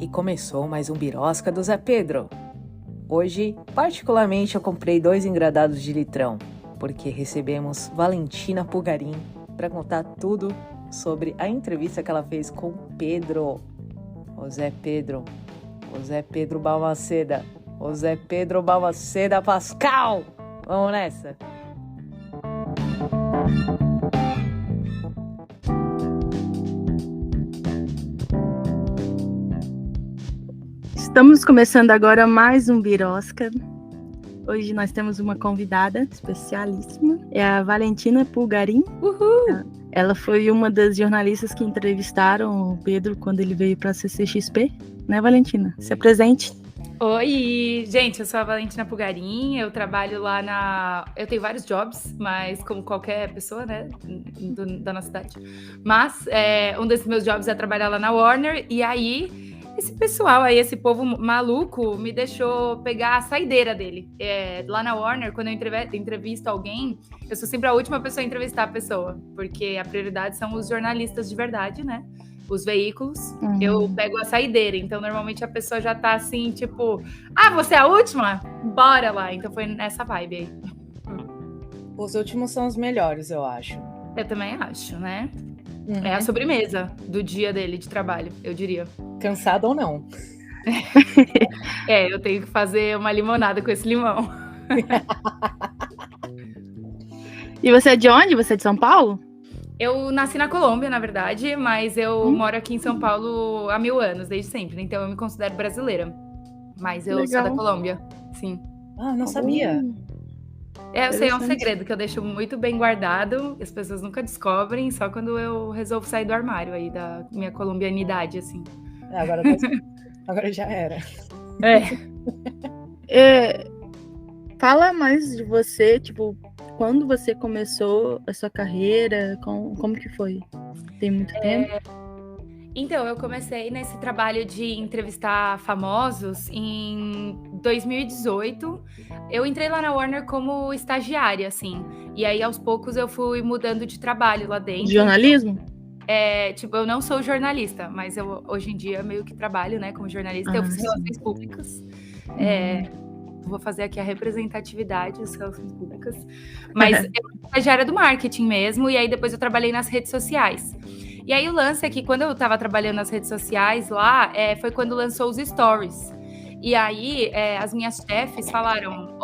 E começou mais um Birosca do Zé Pedro. Hoje, particularmente, eu comprei 2 engradados de litrão, porque recebemos Valentina Pulgarim para contar tudo sobre a entrevista que ela fez com Pedro. O Zé Pedro Balmaceda, o Zé Pedro Balmaceda Pascal. Vamos nessa? Estamos começando agora mais um Birosca. Hoje nós temos uma convidada especialíssima, é a Valentina Pulgarim. Uhul! Ela foi uma das jornalistas que entrevistaram o Pedro quando ele veio para a CCXP, né, Valentina? Se apresente. Oi, gente, eu sou a Valentina Pulgarim, eu trabalho lá na... Eu tenho vários jobs, mas como qualquer pessoa, né, da nossa cidade. Mas um desses meus jobs é trabalhar lá na Warner, e aí esse pessoal aí, esse povo maluco, me deixou pegar a saideira dele. Lá na Warner, quando eu entrevisto alguém, eu sou sempre a última pessoa a entrevistar a pessoa, porque a prioridade são os jornalistas de verdade, né? Os veículos. Eu pego a saideira, então normalmente a pessoa já tá assim, tipo, você é a última? Bora lá. Então foi nessa vibe aí. Os últimos são os melhores, eu acho. Eu também acho, né? É a sobremesa do dia dele de trabalho, eu diria. Cansado ou não? Eu tenho que fazer uma limonada com esse limão. E você é de onde? Você é de São Paulo? Eu nasci na Colômbia, na verdade, mas eu moro aqui em São Paulo há 1000 anos, desde sempre, né? Então eu me considero brasileira. Mas eu sou da Colômbia, sim. Ah, não sabia. Eu sei, é um segredo que eu deixo muito bem guardado, as pessoas nunca descobrem, só quando eu resolvo sair do armário aí, da minha colombianidade, assim. Agora já era. Fala mais de você, tipo, quando você começou a sua carreira, como que foi? Tem muito tempo? Então, eu comecei nesse trabalho de entrevistar famosos em 2018. Eu entrei lá na Warner como estagiária, assim. E aí, aos poucos, eu fui mudando de trabalho lá dentro. De jornalismo? Eu não sou jornalista, mas eu hoje em dia meio que trabalho, né, como jornalista. Eu fiz relações públicas. Vou fazer aqui a representatividade das relações públicas. Mas eu sou estagiária do marketing mesmo, e aí depois eu trabalhei nas redes sociais. E aí o lance é que quando eu tava trabalhando nas redes sociais lá, foi quando lançou os stories. E aí as minhas chefes falaram,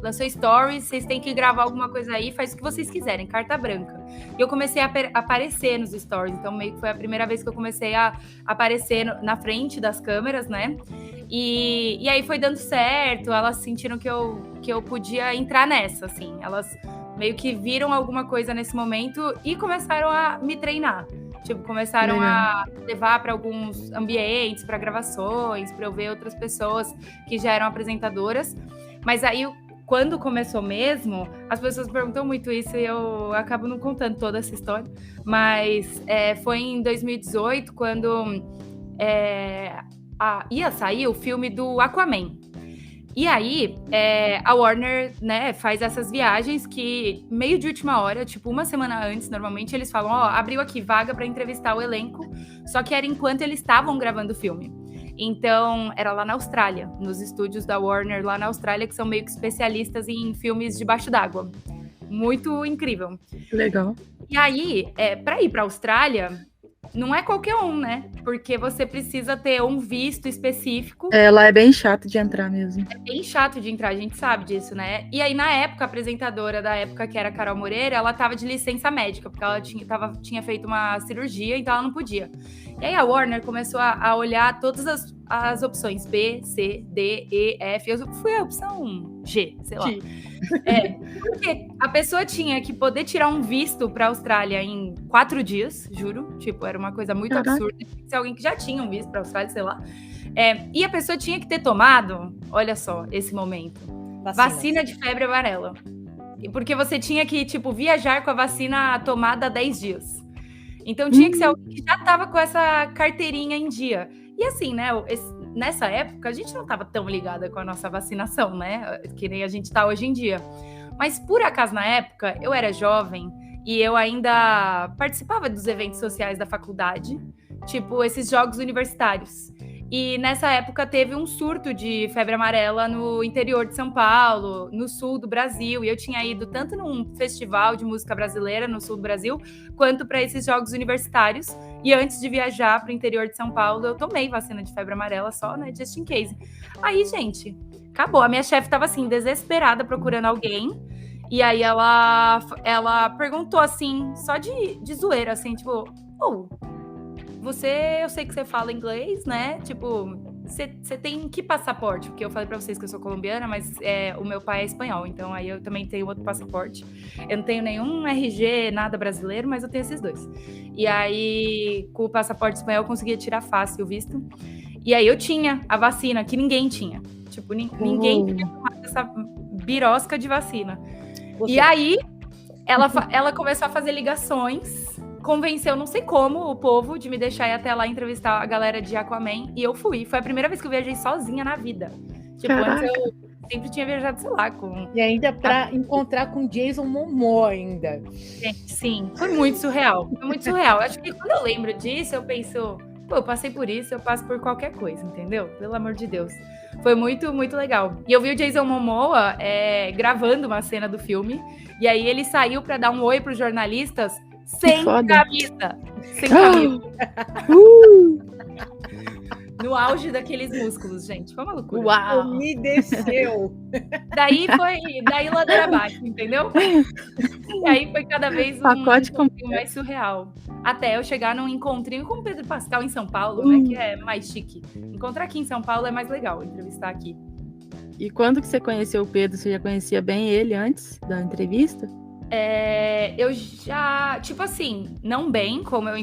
lançou stories, vocês têm que gravar alguma coisa aí, faz o que vocês quiserem, carta branca. E eu comecei a aparecer nos stories, então meio que foi a primeira vez que eu comecei a aparecer na frente das câmeras, né? E aí foi dando certo, elas sentiram que eu podia entrar nessa, assim. Elas meio que viram alguma coisa nesse momento e começaram a me treinar. Tipo, começaram a levar para alguns ambientes, para gravações, para eu ver outras pessoas que já eram apresentadoras. Mas aí, quando começou mesmo, as pessoas perguntam muito isso e eu acabo não contando toda essa história. Mas foi em 2018, quando ia sair o filme do Aquaman. E aí, a Warner, né, faz essas viagens que, meio de última hora, tipo, uma semana antes, normalmente, eles falam, abriu aqui vaga para entrevistar o elenco, só que era enquanto eles estavam gravando o filme. Então, era lá na Austrália, nos estúdios da Warner, lá na Austrália, que são meio que especialistas em filmes debaixo d'água. Muito incrível. Legal. E aí, para ir para a Austrália, não é qualquer um, né? Porque você precisa ter um visto específico. Lá é bem chato de entrar mesmo. É bem chato de entrar, a gente sabe disso, né? E aí, na época, a apresentadora da época, que era a Carol Moreira, ela tava de licença médica, porque ela tinha feito uma cirurgia, então ela não podia. E aí a Warner começou a olhar todas as opções B, C, D, E, F. Eu fui a opção G, sei lá. Porque a pessoa tinha que poder tirar um visto pra Austrália em 4 dias, juro. Tipo, era uma coisa muito absurda. Se alguém que já tinha um visto pra Austrália, sei lá. E a pessoa tinha que ter tomado, olha só, esse momento, vacina de febre amarela. Porque você tinha que, tipo, viajar com a vacina tomada há 10 dias. Então tinha que ser alguém que já tava com essa carteirinha em dia. E assim, né, nessa época, a gente não tava tão ligada com a nossa vacinação, né? Que nem a gente tá hoje em dia. Mas, por acaso, na época, eu era jovem e eu ainda participava dos eventos sociais da faculdade, tipo esses jogos universitários. E nessa época teve um surto de febre amarela no interior de São Paulo, no sul do Brasil. E eu tinha ido tanto num festival de música brasileira no sul do Brasil, quanto para esses jogos universitários. E antes de viajar para o interior de São Paulo, eu tomei vacina de febre amarela só, né, just in case. Aí, gente, acabou. A minha chefe estava assim, desesperada, procurando alguém. E aí ela perguntou assim, só de zoeira, assim, tipo, eu sei que você fala inglês, né? Tipo, você tem que passaporte? Porque eu falei pra vocês que eu sou colombiana, mas o meu pai é espanhol, então aí eu também tenho outro passaporte. Eu não tenho nenhum RG, nada brasileiro, mas eu tenho esses dois. E aí, com o passaporte espanhol, eu conseguia tirar fácil o visto. E aí eu tinha a vacina, que ninguém tinha. Tipo, ninguém tinha tomado essa birosca de vacina. E aí, ela começou a fazer ligações, convenceu, não sei como, o povo de me deixar ir até lá entrevistar a galera de Aquaman, e eu fui. Foi a primeira vez que eu viajei sozinha na vida. Tipo, antes eu sempre tinha viajado, sei lá, com... E ainda pra encontrar com Jason Momoa ainda. Gente, sim, foi muito surreal. Foi muito surreal. Acho que quando eu lembro disso, eu penso, eu passei por isso, eu passo por qualquer coisa, entendeu? Pelo amor de Deus. Foi muito, muito legal. E eu vi o Jason Momoa gravando uma cena do filme, e aí ele saiu pra dar um oi pros jornalistas, sem camisa. Sem camisa. No auge daqueles músculos, gente. Foi uma loucura. Uau! Me desceu. Daí ladeira abaixo, entendeu? E aí foi cada vez pacote um pouquinho mais surreal. Até eu chegar num encontrinho com o Pedro Pascal em São Paulo, né? Que é mais chique. Encontrar aqui em São Paulo é mais legal, entrevistar aqui. E quando que você conheceu o Pedro? Você já conhecia bem ele antes da entrevista? Eu já, tipo assim, não bem como eu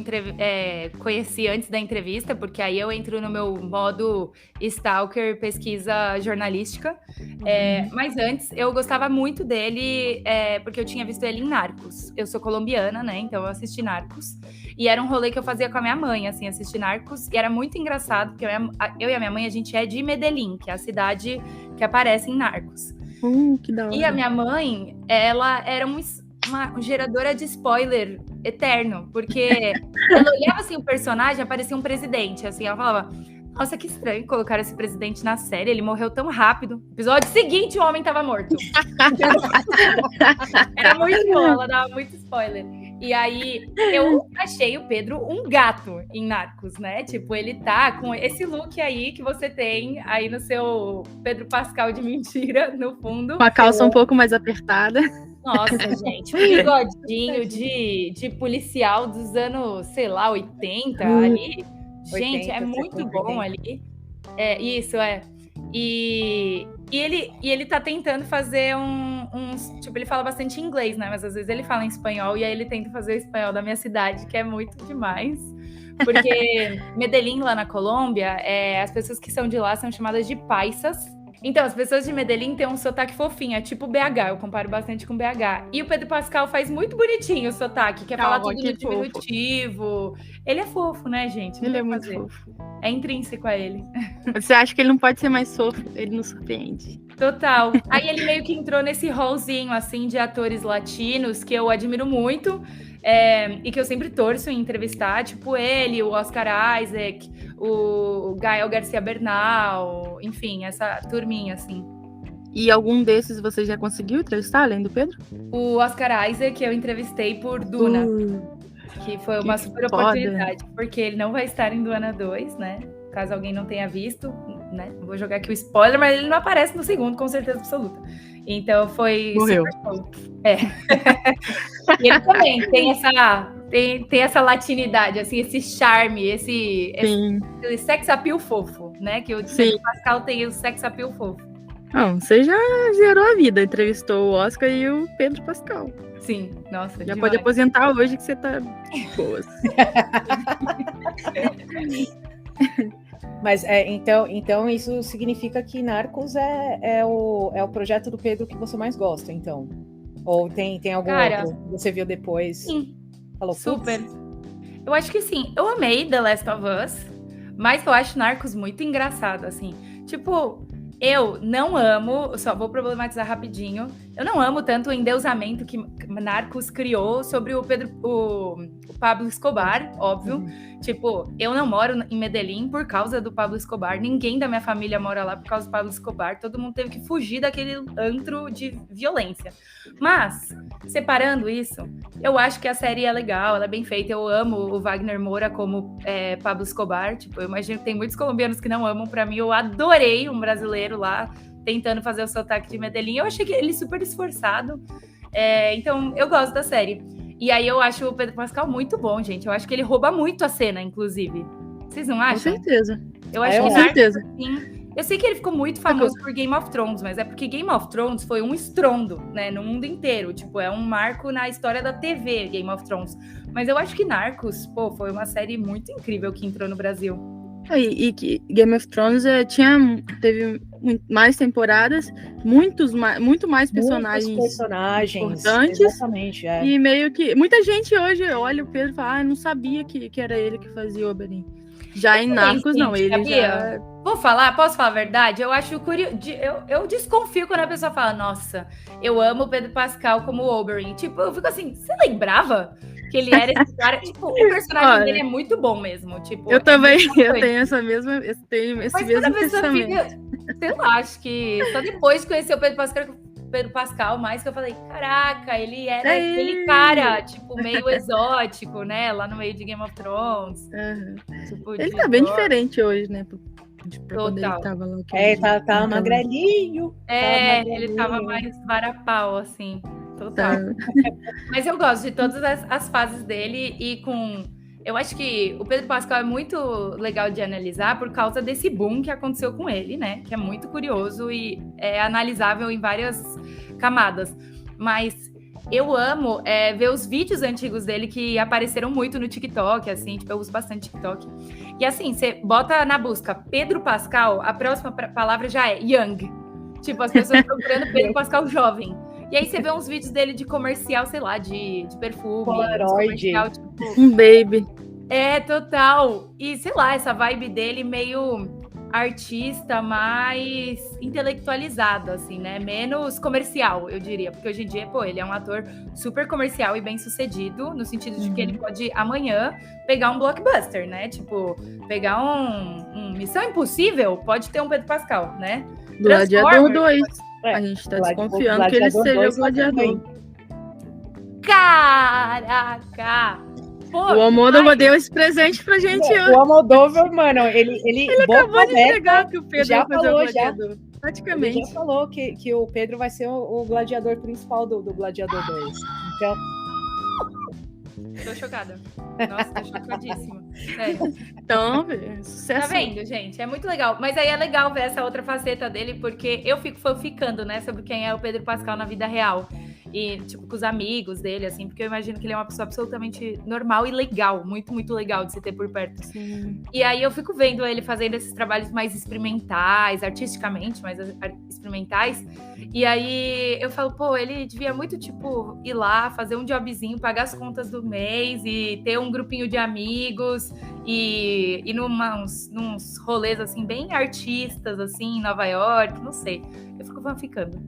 conheci antes da entrevista, porque aí eu entro no meu modo stalker, pesquisa jornalística. Mas antes eu gostava muito dele, porque eu tinha visto ele em Narcos. Eu sou colombiana, né? Então eu assisti Narcos. E era um rolê que eu fazia com a minha mãe, assim, assistir Narcos. E era muito engraçado, porque eu e a minha mãe, a gente é de Medellín, que é a cidade que aparece em Narcos. Que da hora. E a minha mãe, ela era uma geradora de spoiler eterno, porque ela olhava assim o personagem, aparecia um presidente, assim, ela falava, nossa, que estranho colocar esse presidente na série, ele morreu tão rápido. Episódio seguinte, o homem tava morto. Era muito bom, ela dava muito spoiler. E aí, eu achei o Pedro um gato em Narcos, né? Tipo, ele tá com esse look aí que você tem aí no seu Pedro Pascal de mentira, no fundo. Com a calça um pouco mais apertada. Nossa, gente, um bigodinho de policial dos anos, sei lá, 80 ali. Gente, 80, é muito bom ali. Isso. E ele tá tentando fazer uns... Tipo, ele fala bastante inglês, né? Mas às vezes ele fala em espanhol, e aí ele tenta fazer o espanhol da minha cidade, que é muito demais. Porque Medellín, lá na Colômbia, as pessoas que são de lá são chamadas de paisas. Então, as pessoas de Medellín têm um sotaque fofinho, é tipo BH, eu comparo bastante com BH. E o Pedro Pascal faz muito bonitinho o sotaque, quer falar tudo no diminutivo. Ele é fofo, né, gente? Ele é muito fofo. É intrínseco a ele. Você acha que ele não pode ser mais fofo? Ele nos surpreende. Total. Aí ele meio que entrou nesse rolzinho, assim, de atores latinos, que eu admiro muito, e que eu sempre torço em entrevistar, tipo ele, o Oscar Isaac, o Gael Garcia Bernal, enfim, essa turminha, assim. E algum desses você já conseguiu entrevistar, além do Pedro? O Oscar Isaac eu entrevistei por Duna, que foi uma super oportunidade, porque ele não vai estar em Duna 2, né? Caso alguém não tenha visto, né? Não vou jogar aqui o spoiler, mas ele não aparece no segundo, com certeza absoluta. Então foi Morreu. super show. E ele também tem essa latinidade, assim, esse charme, esse sex appeal fofo, né? Que o Pedro Pascal tem o sex appeal fofo. Não, você já zerou a vida, entrevistou o Oscar e o Pedro Pascal. Sim, nossa, já demais. pode aposentar hoje que você tá boa. Mas então isso significa que Narcos é o projeto do Pedro que você mais gosta, então? Ou tem algum outro que você viu depois? Sim, falou, super. Eu acho que sim. Eu amei The Last of Us, mas eu acho Narcos muito engraçado, assim. Tipo, eu não amo, só vou problematizar rapidinho, eu não amo tanto o endeusamento que Narcos criou sobre o Pablo Escobar, óbvio. Tipo, eu não moro em Medellín por causa do Pablo Escobar. Ninguém da minha família mora lá por causa do Pablo Escobar. Todo mundo teve que fugir daquele antro de violência. Mas, separando isso, eu acho que a série é legal, ela é bem feita. Eu amo o Wagner Moura como Pablo Escobar. Tipo, eu imagino que tem muitos colombianos que não amam. Pra mim, eu adorei um brasileiro lá tentando fazer o sotaque de Medellín. Eu achei que ele super esforçado. Então, eu gosto da série. E aí eu acho o Pedro Pascal muito bom, gente. Eu acho que ele rouba muito a cena, inclusive. Vocês não acham? Com certeza. Eu acho que com certeza. Assim, eu sei que ele ficou muito famoso por Game of Thrones, mas é porque Game of Thrones foi um estrondo, né, no mundo inteiro. Tipo, é um marco na história da TV, Game of Thrones. Mas eu acho que Narcos, foi uma série muito incrível que entrou no Brasil. E Game of Thrones teve mais temporadas, muito mais personagens importantes. Exatamente, E meio que muita gente hoje olha o Pedro e fala, não sabia que era ele que fazia Oberyn. Já em Narcos, não, ele já... Posso falar a verdade? Eu acho curioso, eu desconfio quando a pessoa fala, nossa, eu amo o Pedro Pascal como Oberyn. Tipo, eu fico assim, você lembrava que ele era esse cara? Tipo, o personagem dele é muito bom mesmo. Tipo, eu também, eu tenho esse mesmo pensamento. Sei lá, acho que só depois de conhecer o Pedro Pascal mais que eu falei, caraca, ele era aquele cara, tipo, meio exótico, né? Lá no meio de Game of Thrones. Tipo, ele tá bem diferente hoje, né? Total. Ele tava lá. Tá magrelinho. Ele tava mais varapau, assim. Total. Mas eu gosto de todas as fases dele e eu acho que o Pedro Pascal é muito legal de analisar por causa desse boom que aconteceu com ele, né? Que é muito curioso e é analisável em várias camadas. Mas eu amo ver os vídeos antigos dele que apareceram muito no TikTok, assim, tipo, eu uso bastante TikTok. E assim, você bota na busca Pedro Pascal, a próxima palavra já é young. Tipo, as pessoas procurando Pedro Pascal jovem. E aí você vê uns vídeos dele de comercial, sei lá, de perfume. Polaroid. Tipo, um baby. Total. E sei lá, essa vibe dele meio artista, mais intelectualizada, assim, né? Menos comercial, eu diria. Porque hoje em dia, ele é um ator super comercial e bem sucedido, no sentido de que ele pode, amanhã, pegar um blockbuster, né? Tipo, pegar um Missão Impossível, pode ter um Pedro Pascal, né? Gladiador 2. A gente tá desconfiando que ele seja o Gladiador. Caraca! O Almodóvar deu esse presente pra gente hoje. O Almodóvar, mano, ele acabou de entregar que o Pedro vai fazer o Gladiador. Praticamente. Ele já falou que o Pedro vai ser o gladiador principal do Gladiador 2. Então... Tô chocada. Nossa, tô chocadíssima. Sério. Então, sucesso. Tá vendo, gente? É muito legal. Mas aí é legal ver essa outra faceta dele, porque eu fico fanficando, né, sobre quem é o Pedro Pascal na vida real. E, tipo, com os amigos dele, assim, porque eu imagino que ele é uma pessoa absolutamente normal e legal, muito, muito legal de se ter por perto. Sim. E aí eu fico vendo ele fazendo esses trabalhos mais experimentais, artisticamente, mais experimentais. E aí eu falo, ele devia muito, tipo, ir lá, fazer um jobzinho, pagar as contas do mês e ter um grupinho de amigos e ir nos rolês, assim, bem artistas, assim, em Nova York, não sei. Eu fico fanficando.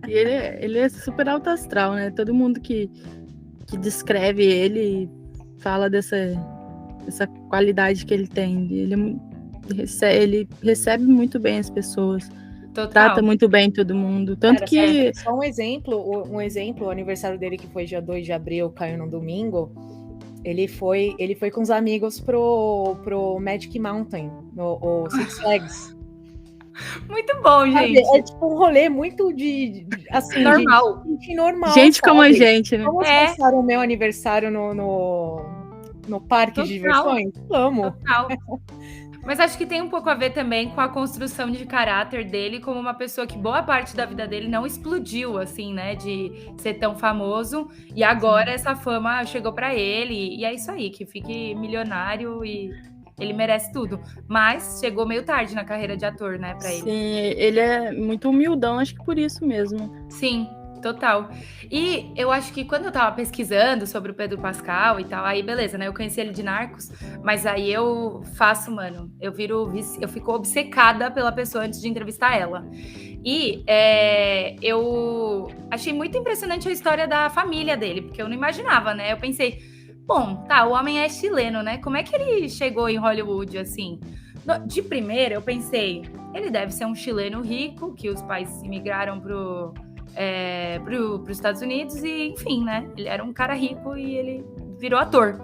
E ele é super alto astral, né? Todo mundo que descreve ele fala dessa qualidade que ele tem. Ele recebe muito bem as pessoas. Total. Trata muito bem todo mundo. Tanto que... Só um exemplo, o aniversário dele, que foi dia 2 de abril, caiu no domingo. Ele foi com os amigos pro Magic Mountain, o Six Flags. Muito bom, gente. É tipo um rolê muito assim, normal. Gente normal. Gente como a gente, né? Vamos passar o meu aniversário no parque de diversões? Vamos. Total. Mas acho que tem um pouco a ver também com a construção de caráter dele como uma pessoa que boa parte da vida dele não explodiu, assim, né? De ser tão famoso. E agora essa fama chegou pra ele. E é isso aí, que fique milionário e... Ele merece tudo, mas chegou meio tarde na carreira de ator, né, pra ele. Sim, ele é muito humildão, acho que por isso mesmo. Sim, Total. E eu acho que quando eu tava pesquisando sobre o Pedro Pascal e tal, aí beleza, né? Eu conheci ele de Narcos, mas aí eu faço, mano, eu fico obcecada pela pessoa antes de entrevistar ela. E eu achei muito impressionante a história da família dele, porque eu não imaginava, né? Eu pensei, bom, tá, o homem é chileno, né? Como é que ele chegou em Hollywood, assim? De primeira, eu pensei, ele deve ser um chileno rico, que os pais imigraram pros Estados Unidos e, enfim, né? Ele era um cara rico e ele virou ator.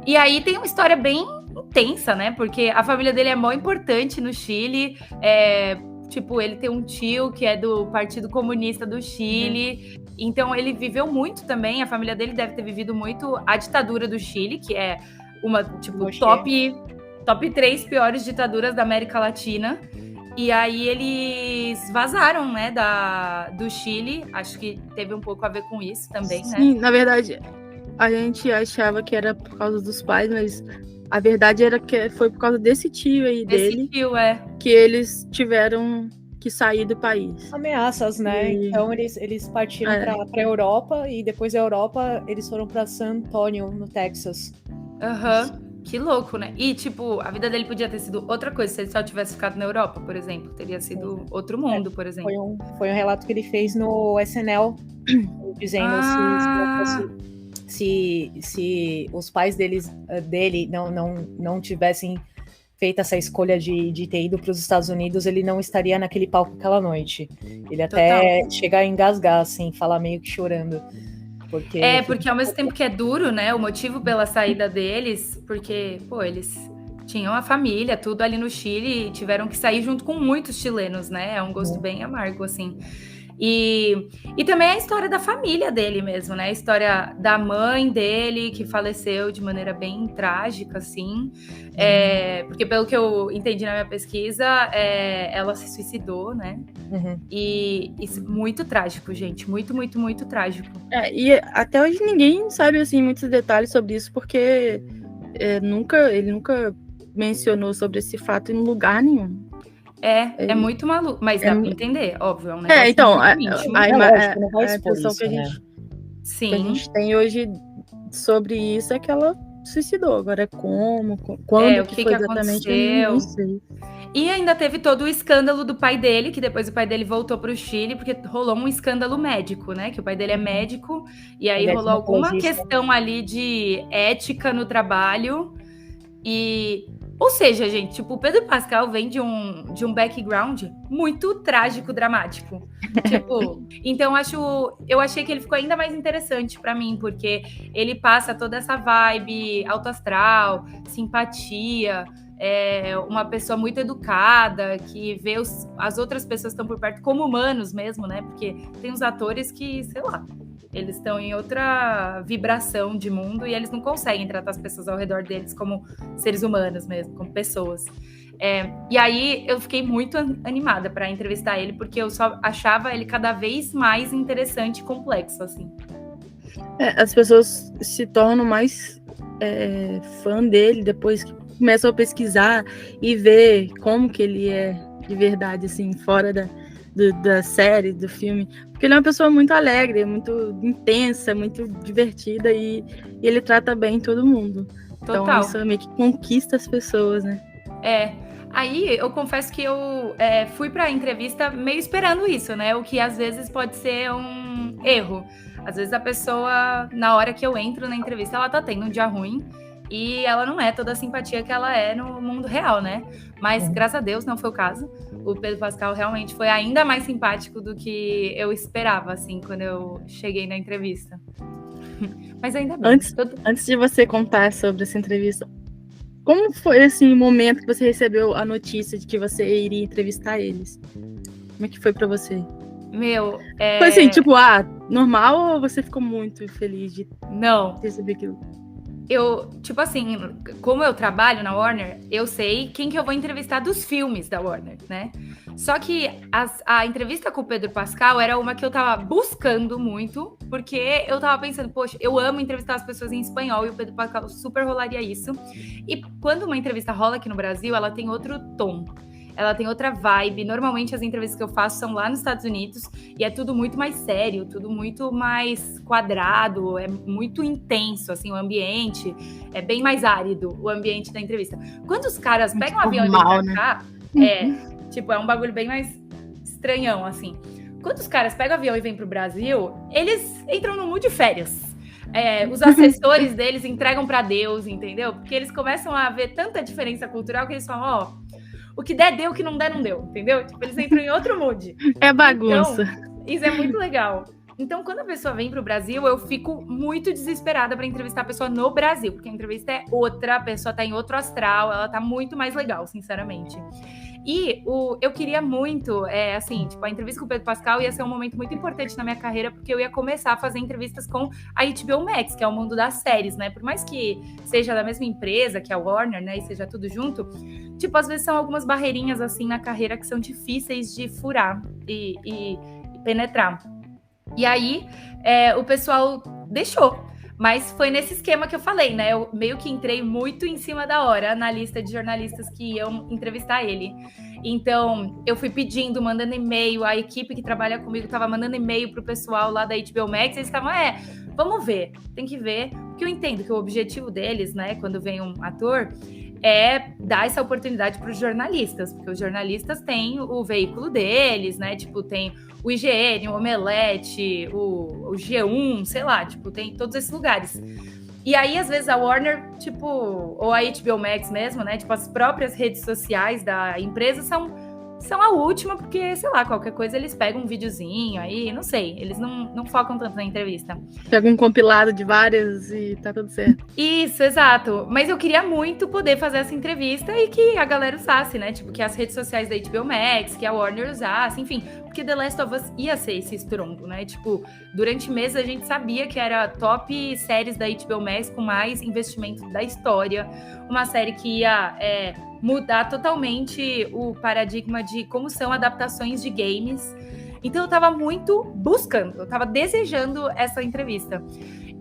E aí tem uma história bem intensa, né? Porque a família dele é mó importante no Chile. Tipo, ele tem um tio que é do Partido Comunista do Chile. Então, ele viveu muito também. A família dele deve ter vivido muito a ditadura do Chile, que é uma, tipo, top 3 piores ditaduras da América Latina. E aí eles vazaram, né, do Chile. Acho que teve um pouco a ver com isso também, né? Sim, na verdade, a gente achava que era por causa dos pais, mas a verdade era que foi por causa desse tio aí dele. Que eles tiveram que sair do país. Ameaças, né? Então eles partiram para a Europa e depois da Europa eles foram para San Antonio, no Texas. Que louco, né? E, tipo, a vida dele podia ter sido outra coisa se ele só tivesse ficado na Europa, por exemplo. Teria sido outro mundo, por exemplo. Foi um relato que ele fez no SNL, dizendo se os pais dele não tivessem feito essa escolha de ter ido para os Estados Unidos, ele não estaria naquele palco aquela noite. Ele até chega a engasgar, assim, falar meio que chorando. Porque ao mesmo tempo que é duro, né, o motivo pela saída deles, porque, pô, eles tinham a família, tudo ali no Chile, e tiveram que sair junto com muitos chilenos, né, é um gosto bem amargo, assim. E também a história da família dele mesmo, né, a história da mãe dele, que faleceu de maneira bem trágica, assim, porque pelo que eu entendi na minha pesquisa, ela se suicidou, né, e isso, muito trágico, gente, muito, muito, muito trágico. E até hoje ninguém sabe, assim, muitos detalhes sobre isso, porque ele nunca mencionou sobre esse fato em lugar nenhum. É muito maluco, mas dá pra entender, óbvio. É um negócio então, a impressão que a gente tem hoje sobre isso é que ela suicidou. Agora, quando o que foi exatamente, eu não sei. E ainda teve todo o escândalo do pai dele, que depois o pai dele voltou pro Chile, porque rolou um escândalo médico, né? Que o pai dele é médico, e aí rolou alguma questão ali de ética no trabalho. Ou seja, gente, tipo, o Pedro Pascal vem de um background muito trágico, dramático. Tipo, então eu achei que ele ficou ainda mais interessante pra mim, porque ele passa toda essa vibe alto astral, simpatia, uma pessoa muito educada, que vê as outras pessoas que estão por perto como humanos mesmo, né? Porque tem uns atores que, sei lá, eles estão em outra vibração de mundo e eles não conseguem tratar as pessoas ao redor deles como seres humanos mesmo, como pessoas. E aí eu fiquei muito animada para entrevistar ele, porque eu só achava ele cada vez mais interessante e complexo, assim. As pessoas se tornam mais fã dele depois que começam a pesquisar e ver como que ele é de verdade, assim, fora da série, do filme, porque ele é uma pessoa muito alegre, muito intensa, muito divertida e ele trata bem todo mundo. Total. Então isso meio que conquista as pessoas, né? Aí eu confesso que eu fui pra entrevista meio esperando isso, né? O que às vezes pode ser um erro. Às vezes a pessoa, na hora que eu entro na entrevista, ela tá tendo um dia ruim e ela não é toda a simpatia que ela é no mundo real, né? Mas, graças a Deus, não foi o caso. O Pedro Pascal realmente foi ainda mais simpático do que eu esperava, assim, quando eu cheguei na entrevista. Mas ainda bem. Antes de você contar sobre essa entrevista, como foi esse momento que você recebeu a notícia de que você iria entrevistar eles? Como é que foi pra você? Foi assim, tipo, normal ou você ficou muito feliz de receber aquilo? Tipo assim, como eu trabalho na Warner, eu sei quem que eu vou entrevistar dos filmes da Warner, né? Só que a entrevista com o Pedro Pascal era uma que eu tava buscando muito, porque eu tava pensando, poxa, eu amo entrevistar as pessoas em espanhol e o Pedro Pascal super rolaria isso. E quando uma entrevista rola aqui no Brasil, ela tem outro tom. ela tem outra vibe. Normalmente as entrevistas que eu faço são lá nos Estados Unidos e é tudo muito mais sério, tudo muito mais quadrado, é muito intenso, assim, o ambiente é bem mais árido, o ambiente da entrevista. Quando os caras pegam um avião e vêm pra cá, é um bagulho bem mais estranhão, assim. Quando os caras pegam o avião e vêm pro Brasil, eles entram no mood de férias. Os assessores deles entregam para Deus, entendeu? Porque eles começam a ver tanta diferença cultural que eles falam, o que der, deu, o que não der, não deu, entendeu? Tipo, eles entram em outro mood. É bagunça. Então, isso é muito legal. Então, quando a pessoa vem pro Brasil, eu fico muito desesperada para entrevistar a pessoa no Brasil, porque a entrevista é outra, a pessoa tá em outro astral, ela tá muito mais legal, sinceramente. E eu queria muito, a entrevista com o Pedro Pascal ia ser um momento muito importante na minha carreira, porque eu ia começar a fazer entrevistas com a HBO Max, que é o mundo das séries, né? Por mais que seja da mesma empresa, que é a Warner, né? E seja tudo junto, tipo, às vezes são algumas barreirinhas, assim, na carreira que são difíceis de furar e penetrar. E aí, o pessoal deixou. Mas foi nesse esquema que eu falei, né? Eu meio que entrei muito em cima da hora na lista de jornalistas que iam entrevistar ele. Então, eu fui pedindo, mandando e-mail, a equipe que trabalha comigo estava mandando e-mail pro pessoal lá da HBO Max, eles estavam, vamos ver, tem que ver. Porque eu entendo que o objetivo deles, né, quando vem um ator, é dar essa oportunidade para os jornalistas, porque os jornalistas têm o veículo deles, né? Tipo, tem o IGN, o Omelete, o G1, sei lá, tipo, tem todos esses lugares. E aí, às vezes, a Warner, tipo, ou a HBO Max mesmo, né? Tipo, as próprias redes sociais da empresa são a última, porque, sei lá, qualquer coisa eles pegam um videozinho aí, não sei, eles não focam tanto na entrevista. Pega um compilado de várias e tá tudo certo. Isso, exato. Mas eu queria muito poder fazer essa entrevista e que a galera usasse, né? Tipo, que as redes sociais da HBO Max, que a Warner usasse, enfim. Porque The Last of Us ia ser esse estrondo, né? Tipo, durante meses a gente sabia que era top séries da HBO Max com mais investimento da história. Uma série que ia mudar totalmente o paradigma de como são adaptações de games. Então eu tava muito buscando, eu tava desejando essa entrevista.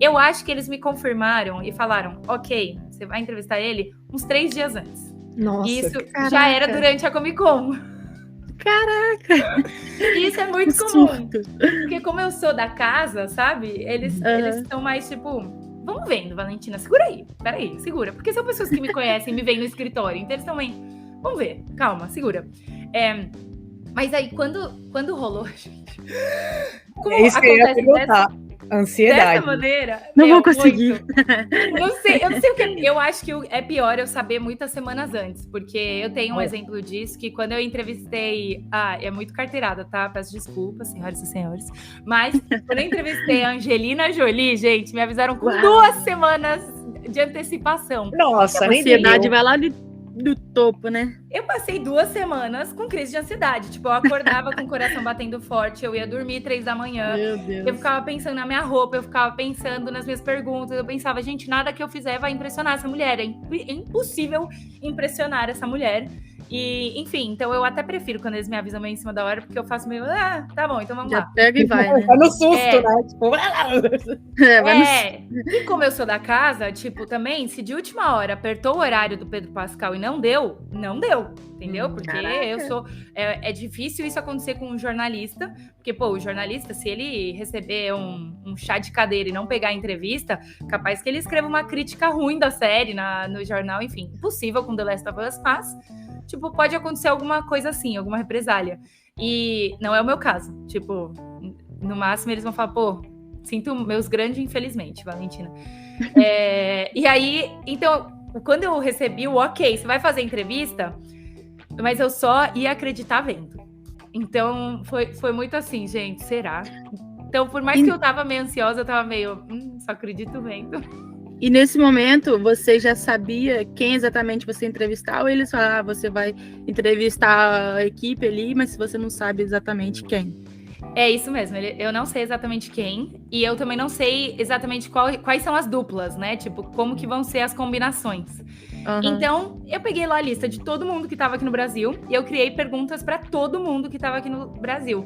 Eu acho que eles me confirmaram e falaram, ok, você vai entrevistar ele uns 3 dias antes. Nossa, isso caraca. já era durante a Comic Con. Caraca! Isso é muito comum. Porque como eu sou da casa, sabe? Eles são mais tipo... Vamos vendo, Valentina, segura aí. Peraí, segura. Porque são pessoas que me conhecem e me veem no escritório. Então eles também... Vamos ver, calma, segura. Mas aí, quando rolou, gente... Como isso que eu ia perguntar. Ansiedade. Dessa maneira... Não vou conseguir. Eu não sei o que é. Eu acho que é pior eu saber muitas semanas antes. Porque eu tenho um exemplo disso, que quando eu entrevistei... é muito carteirada, tá? Peço desculpas, senhoras e senhores. Mas quando eu entrevistei a Angelina Jolie, gente, me avisaram com 2 semanas de antecipação. Nossa, A nem ansiedade vai lá do topo, né? Eu passei 2 semanas com crise de ansiedade. Tipo, eu acordava com o coração batendo forte, eu ia dormir 3 da manhã. Meu Deus. Eu ficava pensando na minha roupa, eu ficava pensando nas minhas perguntas. Eu pensava, gente, nada que eu fizer vai impressionar essa mulher. É impossível impressionar essa mulher. E, enfim, então eu até prefiro quando eles me avisam meio em cima da hora, porque eu faço meio, tá bom, então vamos Já lá. pega e vai, né? Vai no susto, né? Tipo... E como eu sou da casa, tipo, também, se de última hora apertou o horário do Pedro Pascal e não deu, entendeu? Porque caraca. eu sou... É difícil isso acontecer com um jornalista, porque, pô, o jornalista, se ele receber um chá de cadeira e não pegar a entrevista, capaz que ele escreva uma crítica ruim da série no jornal, enfim, impossível com The Last of Us, mas... Tipo, pode acontecer alguma coisa assim, alguma represália. E não é o meu caso. Tipo, no máximo eles vão falar, pô, sinto meus grandes infelizmente, Valentina. E aí, então, quando eu recebi o ok, você vai fazer entrevista, mas eu só ia acreditar vendo. Então, foi muito assim, gente, será? Então, por mais que eu tava meio ansiosa, eu tava meio, só acredito vendo. E nesse momento, você já sabia quem exatamente você ia entrevistar? Ou eles falaram, você vai entrevistar a equipe ali, mas você não sabe exatamente quem? É isso mesmo, eu não sei exatamente quem, e eu também não sei exatamente quais são as duplas, né? Tipo, como que vão ser as combinações. Então, eu peguei lá a lista de todo mundo que estava aqui no Brasil, e eu criei perguntas para todo mundo que estava aqui no Brasil.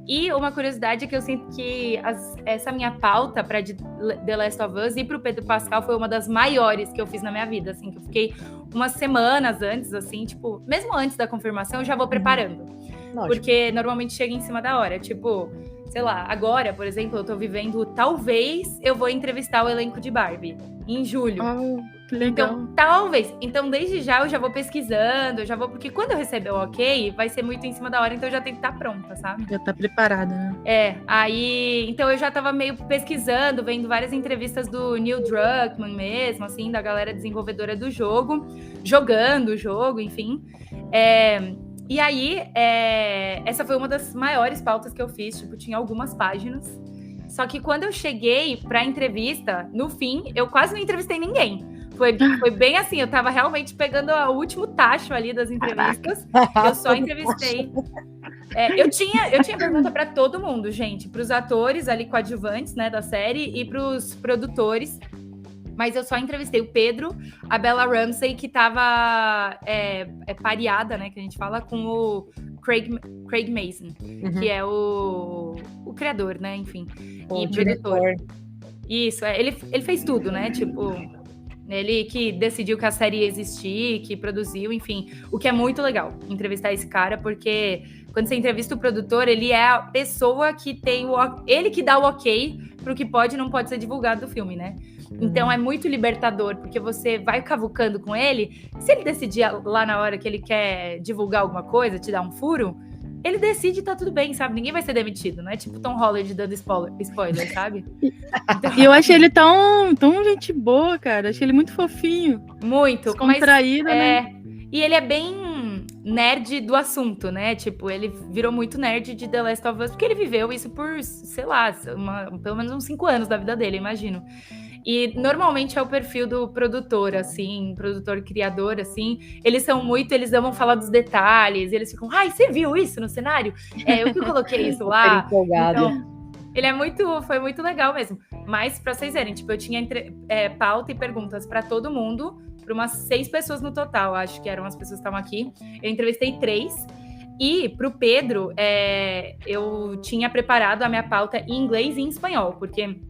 E uma curiosidade é que eu sinto que essa minha pauta para The Last of Us e para o Pedro Pascal foi uma das maiores que eu fiz na minha vida, assim, que eu fiquei umas semanas antes, assim, tipo, mesmo antes da confirmação, eu já vou preparando. Lógico. Porque normalmente chega em cima da hora, tipo, sei lá, agora, por exemplo, eu tô vivendo, talvez eu vou entrevistar o elenco de Barbie em julho. Que legal. Então, talvez. Então, desde já eu já vou pesquisando, porque quando eu receber o ok, vai ser muito em cima da hora, então eu já tenho que estar pronta, sabe? Já tá preparada, né? Aí, então eu já tava meio pesquisando, vendo várias entrevistas do Neil Druckmann mesmo, assim, da galera desenvolvedora do jogo, jogando o jogo, enfim. E aí, essa foi uma das maiores pautas que eu fiz, tipo, tinha algumas páginas. Só que quando eu cheguei pra entrevista, no fim, eu quase não entrevistei ninguém. Foi bem assim, eu tava realmente pegando o último tacho ali das entrevistas. Eu só entrevistei. Eu tinha pergunta pra todo mundo, gente. Pros atores ali coadjuvantes, né, da série e pros produtores. Mas eu só entrevistei o Pedro, a Bella Ramsey, que tava pareada, né, que a gente fala, com o Craig Mason, que é o criador, né, enfim. O diretor. Isso, ele fez tudo, né, tipo... Ele que decidiu que a série ia existir, que produziu, enfim. O que é muito legal, entrevistar esse cara, porque quando você entrevista o produtor, ele é a pessoa que tem ele que dá o ok pro que pode e não pode ser divulgado do filme, né? Então é muito libertador, porque você vai cavucando com ele. Se ele decidir lá na hora que ele quer divulgar alguma coisa, te dar um furo, ele decide e tá tudo bem, sabe? Ninguém vai ser demitido, não é tipo Tom Holland dando spoiler, sabe? Então... E eu achei ele tão gente boa, cara. Achei ele muito fofinho. Muito. Descontraído, né? E ele é bem nerd do assunto, né? Tipo, ele virou muito nerd de The Last of Us, porque ele viveu isso por, sei lá, pelo menos uns 5 anos da vida dele, imagino. E normalmente é o perfil do produtor, assim, produtor criador, assim. Eles amam falar dos detalhes, eles ficam, ai, você viu isso no cenário? Eu que coloquei isso lá. Então, ele foi muito legal mesmo. Mas, pra vocês verem, tipo, eu tinha pauta e perguntas pra todo mundo, pra umas 6 pessoas no total, acho que eram as pessoas que estavam aqui. Eu entrevistei 3. E pro Pedro, eu tinha preparado a minha pauta em inglês e em espanhol, porque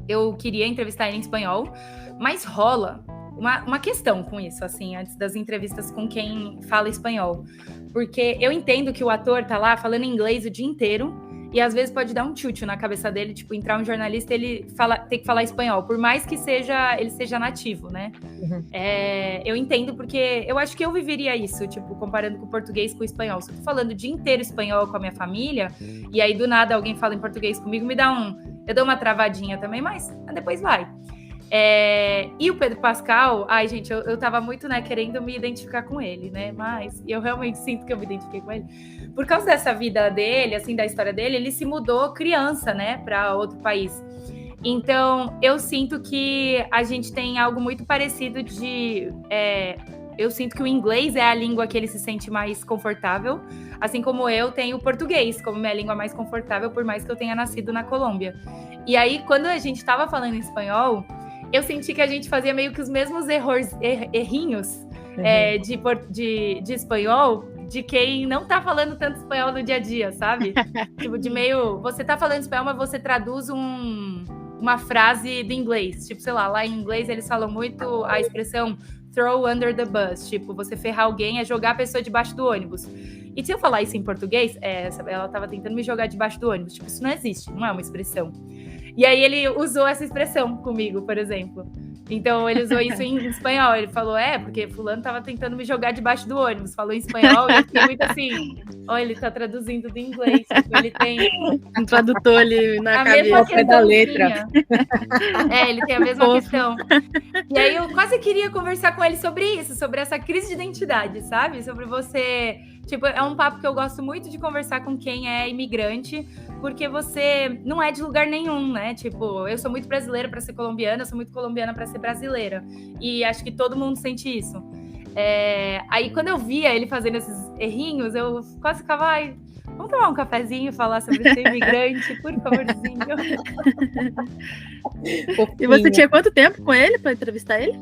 eu queria entrevistar ele em espanhol, mas rola uma questão com isso, assim, antes das entrevistas com quem fala espanhol. Porque eu entendo que o ator tá lá falando inglês o dia inteiro, e às vezes pode dar um tchutchu na cabeça dele, tipo, entrar um jornalista e ele tem que falar espanhol, por mais que ele seja nativo, né? Eu entendo, porque eu acho que eu viveria isso, tipo, comparando com o português com o espanhol. Se eu tô falando o dia inteiro espanhol com a minha família, e aí do nada alguém fala em português comigo, eu dou uma travadinha também, mas depois vai. E o Pedro Pascal, ai, gente, eu tava muito, né, querendo me identificar com ele, né? Mas eu realmente sinto que eu me identifiquei com ele. Por causa dessa vida dele, assim, da história dele, ele se mudou criança, né, para outro país. Então, eu sinto que a gente tem algo muito parecido eu sinto que o inglês é a língua que ele se sente mais confortável, assim como eu tenho o português como minha língua mais confortável, por mais que eu tenha nascido na Colômbia. E aí, quando a gente estava falando em espanhol, eu senti que a gente fazia meio que os mesmos errinhos de espanhol, de quem não tá falando tanto espanhol no dia a dia, sabe? Tipo, você tá falando espanhol, mas você traduz uma frase do inglês. Tipo, sei lá em inglês eles falam muito a expressão throw under the bus, tipo, você ferrar alguém é jogar a pessoa debaixo do ônibus. E se eu falar isso em português, ela tava tentando me jogar debaixo do ônibus. Tipo, isso não existe, não é uma expressão. E aí ele usou essa expressão comigo, por exemplo. Então ele usou isso em espanhol. Ele falou, porque fulano tava tentando me jogar debaixo do ônibus. Falou em espanhol, e eu fiquei muito assim, ele tá traduzindo do inglês. Tipo, ele tem um tradutor ali na cabeça da letra. Ele tem a mesma questão. E aí eu quase queria conversar com ele sobre isso, sobre essa crise de identidade, sabe? Sobre você... Tipo, é um papo que eu gosto muito de conversar com quem é imigrante, porque você não é de lugar nenhum, né? Tipo, eu sou muito brasileira para ser colombiana, eu sou muito colombiana para ser brasileira. E acho que todo mundo sente isso. Aí, quando eu via ele fazendo esses errinhos, eu quase ficava, vamos tomar um cafezinho e falar sobre ser imigrante, por favorzinho. E você tinha quanto tempo com ele para entrevistar ele?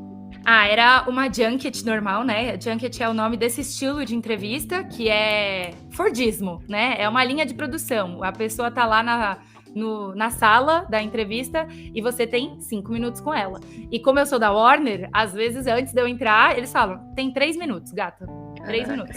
Era uma junket normal, né? A junket é o nome desse estilo de entrevista, que é Fordismo, né? É uma linha de produção. A pessoa tá lá na sala da entrevista e você tem 5 minutos com ela. E como eu sou da Warner, às vezes antes de eu entrar, eles falam, tem 3 minutos, gata. 3 minutos.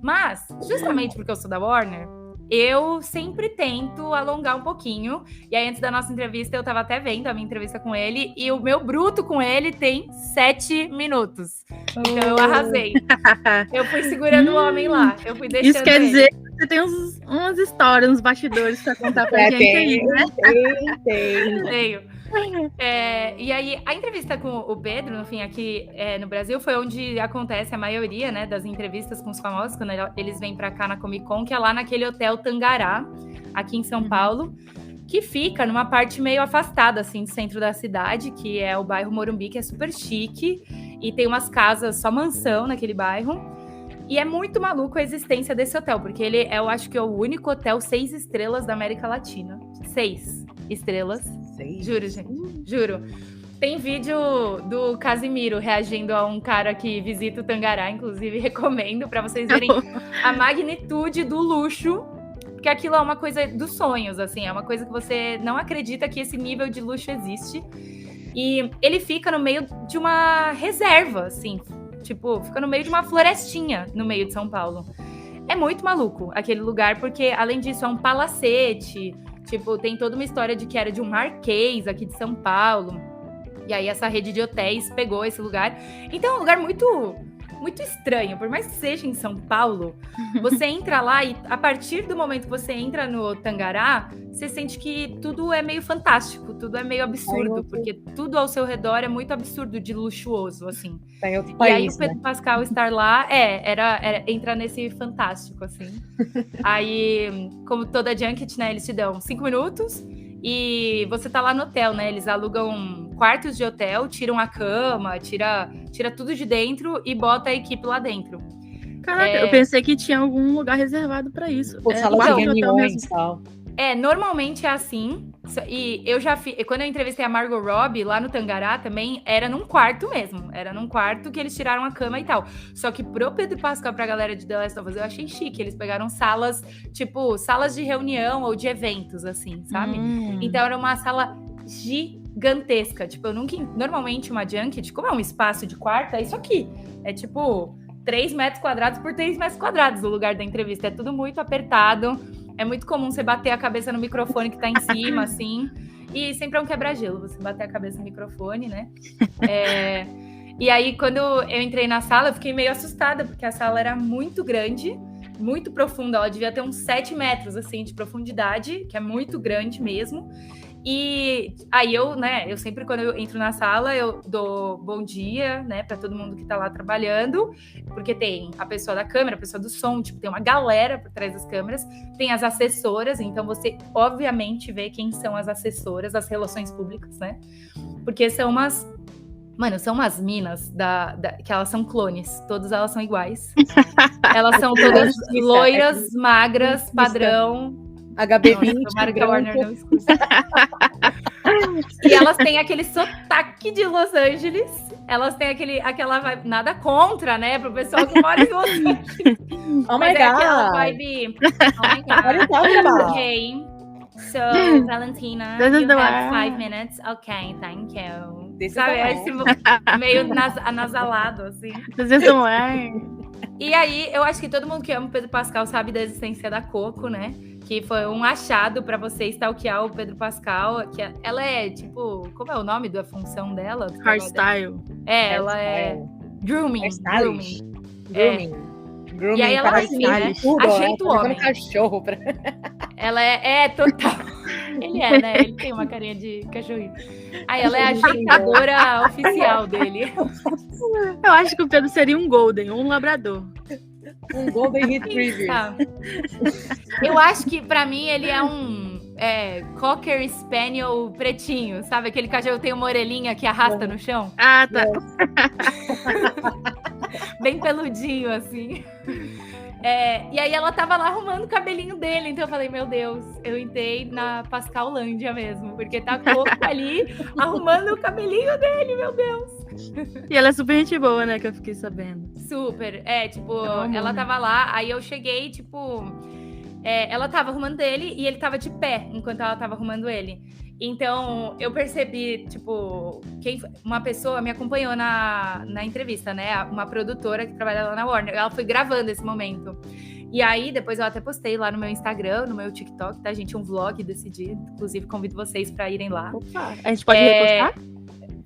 Mas, justamente porque eu sou da Warner, eu sempre tento alongar um pouquinho. E aí, antes da nossa entrevista, eu tava até vendo a minha entrevista com ele. E o meu bruto com ele tem 7 minutos. Então, eu arrasei. Eu fui segurando o homem lá. Eu fui deixando Isso quer ele. dizer que você tem umas histórias, uns bastidores pra contar pra gente aí, né? Tenho. E aí, a entrevista com o Pedro, no fim, aqui no Brasil, foi onde acontece a maioria, né, das entrevistas com os famosos, quando eles vêm pra cá na Comic Con, que é lá naquele Hotel Tangará, aqui em São Paulo, que fica numa parte meio afastada, assim, do centro da cidade, que é o bairro Morumbi, que é super chique, e tem umas casas, só mansão naquele bairro. E é muito maluco a existência desse hotel, porque ele eu acho que é o único hotel 6 estrelas da América Latina. 6 estrelas. Juro, gente. Juro. Tem vídeo do Casimiro reagindo a um cara que visita o Tangará, inclusive recomendo para vocês verem a magnitude do luxo, porque aquilo é uma coisa dos sonhos, assim, é uma coisa que você não acredita que esse nível de luxo existe. E ele fica no meio de uma reserva, assim, tipo, fica no meio de uma florestinha no meio de São Paulo. É muito maluco aquele lugar, porque além disso é um palacete. Tipo, tem toda uma história de que era de um marquês aqui de São Paulo. E aí essa rede de hotéis pegou esse lugar. Então é um lugar muito, muito estranho. Por mais que seja em São Paulo, você entra lá e a partir do momento que você entra no Tangará, você sente que tudo é meio fantástico, tudo é meio absurdo, porque tudo ao seu redor é muito absurdo de luxuoso, assim. Tem outro E país, aí o Pedro Pascal estar lá, era entrar nesse fantástico, assim. Aí, como toda junket, né, eles te dão 5 minutos e você tá lá no hotel, né? Eles alugam quartos de hotel, tiram a cama, tira tudo de dentro e bota a equipe lá dentro. Caraca, eu pensei que tinha algum lugar reservado pra isso. Sala de reuniões e tal. Normalmente é assim. E eu já fiz. Quando eu entrevistei a Margot Robbie lá no Tangará também, era num quarto mesmo. Era num quarto que eles tiraram a cama e tal. Só que pro Pedro Pascal, pra galera de The Last of Us, eu achei chique. Eles pegaram salas, tipo, salas de reunião ou de eventos, assim, sabe? Então era uma sala gigantesca. Tipo, normalmente uma junket, como é um espaço de quarto, é isso aqui. É tipo 3 metros quadrados por 3 metros quadrados o lugar da entrevista. É tudo muito apertado. É muito comum você bater a cabeça no microfone que tá em cima, assim. E sempre é um quebra-gelo, você bater a cabeça no microfone, né? E aí, quando eu entrei na sala, eu fiquei meio assustada, porque a sala era muito grande, muito profunda. Ela devia ter uns 7 metros, assim, de profundidade, que é muito grande mesmo. E aí eu sempre quando eu entro na sala, eu dou bom dia, né, pra todo mundo que tá lá trabalhando, porque tem a pessoa da câmera, a pessoa do som, tipo, tem uma galera por trás das câmeras, tem as assessoras, então você obviamente vê quem são as assessoras, as relações públicas, né, porque são umas minas que elas são clones, todas elas são iguais, elas são todas loiras, magras, padrão. HB20. Tomara que a Warner não escute. E elas têm aquele sotaque de Los Angeles. Elas têm aquela vibe, nada contra, né? Pro pessoal que mora em Los Angeles. Oh Mas my é God. aquela vibe. Oh my God. Okay. So, Valentina, you have 5 minutes. Okay, thank you. Sabe? É esse meio anasalado, assim. E aí, eu acho que todo mundo que ama o Pedro Pascal sabe da existência da Coco, né? Que foi um achado pra você stalkear o Pedro Pascal. Que ela é, tipo... Como é o nome da função dela? Hardstyle. Ela é... Grooming. Grooming. E aí ela assim, né? Ajeita o homem. Cachorro pra... Ela é total... Ele é, né? Ele tem uma carinha de cachorrinho. Aí ela é a ajeitadora oficial dele. Eu acho que o Pedro seria um Golden, um labrador. Um Golden Retriever. Tá. Eu acho que pra mim ele é um Cocker Spaniel pretinho, sabe? Aquele cachorro que tem uma orelhinha que arrasta no chão. Ah, tá. Bem peludinho, assim. E aí ela tava lá arrumando o cabelinho dele, então eu falei, meu Deus, eu entrei na Pascalândia mesmo, porque tá Coco ali arrumando o cabelinho dele, meu Deus. E ela é super gente boa, né, que eu fiquei sabendo. Super, ela tava lá, aí eu cheguei, ela tava arrumando ele e ele tava de pé enquanto ela tava arrumando ele. Então, eu percebi, uma pessoa me acompanhou na entrevista, né? Uma produtora que trabalha lá na Warner. Ela foi gravando esse momento. E aí, depois eu até postei lá no meu Instagram, no meu TikTok, tá, gente? Um vlog desse dia. Inclusive, convido vocês pra irem lá. Opa, a gente pode repostar?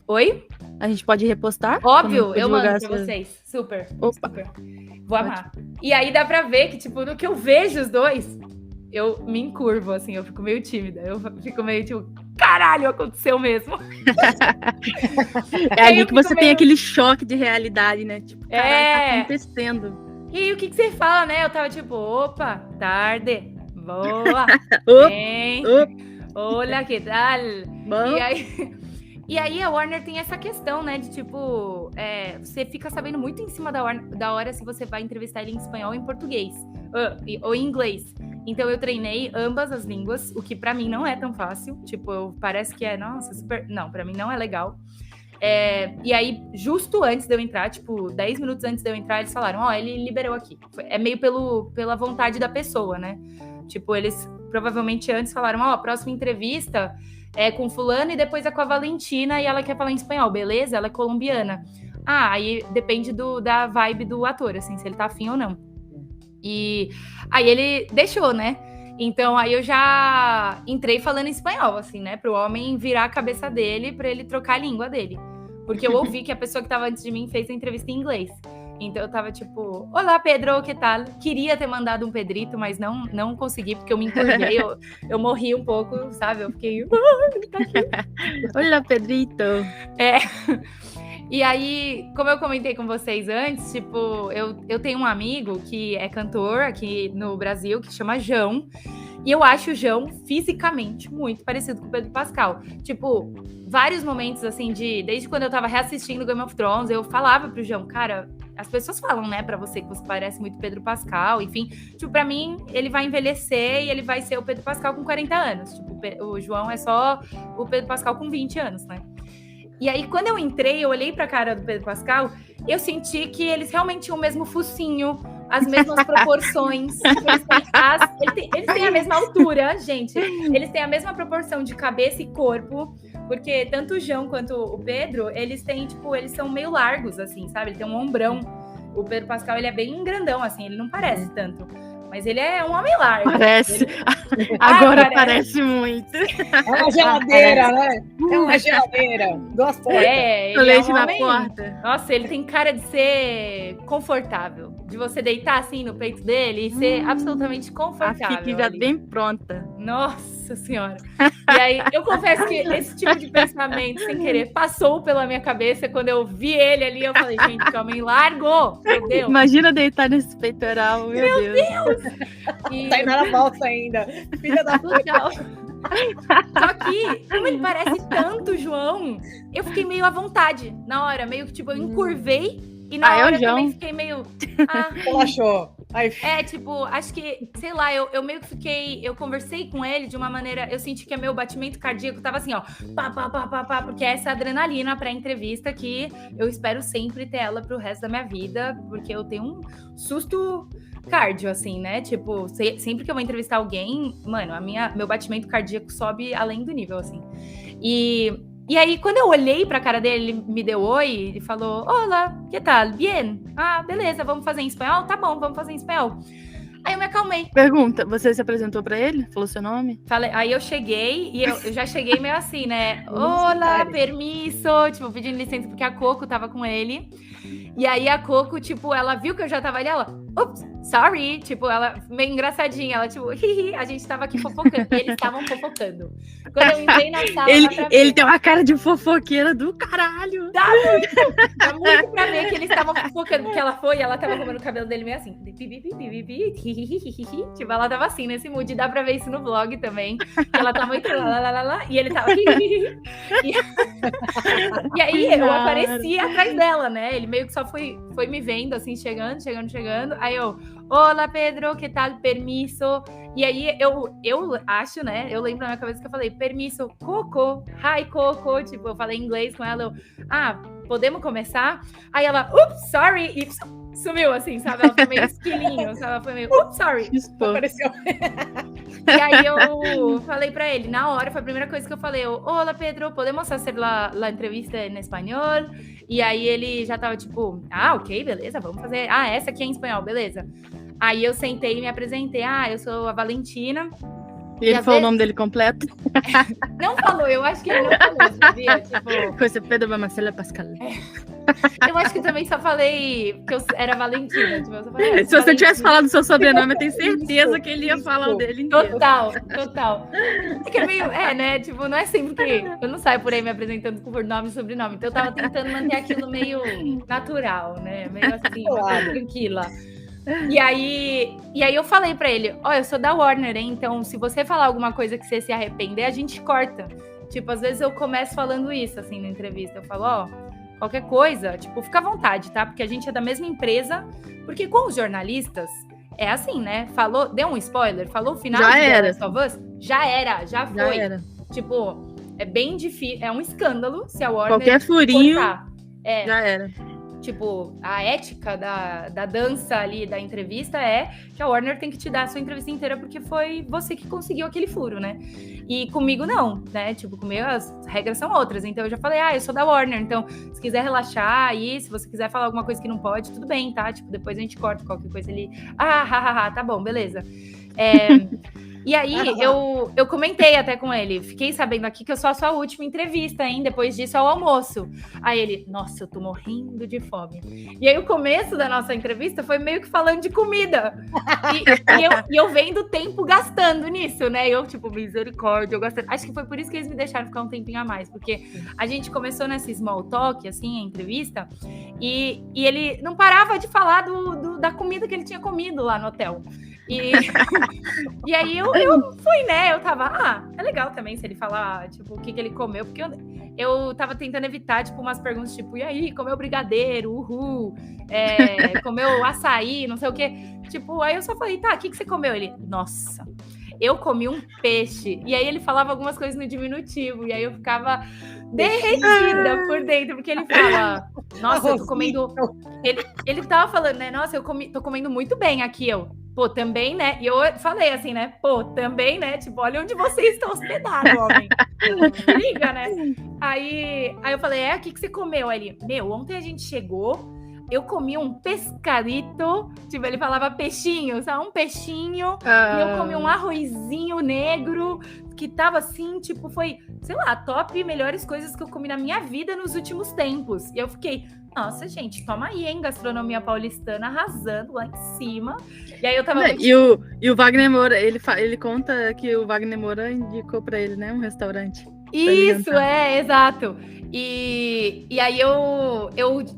Oi? A gente pode repostar? Óbvio, eu mando pra vocês. Super. Opa. Super. Vou amar. E aí dá pra ver que, no que eu vejo os dois, eu me encurvo, assim, eu fico meio tímida. Eu fico meio, caralho, aconteceu mesmo. É ali que você tem aquele choque de realidade, né? Caralho, tá acontecendo. E aí, o que você fala, né? Eu tava opa, tarde, boa, bem, olha, que tal? E aí a Warner tem essa questão, né, de você fica sabendo muito em cima da hora se você vai entrevistar ele em espanhol ou em português, ou em inglês. Então eu treinei ambas as línguas, o que pra mim não é tão fácil, parece que nossa, super... Não, pra mim não é legal. E aí, justo antes de eu entrar, 10 minutos antes de eu entrar, eles falaram, ele liberou aqui. É meio pela vontade da pessoa, né? Eles provavelmente antes falaram, a próxima entrevista é com fulano e depois é com a Valentina e ela quer falar em espanhol, beleza? Ela é colombiana. Aí depende da vibe do ator, assim, se ele tá afim ou não. E aí ele deixou, né? Então aí eu já entrei falando em espanhol, assim, né? Pro homem virar a cabeça dele pra ele trocar a língua dele. Porque eu ouvi que a pessoa que tava antes de mim fez a entrevista em inglês. Então eu tava olá, Pedro, que tal? Queria ter mandado um Pedrito, mas não consegui, porque eu me encurvei, eu morri um pouco, sabe? Eu fiquei... Olá, Pedrito! E aí, como eu comentei com vocês antes, eu tenho um amigo que é cantor aqui no Brasil, que chama João, e eu acho o João fisicamente muito parecido com o Pedro Pascal. Vários momentos, assim, desde quando eu tava reassistindo Game of Thrones, eu falava pro João, cara, as pessoas falam, né, pra você que você parece muito Pedro Pascal, enfim. Pra mim, ele vai envelhecer e ele vai ser o Pedro Pascal com 40 anos. O João é só o Pedro Pascal com 20 anos, né? E aí, quando eu entrei, eu olhei pra cara do Pedro Pascal, eu senti que eles realmente tinham o mesmo focinho, as mesmas proporções. Eles têm a mesma altura, gente. Eles têm a mesma proporção de cabeça e corpo, porque tanto o João quanto o Pedro, eles têm, eles são meio largos, assim, sabe? Ele tem um ombrão. O Pedro Pascal, ele é bem grandão, assim, ele não parece tanto. Mas ele é um homem largo. Parece. Agora parece muito. É uma geladeira, né? É uma geladeira. Duas portas. Ele leite é um homem... na porta. Nossa, ele tem cara de ser confortável. De você deitar assim no peito dele e ser absolutamente confortável. Fique já bem pronta. Nossa Senhora. E aí, eu confesso que esse tipo de pensamento, sem querer, passou pela minha cabeça. Quando eu vi ele ali, eu falei, gente, que homem largo! Meu Deus! Imagina deitar nesse peitoral, meu Deus! E... Tá indo na bolsa ainda. Filha da puta. Só que, como ele parece tanto, João, eu fiquei meio à vontade na hora. Meio que, eu encurvei. E na hora eu também fiquei meio... Relaxou. Acho que, sei lá, eu meio que fiquei... Eu conversei com ele de uma maneira... Eu senti que meu batimento cardíaco tava assim, ó... Pá, porque é essa adrenalina pra entrevista que eu espero sempre ter ela pro resto da minha vida. Porque eu tenho um susto cardio, assim, né? Sempre que eu vou entrevistar alguém... Mano, meu batimento cardíaco sobe além do nível, assim. E aí, quando eu olhei pra cara dele, ele me deu oi e falou, olá, que tal? Bien? Beleza, vamos fazer em espanhol? Tá bom, vamos fazer em espanhol. Aí eu me acalmei. Pergunta, você se apresentou pra ele? Falou seu nome? Aí eu cheguei, e eu já cheguei meio assim, né? Olá, permisso, pedindo licença, porque a Coco tava com ele. E aí a Coco, ela viu que eu já tava ali, ela, ups, sorry, ela meio engraçadinha, ela, hihi, a gente tava aqui fofocando, e eles estavam fofocando. Quando eu entrei na sala... Ele tem uma cara de fofoqueira do caralho. Dá muito pra ver que eles estavam fofocando, porque ela tava arrumando o cabelo dele meio assim, ela tava assim, nesse mood, dá pra ver isso no vlog também, que ela tava muito lá, e ele tava... E aí eu apareci atrás dela, né, ele meio que só foi me vendo, assim, chegando, aí eu, Olá, Pedro, que tal? Permisso. E aí, eu acho, né? Eu lembro na minha cabeça que eu falei, permisso, Coco. Hi, Coco. Tipo, eu falei em inglês com ela. Podemos começar? Aí ela, oops, sorry. E sumiu, assim, sabe? Ela foi meio esquilinho, sabe? Ela foi meio, oops, sorry. Apareceu. E aí eu falei pra ele, na hora, foi a primeira coisa que eu falei, olá, Pedro, podemos fazer la entrevista em espanhol? E aí ele já tava tipo, ok, beleza, vamos fazer. Essa aqui é em espanhol, beleza. Aí eu sentei e me apresentei, eu sou a Valentina. E ele falou o nome dele completo? Não falou, eu acho que ele não falou, sabia? Tipo... Coisa Pedro Marcelo Pascal. Eu acho que também só falei que eu era Valentina. Tipo, eu só falei, se você tivesse falado o seu sobrenome, eu tenho certeza que ele ia falar o dele inteiro. Total. É que é meio, né? Tipo, não é sempre que eu não saio por aí me apresentando por nome e sobrenome. Então eu tava tentando manter aquilo meio natural, né? Meio assim, tranquila. E aí eu falei pra ele, eu sou da Warner, hein? Então se você falar alguma coisa que você se arrepender, a gente corta. Tipo, às vezes eu começo falando isso, assim, na entrevista. Eu falo, qualquer coisa, tipo, fica à vontade, tá? Porque a gente é da mesma empresa. Porque com os jornalistas, é assim, né? Falou, deu um spoiler, falou o final já de era. Last of Us, já era, já foi. Já era. Tipo, é bem difícil, é um escândalo se a Warner qualquer furinho, cortar. Já era. Tipo, a ética da dança ali, da entrevista é que a Warner tem que te dar a sua entrevista inteira porque foi você que conseguiu aquele furo, né? E comigo não, né? Tipo, comigo as regras são outras. Então eu já falei, eu sou da Warner, então se quiser relaxar aí, se você quiser falar alguma coisa que não pode, tudo bem, tá? Tipo, depois a gente corta qualquer coisa ali. Tá bom, beleza. E aí, eu comentei até com ele, fiquei sabendo aqui que eu sou a sua última entrevista, hein? Depois disso, ao almoço. Aí ele, nossa, eu tô morrendo de fome. E aí, o começo da nossa entrevista foi meio que falando de comida. E eu vendo o tempo gastando nisso, né? Eu, tipo, misericórdia, eu gastando. Acho que foi por isso que eles me deixaram ficar um tempinho a mais, porque a gente começou nesse small talk, assim, a entrevista, e ele não parava de falar da comida que ele tinha comido lá no hotel. E aí eu fui, né? Eu tava, é legal também se ele falar, tipo, o que ele comeu, porque eu tava tentando evitar, tipo, umas perguntas, tipo, e aí, comeu brigadeiro, comeu açaí, não sei o quê. Tipo, aí eu só falei, tá, o que você comeu? Ele, nossa, eu comi um peixe. E aí ele falava algumas coisas no diminutivo, e aí eu ficava derretida por dentro, porque ele fala, nossa, eu tô comendo... Ele tava falando, né, nossa, tô comendo muito bem aqui, pô, também, né? E eu falei assim, né? Pô, também, né? Tipo, olha onde vocês estão hospedados, homem. Liga, né? Aí eu falei, o que você comeu? Aí ele, ontem a gente chegou, eu comi um pescadito, tipo, ele falava peixinho, sabe? Um peixinho, e eu comi um arrozinho negro, que tava assim, tipo, foi, sei lá, top melhores coisas que eu comi na minha vida nos últimos tempos. E eu fiquei... Nossa, gente, toma aí, hein? Gastronomia paulistana arrasando lá em cima. E aí eu tava... E o Wagner Moura, ele conta que o Wagner Moura indicou pra ele, né? Um restaurante. Isso, exato. E aí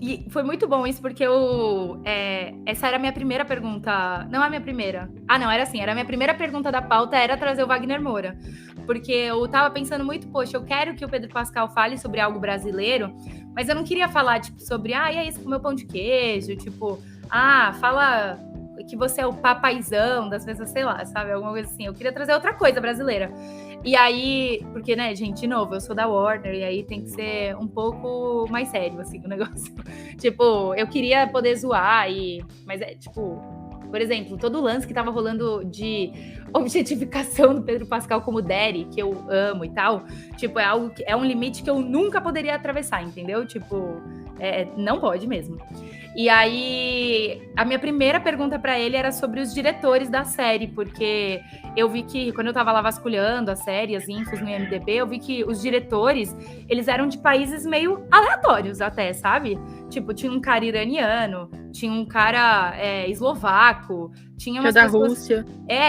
e foi muito bom isso, porque essa era a minha primeira pergunta. Não a minha primeira. Não, era assim, era a minha primeira pergunta da pauta, era trazer o Wagner Moura. Porque eu tava pensando muito, poxa, eu quero que o Pedro Pascal fale sobre algo brasileiro, mas eu não queria falar, tipo, sobre, e aí, você comeu pão de queijo, tipo, fala que você é o papaizão das pessoas, sei lá, sabe, alguma coisa assim. Eu queria trazer outra coisa brasileira. E aí, porque, né, gente, de novo, eu sou da Warner, e aí tem que ser um pouco mais sério, assim, o negócio. Tipo, eu queria poder zoar, mas tipo, por exemplo, todo o lance que tava rolando de objetificação do Pedro Pascal como Daddy, que eu amo e tal, tipo, é um limite que eu nunca poderia atravessar, entendeu? Tipo, não pode mesmo. E aí, a minha primeira pergunta para ele era sobre os diretores da série, porque eu vi que, quando eu tava lá vasculhando a série, as infos no IMDb, eu vi que os diretores, eles eram de países meio aleatórios até, sabe? Tipo, tinha um cara iraniano, tinha um cara eslovaco, tinha umas pessoas... Rússia.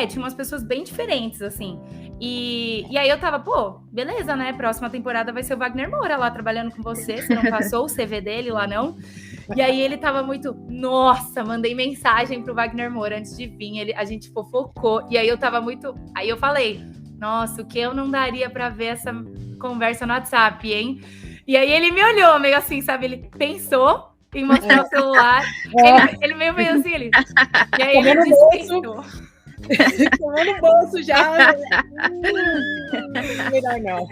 Tinha umas pessoas bem diferentes, assim. E aí eu tava, pô, beleza, né? Próxima temporada vai ser o Wagner Moura lá trabalhando com você não passou o CV dele lá, não? E aí ele tava muito, nossa, mandei mensagem pro Wagner Moura antes de vir, a gente fofocou, e aí eu tava muito, aí eu falei, nossa, o que eu não daria pra ver essa conversa no WhatsApp, hein? E aí ele me olhou meio assim, sabe, ele pensou, em mostrar o celular. Ele meio assim, ele... E aí ele dispensou. Tomando no bolso já. Melhor não.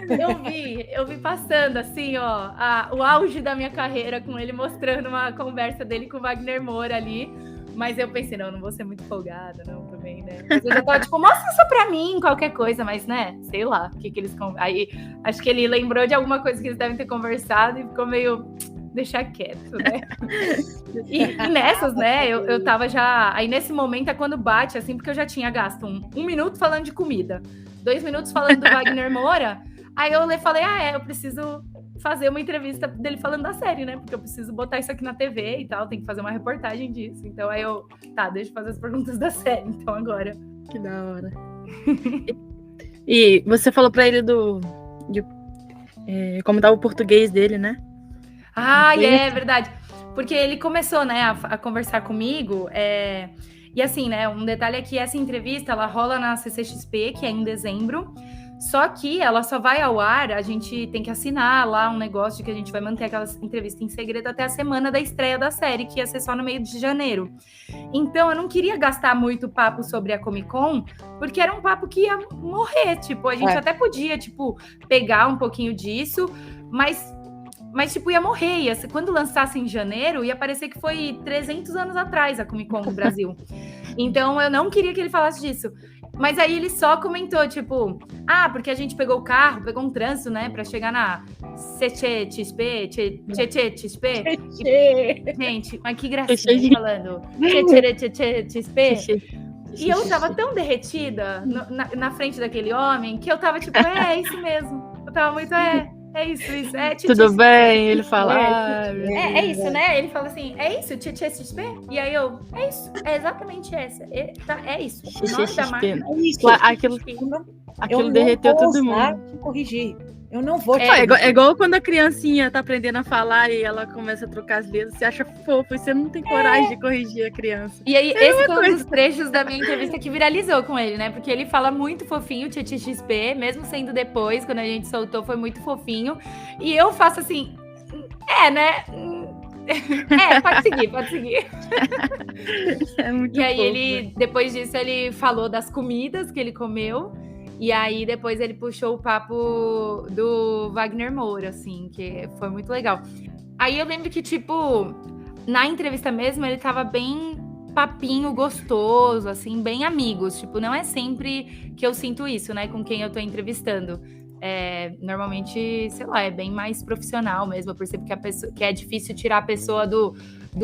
Eu vi passando assim, ó, o auge da minha carreira com ele mostrando uma conversa dele com o Wagner Moura ali. Mas eu pensei, não vou ser muito folgada, não, também, né? Mas eu já tava tipo, mostra isso pra mim, qualquer coisa, mas, né, sei lá, o que eles... Aí, acho que ele lembrou de alguma coisa que eles devem ter conversado e ficou meio... deixar quieto, né? E nessas, né, eu tava já... Aí, nesse momento, é quando bate, assim, porque eu já tinha gasto um minuto falando de comida, 2 minutos falando do Wagner Moura, aí eu falei, eu preciso... fazer uma entrevista dele falando da série, né? Porque eu preciso botar isso aqui na TV e tal, tem que fazer uma reportagem disso. Então aí deixa eu fazer as perguntas da série, então agora. Que da hora. E você falou pra ele como tava o português dele, né? É verdade. Porque ele começou, né, a conversar comigo, e assim, né, um detalhe é que essa entrevista, ela rola na CCXP, que é em dezembro, só que ela só vai ao ar, a gente tem que assinar lá um negócio de que a gente vai manter aquela entrevista em segredo até a semana da estreia da série, que ia ser só no meio de janeiro. Então, eu não queria gastar muito papo sobre a Comic Con, porque era um papo que ia morrer, tipo, a gente até podia, tipo, pegar um pouquinho disso, mas tipo, ia morrer. Quando lançasse em janeiro, ia parecer que foi 300 anos atrás a Comic Con no Brasil. Então, eu não queria que ele falasse disso. Mas aí ele só comentou, tipo... porque a gente pegou o carro, pegou um trânsito, né? Pra chegar na CCXP. Gente, mas que gracinha falando. CCXP. E eu tava tão derretida na frente daquele homem que eu tava tipo, é isso mesmo. Eu tava muito, é isso. Tudo bem, ele fala. É isso, né? Ele fala assim, é isso, XP? E aí eu, é isso, é exatamente essa. É isso. O nome da marca. É isso. Aquilo derreteu todo mundo. Te corrigir. Eu não vou te É igual quando a criancinha tá aprendendo a falar e ela começa a trocar as letras, você acha fofo e você não tem coragem de corrigir a criança. E aí, esse foi um dos trechos da minha entrevista que viralizou com ele, né? Porque ele fala muito fofinho, XP, mesmo sendo depois, quando a gente soltou, foi muito fofinho. E eu faço assim, né? Pode seguir. É muito e aí, fofo, depois disso, ele falou das comidas que ele comeu. E aí, depois ele puxou o papo do Wagner Moura, assim, que foi muito legal. Aí eu lembro que, tipo, na entrevista mesmo, ele tava bem papinho gostoso, assim, bem amigos. Tipo, não é sempre que eu sinto isso, né, com quem eu tô entrevistando. Normalmente, sei lá, é bem mais profissional mesmo. Eu percebo que é difícil tirar a pessoa do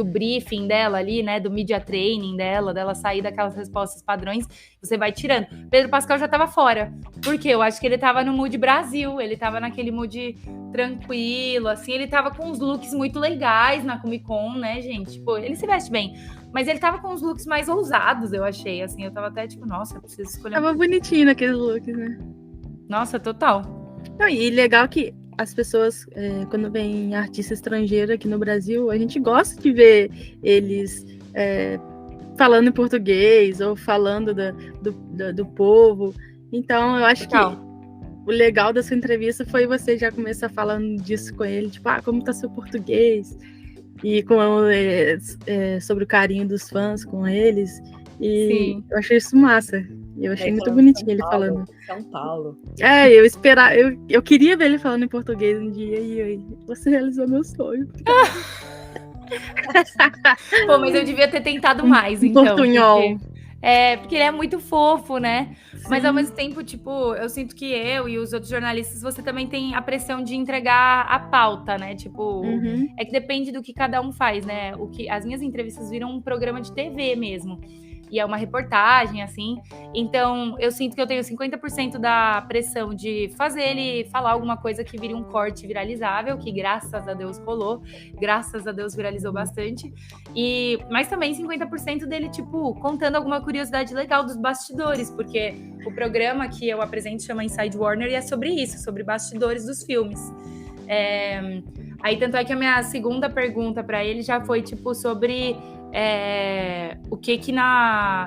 briefing dela ali, né, do media training dela sair daquelas respostas padrões, você vai tirando. Pedro Pascal já tava fora, porque eu acho que ele tava no mood Brasil, ele tava naquele mood tranquilo, assim, ele tava com uns looks muito legais na Comic Con, né, gente? Pô, ele se veste bem, mas ele tava com uns looks mais ousados, eu achei, assim, eu tava até tipo, nossa, eu preciso escolher. Tava bonitinho naqueles looks, né? Nossa, total. Não, e legal que as pessoas, quando vem artista estrangeiro aqui no Brasil, a gente gosta de ver eles falando em português ou falando do povo. Então, eu acho que o legal dessa entrevista foi você já começar falando disso com ele, tipo, como tá seu português? E sobre o carinho dos fãs com eles. E sim, eu achei isso massa. Eu achei muito bonitinho ele falando. São Paulo. Eu queria ver ele falando em português um dia e aí, você realizou meu sonho. Pô, mas eu devia ter tentado mais, então. Portunhol. Porque ele é muito fofo, né? Sim. Mas ao mesmo tempo, tipo, eu sinto que eu e os outros jornalistas, você também tem a pressão de entregar a pauta, né? Tipo, é que depende do que cada um faz, né? As minhas entrevistas viram um programa de TV mesmo. E é uma reportagem, assim. Então, eu sinto que eu tenho 50% da pressão de fazer ele falar alguma coisa que vire um corte viralizável, que graças a Deus rolou. Graças a Deus viralizou bastante. Mas também 50% dele, tipo, contando alguma curiosidade legal dos bastidores, porque o programa que eu apresento chama Inside Warner e é sobre isso, sobre bastidores dos filmes. Aí, tanto é que a minha segunda pergunta para ele já foi, tipo, sobre... o que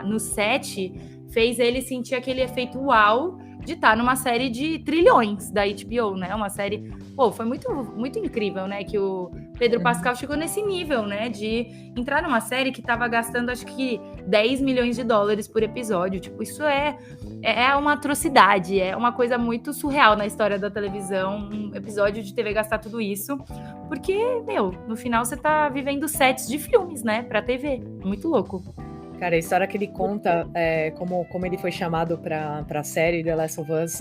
no set fez ele sentir aquele efeito uau de estar numa série de trilhões da HBO, né? Uma série... Pô, foi muito, muito incrível, né? Que o Pedro Pascal chegou nesse nível, né? De entrar numa série que tava gastando, acho que, 10 milhões de dólares por episódio. Tipo, isso é uma atrocidade. É uma coisa muito surreal na história da televisão. Um episódio de TV gastar tudo isso. Porque, no final você tá vivendo sets de filmes, né? Pra TV. Muito louco. Cara, a história que ele conta, como ele foi chamado pra série The Last of Us,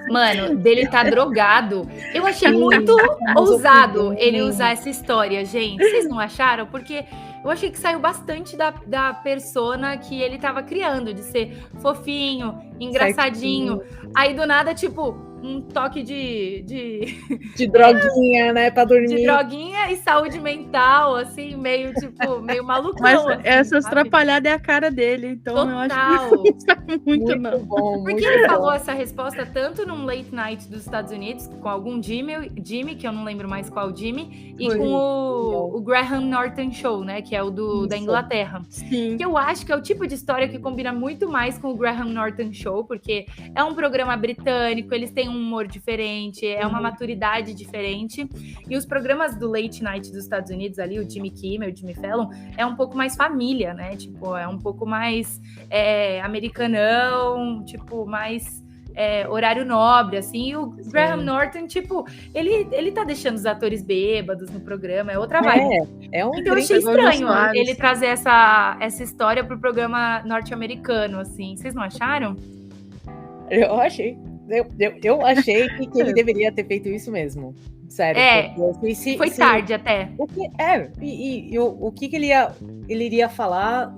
Mano, dele tá drogado. Eu achei muito ousado ele usar essa história, gente. Vocês não acharam? Porque eu achei que saiu bastante da persona que ele tava criando, de ser fofinho, engraçadinho. Certinho. Aí, do nada, tipo... um toque de droguinha, né, pra dormir. De droguinha e saúde mental, assim, meio malucão. Mas assim, essas atrapalhadas é a cara dele, então total. Eu acho que isso é muito não. Bom, porque ele falou essa resposta tanto num late night dos Estados Unidos, com algum Jimmy, que eu não lembro mais qual Jimmy, e com o Graham Norton Show, né, que é o da Inglaterra. Sim. Que eu acho que é o tipo de história que combina muito mais com o Graham Norton Show, porque é um programa britânico, eles têm um humor diferente, é uma maturidade diferente. E os programas do late night dos Estados Unidos ali, o Jimmy Kimmel, o Jimmy Fallon, é um pouco mais família, né? Tipo, é um pouco mais americanão, tipo, mais horário nobre, assim. E o Graham Norton, tipo, ele tá deixando os atores bêbados no programa, é outra vibe. Então eu achei estranho ele trazer essa história pro programa norte-americano, assim. Vocês não acharam? Eu achei. Eu achei que ele deveria ter feito isso mesmo. Sério. Foi tarde até. O que ele iria falar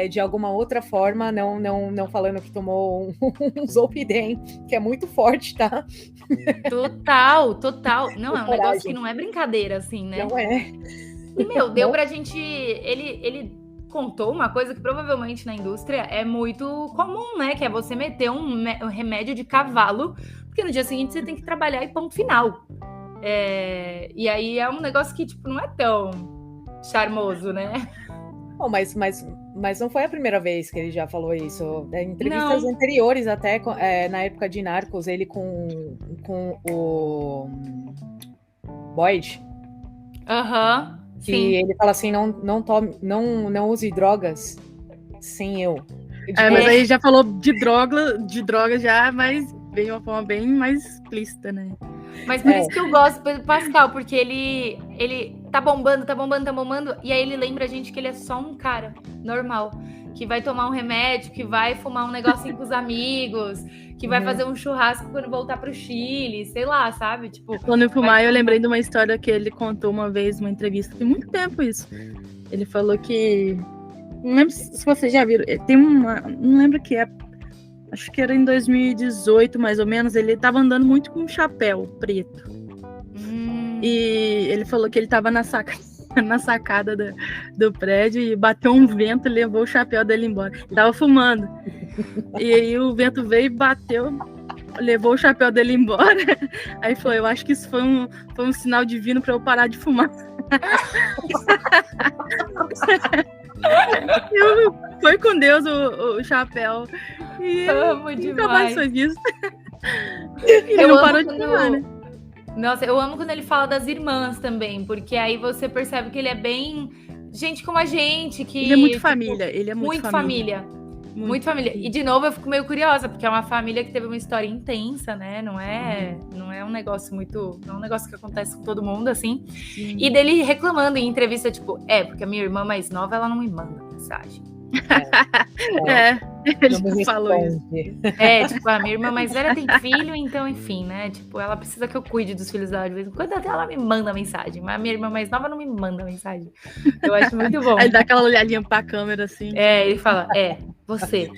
de alguma outra forma, não falando que tomou um Zolpidem, que é muito forte, tá? Total. Não, é um negócio que não é brincadeira, assim, né? Não é. E, deu pra gente... Ele contou uma coisa que provavelmente na indústria é muito comum, né? Que é você meter um remédio de cavalo, porque no dia seguinte você tem que trabalhar e ponto final. E aí é um negócio que, tipo, não é tão charmoso, né? Oh, mas não foi a primeira vez que ele já falou isso. Em entrevistas anteriores, até na época de Narcos, ele com o Boyd. Aham. Que ele fala assim, não use drogas sem eu. Mas aí já falou de droga já, mas veio uma forma bem mais explícita, né? Mas por isso que eu gosto do Pascal, porque ele tá bombando, e aí ele lembra a gente que ele é só um cara normal, que vai tomar um remédio, que vai fumar um negocinho com os amigos, que vai fazer um churrasco quando voltar pro Chile, sei lá, sabe? Tipo, quando eu fumar, eu lembrei de uma história que ele contou uma vez, numa entrevista, tem muito tempo isso. Ele falou que... Não lembro se vocês já viram. Tem não lembro que é. Acho que era em 2018, mais ou menos. Ele tava andando muito com um chapéu preto. E ele falou que ele tava na sacada do prédio e bateu um vento e levou o chapéu dele embora. Ele tava fumando. E aí o vento veio e bateu, levou o chapéu dele embora. Aí falou, eu acho que isso foi um sinal divino para eu parar de fumar. Foi com Deus o chapéu. E amo nunca mais demais. foi visto. Ele não parou de fumar, né? Nossa, eu amo quando ele fala das irmãs também, porque aí você percebe que ele é bem gente como a gente. Que, ele é muito família. Ele é muito família. Muito família. E, de novo, eu fico meio curiosa, porque é uma família que teve uma história intensa, né? Não é um negócio muito... Não é um negócio que acontece com todo mundo, assim. Sim. E dele reclamando em entrevista, tipo... porque a minha irmã mais nova, ela não me manda mensagem. Ele falou isso. Tipo, a minha irmã mais velha tem filho, então, enfim, né? Tipo, ela precisa que eu cuide dos filhos dela de vez em quando, até ela me manda mensagem. Mas a minha irmã mais nova não me manda mensagem. Eu acho muito bom. Aí dá aquela olhadinha pra câmera, assim. Ele fala, você.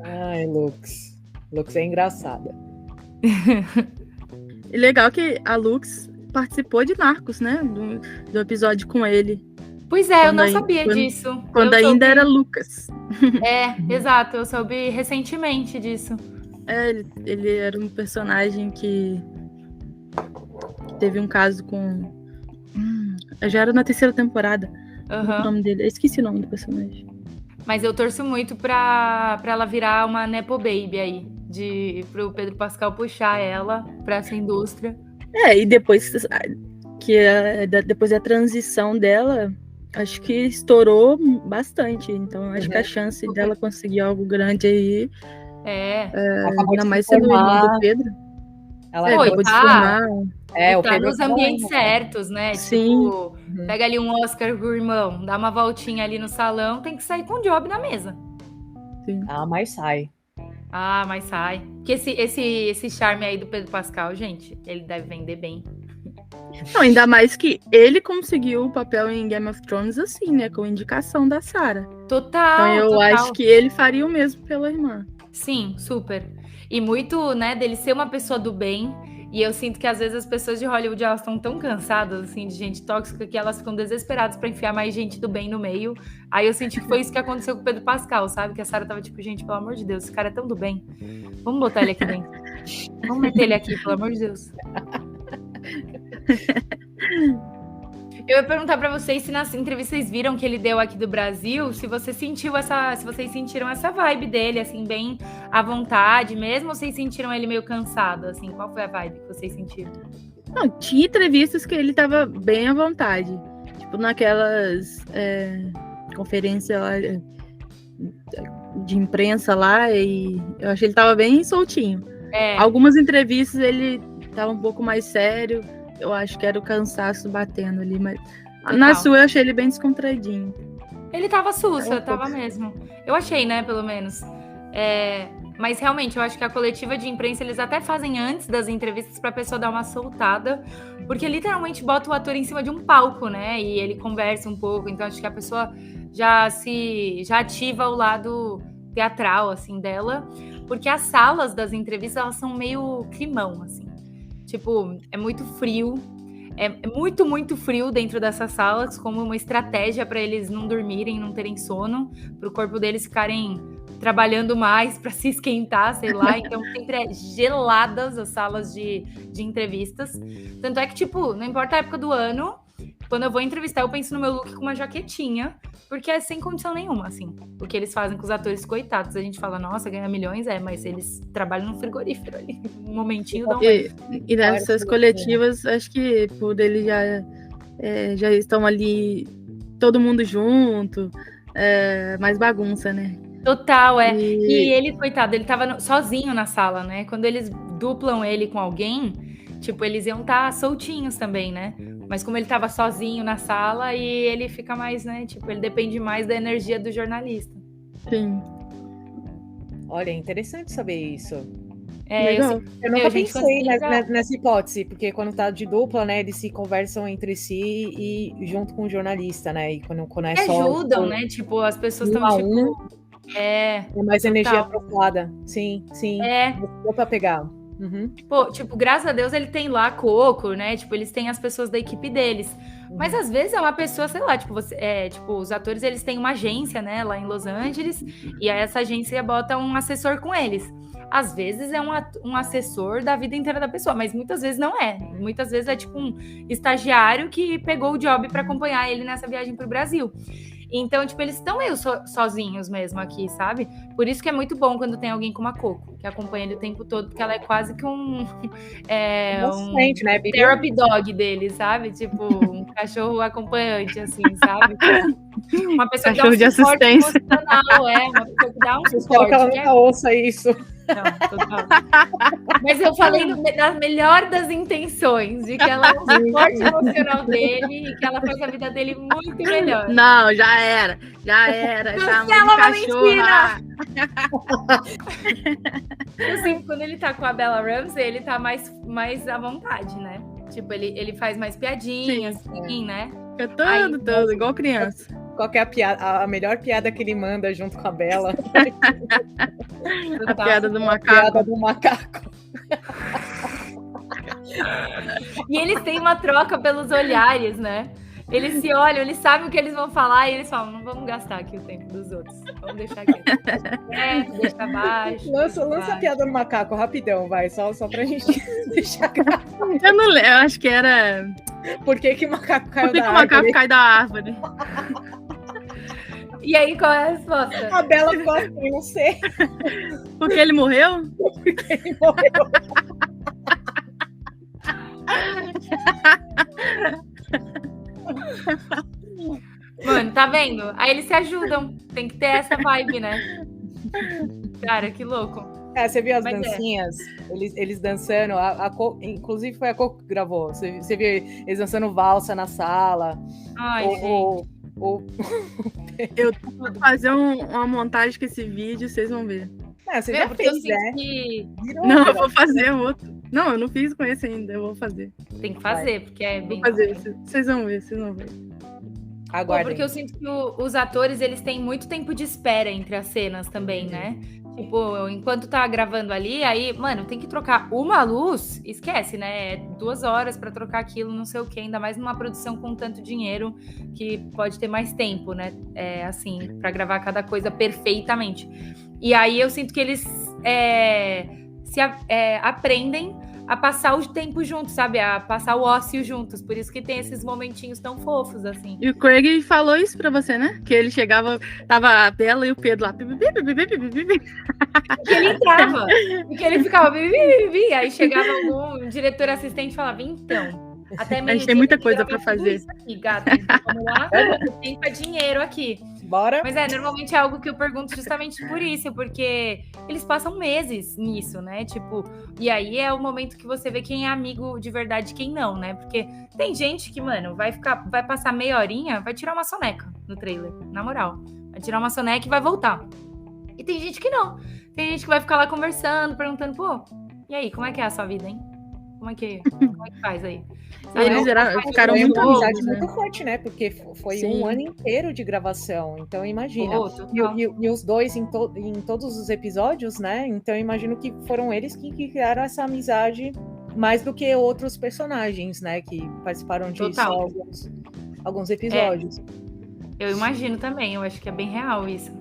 Ai, Lux. Lux é engraçada. E legal que a Lux participou de Narcos, né? Do episódio com ele. Pois é, eu não sabia disso. Quando ainda era Lucas. Exato, eu soube recentemente disso. Ele era um personagem que teve um caso com... Já era na 3ª temporada. O nome dele. Eu esqueci o nome do personagem. Mas eu torço muito pra ela virar uma Nepo Baby aí. Pro Pedro Pascal puxar ela pra essa indústria. E depois depois da transição dela, acho que estourou bastante. Então, acho que a chance dela conseguir algo grande aí, ainda mais sendo o irmão do Pedro. Ela acabou de formar. O tá Pedro nos ambientes certos, né? Sim. Tipo, pega ali um Oscar com o irmão, dá uma voltinha ali no salão, tem que sair com o job na mesa. Sim. Mas sai. Mas sai. Porque esse charme aí do Pedro Pascal, gente, ele deve vender bem. Não, ainda mais que ele conseguiu o papel em Game of Thrones assim, né? Com indicação da Sarah. Total. Então eu acho que ele faria o mesmo pela irmã. Sim, super. E muito, né, dele ser uma pessoa do bem. E eu sinto que às vezes as pessoas de Hollywood, elas estão tão cansadas, assim, de gente tóxica, que elas ficam desesperadas pra enfiar mais gente do bem no meio. Aí eu senti que foi isso que aconteceu com o Pedro Pascal, sabe? Que a Sarah tava tipo, gente, pelo amor de Deus, esse cara é tão do bem. Vamos botar ele aqui dentro. Vamos meter ele aqui, pelo amor de Deus. Eu ia perguntar pra vocês se nas entrevistas vocês viram que ele deu aqui do Brasil, se vocês sentiram essa vibe dele, assim, bem à vontade mesmo, ou vocês sentiram ele meio cansado, assim? Qual foi a vibe que vocês sentiram? Não, tinha entrevistas que ele tava bem à vontade. Tipo, naquelas conferências lá de imprensa lá, e eu achei que ele tava bem soltinho. Algumas entrevistas ele tava um pouco mais sério. Eu acho que era o cansaço batendo ali, mas na sua eu achei ele bem descontraidinho. Ele tava sussa, tava mesmo. Eu achei, né, pelo menos. Mas realmente, eu acho que a coletiva de imprensa, eles até fazem antes das entrevistas pra pessoa dar uma soltada, porque literalmente bota o ator em cima de um palco, né, e ele conversa um pouco, então acho que a pessoa já ativa o lado teatral, assim, dela, porque as salas das entrevistas, elas são meio climão, assim. Tipo, é muito frio, é muito, muito frio dentro dessas salas, como uma estratégia para eles não dormirem, não terem sono, para o corpo deles ficarem trabalhando mais para se esquentar, sei lá. Então, sempre é geladas as salas de entrevistas. Tanto é que, tipo, não importa a época do ano, quando eu vou entrevistar, eu penso no meu look com uma jaquetinha, porque é sem condição nenhuma, assim. O que eles fazem com os atores, coitados. A gente fala, nossa, ganha milhões, mas eles trabalham no frigorífero ali. Um momentinho dá E nessas coletivas, acho que por eles já estão ali, todo mundo junto, mais bagunça, né? Total, E ele, coitado, ele tava sozinho na sala, né? Quando eles duplam ele com alguém, tipo, eles iam estar soltinhos também, né? Mas como ele tava sozinho na sala, e ele fica mais, né? Tipo, ele depende mais da energia do jornalista. Sim. Olha, é interessante saber isso. Eu nunca pensei nessa hipótese, porque quando tá de dupla, né, eles se conversam entre si e junto com o jornalista, né? E quando é só... ajudam, né? Tipo, as pessoas estão, tipo... É mais energia aprofundada. Sim. Deu pra pegar. Pô, tipo, graças a Deus ele tem lá Coco, né? Tipo, eles têm as pessoas da equipe deles. Mas às vezes é uma pessoa, sei lá, tipo, os atores, eles têm uma agência, né, lá em Los Angeles, e aí essa agência bota um assessor com eles. Às vezes é um assessor da vida inteira da pessoa, mas muitas vezes não é. Muitas vezes é tipo um estagiário que pegou o job para acompanhar ele nessa viagem pro Brasil. Então, tipo, eles estão meio sozinhos mesmo aqui, sabe? Por isso que é muito bom quando tem alguém como a Coco, que acompanha ele o tempo todo, porque ela é quase que um né? Therapy dog dele, sabe? Tipo, um cachorro acompanhante, assim, sabe? Uma pessoa cachorro que dá um suporte emocional, uma pessoa que dá um suporte. Espero que ela nunca ouça isso. Não, total. Mas eu falei da melhor das intenções, de que ela é o suporte emocional dele e que ela faz a vida dele muito melhor. Não, já era. Cancela uma mentira! Assim, quando ele tá com a Bella Ramsey, ele tá mais à vontade, né? Tipo, ele faz mais piadinhas, assim, né? Todo, igual criança. Qual que é a melhor piada que ele manda junto com a Bella? A piada do macaco. A piada do macaco. E eles têm uma troca pelos olhares, né? Eles se olham, eles sabem o que eles vão falar e eles falam, não vamos gastar aqui o tempo dos outros. Vamos deixar aqui. Deixa abaixo. Lança a piada do macaco, rapidão, vai. Só pra gente deixar gravado. Eu não lembro, eu acho que era... Por que o macaco caiu da árvore? Por que o macaco cai da árvore? E aí, qual é a resposta? A Bela ficou assim, não sei. Porque ele morreu? Porque ele morreu. Mano, tá vendo? Aí eles se ajudam. Tem que ter essa vibe, né? Cara, que louco. Você viu as Mas dancinhas? Eles dançando. Inclusive foi a Coco que gravou. Você viu eles dançando valsa na sala. Ai, gente. Eu vou fazer uma montagem com esse vídeo, vocês vão ver. Você já Porque eu fez, sinto né? que Não, eu vou fazer outro. Não, eu não fiz com esse ainda, eu vou fazer. tem que fazer, porque é bem... Vou fazer, vocês vão ver, Aguardem. Porque eu sinto que os atores, eles têm muito tempo de espera entre as cenas também, né? Tipo, enquanto tá gravando ali, aí, mano, tem que trocar uma luz, esquece, né? É 2 horas pra trocar aquilo, não sei o quê, ainda mais numa produção com tanto dinheiro que pode ter mais tempo, né? Assim, pra gravar cada coisa perfeitamente. E aí eu sinto que eles aprendem a passar o tempo juntos, sabe? A passar o ócio juntos. Por isso que tem esses momentinhos tão fofos, assim. E o Craig falou isso pra você, né? Que ele chegava, tava a Bela e o Pedro lá. Que ele entrava. E que ele ficava... Aí chegava algum diretor assistente e falava, então... Até a gente tem muita coisa pra fazer. Isso aqui, gata. Então, vamos lá. O tempo é dinheiro aqui. Bora. Mas normalmente é algo que eu pergunto justamente por isso, porque eles passam meses nisso, né? Tipo, e aí é o momento que você vê quem é amigo de verdade e quem não, né? Porque tem gente que, mano, vai passar meia horinha, vai tirar uma soneca no trailer, na moral. Vai tirar uma soneca e vai voltar. E tem gente que não. Tem gente que vai ficar lá conversando, perguntando, pô, e aí, como é que é a sua vida, hein? Como é que faz aí? Eles ficaram muito uma amizade amigos, né? muito forte, né? Porque foi Sim. um ano inteiro de gravação. Então, imagina. Total. E os dois em todos os episódios, né? Então, eu imagino que foram eles que criaram essa amizade mais do que outros personagens, né? Que participaram de só alguns episódios. Eu imagino também. Eu acho que é bem real isso.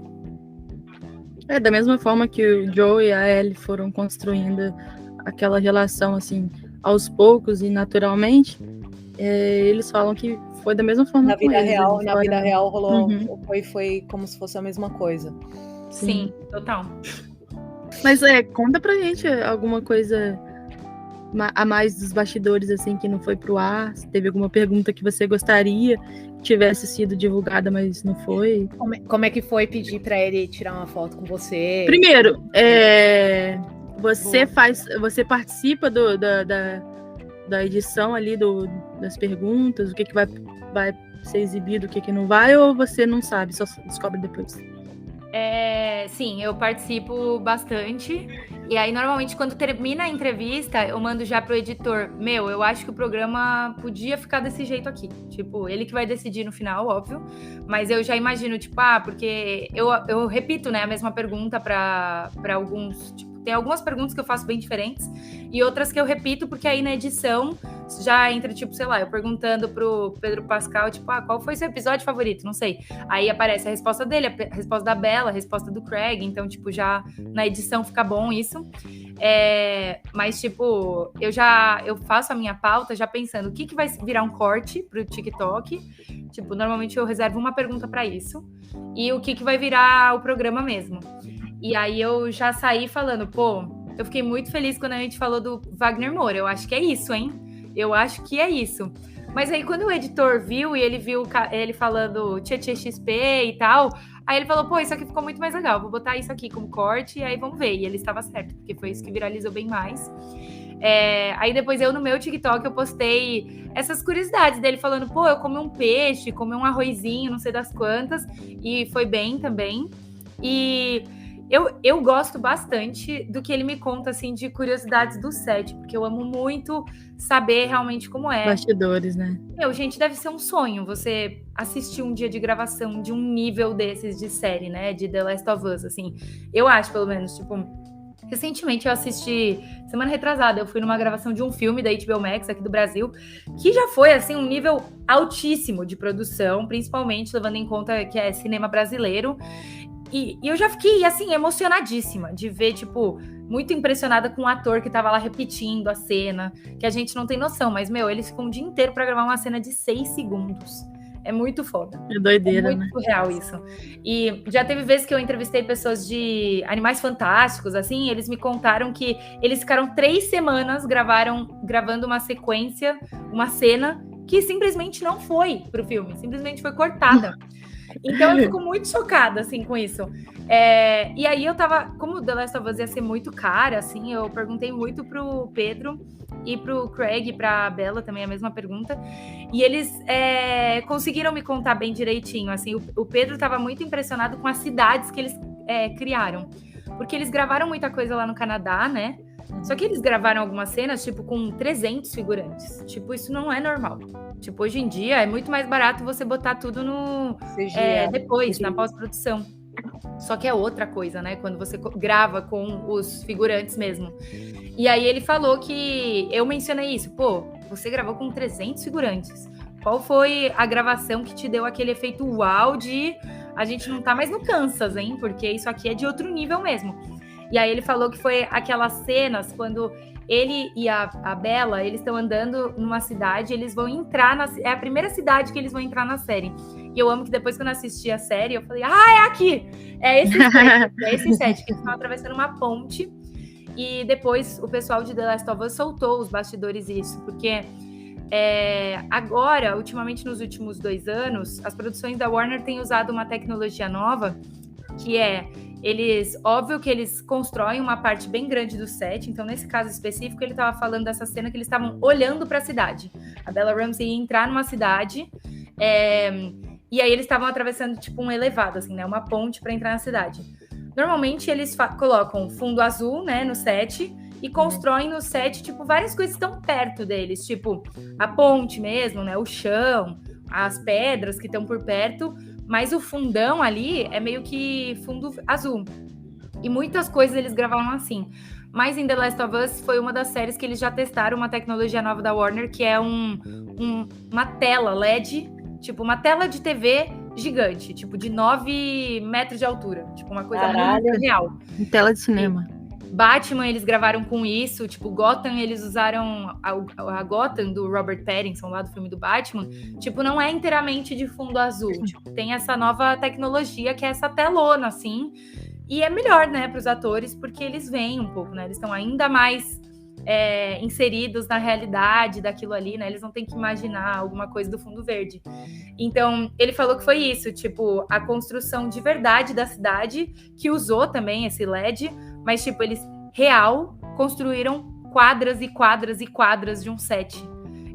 Da mesma forma que o Joe e a Ellie foram construindo aquela relação, assim, aos poucos e naturalmente, eles falam que foi da mesma forma na vida real. Na vida real rolou, foi como se fosse a mesma coisa. Sim, total. Mas conta pra gente alguma coisa a mais dos bastidores, assim, que não foi pro ar. Se teve alguma pergunta que você gostaria que tivesse sido divulgada, mas não foi. Como é que foi pedir pra ele tirar uma foto com você? Primeiro, você participa da edição ali das perguntas, o que vai ser exibido, o que não vai, ou você não sabe, só descobre depois? Sim, eu participo bastante. E aí, normalmente, quando termina a entrevista, eu mando já pro editor. Eu acho que o programa podia ficar desse jeito aqui. Tipo, ele que vai decidir no final, óbvio. Mas eu já imagino, tipo, porque eu repito, né, a mesma pergunta para alguns. Tipo, tem algumas perguntas que eu faço bem diferentes e outras que eu repito, porque aí na edição já entra, tipo, sei lá, eu perguntando pro Pedro Pascal, tipo, qual foi seu episódio favorito? Não sei. Aí aparece a resposta dele, a resposta da Bella, a resposta do Craig, então, tipo, já na edição fica bom isso. Mas, tipo, eu faço a minha pauta já pensando o que vai virar um corte pro TikTok. Tipo, normalmente eu reservo uma pergunta para isso. E o que vai virar o programa mesmo. E aí eu já saí falando, eu fiquei muito feliz quando a gente falou do Wagner Moura. Eu acho que é isso, hein? Eu acho que é isso. Mas aí quando o editor viu e ele viu ele falando XP e tal, aí ele falou, isso aqui ficou muito mais legal, vou botar isso aqui como corte e aí vamos ver. E ele estava certo, porque foi isso que viralizou bem mais. Aí depois no meu TikTok eu postei essas curiosidades dele falando, eu comi um peixe, comi um arrozinho, não sei das quantas, e foi bem também. E eu gosto bastante do que ele me conta, assim, de curiosidades do set, porque eu amo muito saber realmente como é. Bastidores, né? Gente, deve ser um sonho você assistir um dia de gravação de um nível desses de série, né? De The Last of Us, assim. Eu acho, pelo menos, tipo... Recentemente eu assisti, semana retrasada, eu fui numa gravação de um filme da HBO Max aqui do Brasil, que já foi, assim, um nível altíssimo de produção, principalmente levando em conta que é cinema brasileiro. E eu já fiquei, assim, emocionadíssima de ver, tipo, muito impressionada com o ator que tava lá repetindo a cena, que a gente não tem noção, mas, eles ficam um dia inteiro pra gravar uma cena de 6 segundos. É muito foda. É doideira, É muito né? surreal isso. E já teve vezes que eu entrevistei pessoas de Animais Fantásticos, assim, eles me contaram que eles ficaram 3 semanas gravando uma sequência, uma cena que simplesmente não foi pro filme, simplesmente foi cortada. Então eu fico muito chocada, assim, com isso. E aí eu tava, como The Last of Us ia ser muito cara, assim, eu perguntei muito pro Pedro e pro Craig, pra Bella também, a mesma pergunta. E eles conseguiram me contar bem direitinho, assim. O Pedro tava muito impressionado com as cidades que eles criaram. Porque eles gravaram muita coisa lá no Canadá, né? Só que eles gravaram algumas cenas, tipo, com 300 figurantes. Tipo, isso não é normal. Tipo, hoje em dia é muito mais barato você botar tudo no depois, na pós-produção. Só que é outra coisa, né? Quando você grava com os figurantes mesmo. E aí ele falou que... Eu mencionei isso. Pô, você gravou com 300 figurantes. Qual foi a gravação que te deu aquele efeito uau de... A gente não tá mais no Kansas, hein? Porque isso aqui é de outro nível mesmo. E aí ele falou que foi aquelas cenas quando ele e a Bella, eles estão andando numa cidade, eles vão entrar é a primeira cidade que eles vão entrar na série. E eu amo que depois, quando eu assisti a série, eu falei, é aqui! É esse set, que eles estão atravessando uma ponte. E depois o pessoal de The Last of Us soltou os bastidores isso, porque agora, ultimamente, nos últimos 2 anos, as produções da Warner têm usado uma tecnologia nova, que óbvio que eles constroem uma parte bem grande do set, então nesse caso específico ele estava falando dessa cena que eles estavam olhando para a cidade. A Bella Ramsey ia entrar numa cidade, e aí eles estavam atravessando tipo um elevado, assim, né, uma ponte para entrar na cidade. Normalmente eles colocam fundo azul, né, no set, e constroem no set, tipo, várias coisas que estão perto deles, tipo a ponte mesmo, né, o chão, as pedras que estão por perto, mas o fundão ali é meio que fundo azul. E muitas coisas eles gravavam assim. Mas em The Last of Us foi uma das séries que eles já testaram uma tecnologia nova da Warner, que é uma tela LED, tipo uma tela de TV gigante, tipo de 9 metros de altura. Tipo uma coisa muito real. Em tela de cinema. Batman, eles gravaram com isso, tipo, Gotham, eles usaram a Gotham do Robert Pattinson, lá do filme do Batman, tipo, não é inteiramente de fundo azul, tipo, tem essa nova tecnologia que é essa telona, assim, e é melhor, né, para os atores, porque eles veem um pouco, né, eles estão ainda mais inseridos na realidade daquilo ali, né, eles não têm que imaginar alguma coisa do fundo verde. Então, ele falou que foi isso, tipo, a construção de verdade da cidade, que usou também esse LED, mas, tipo, eles construíram quadras e quadras e quadras de um set.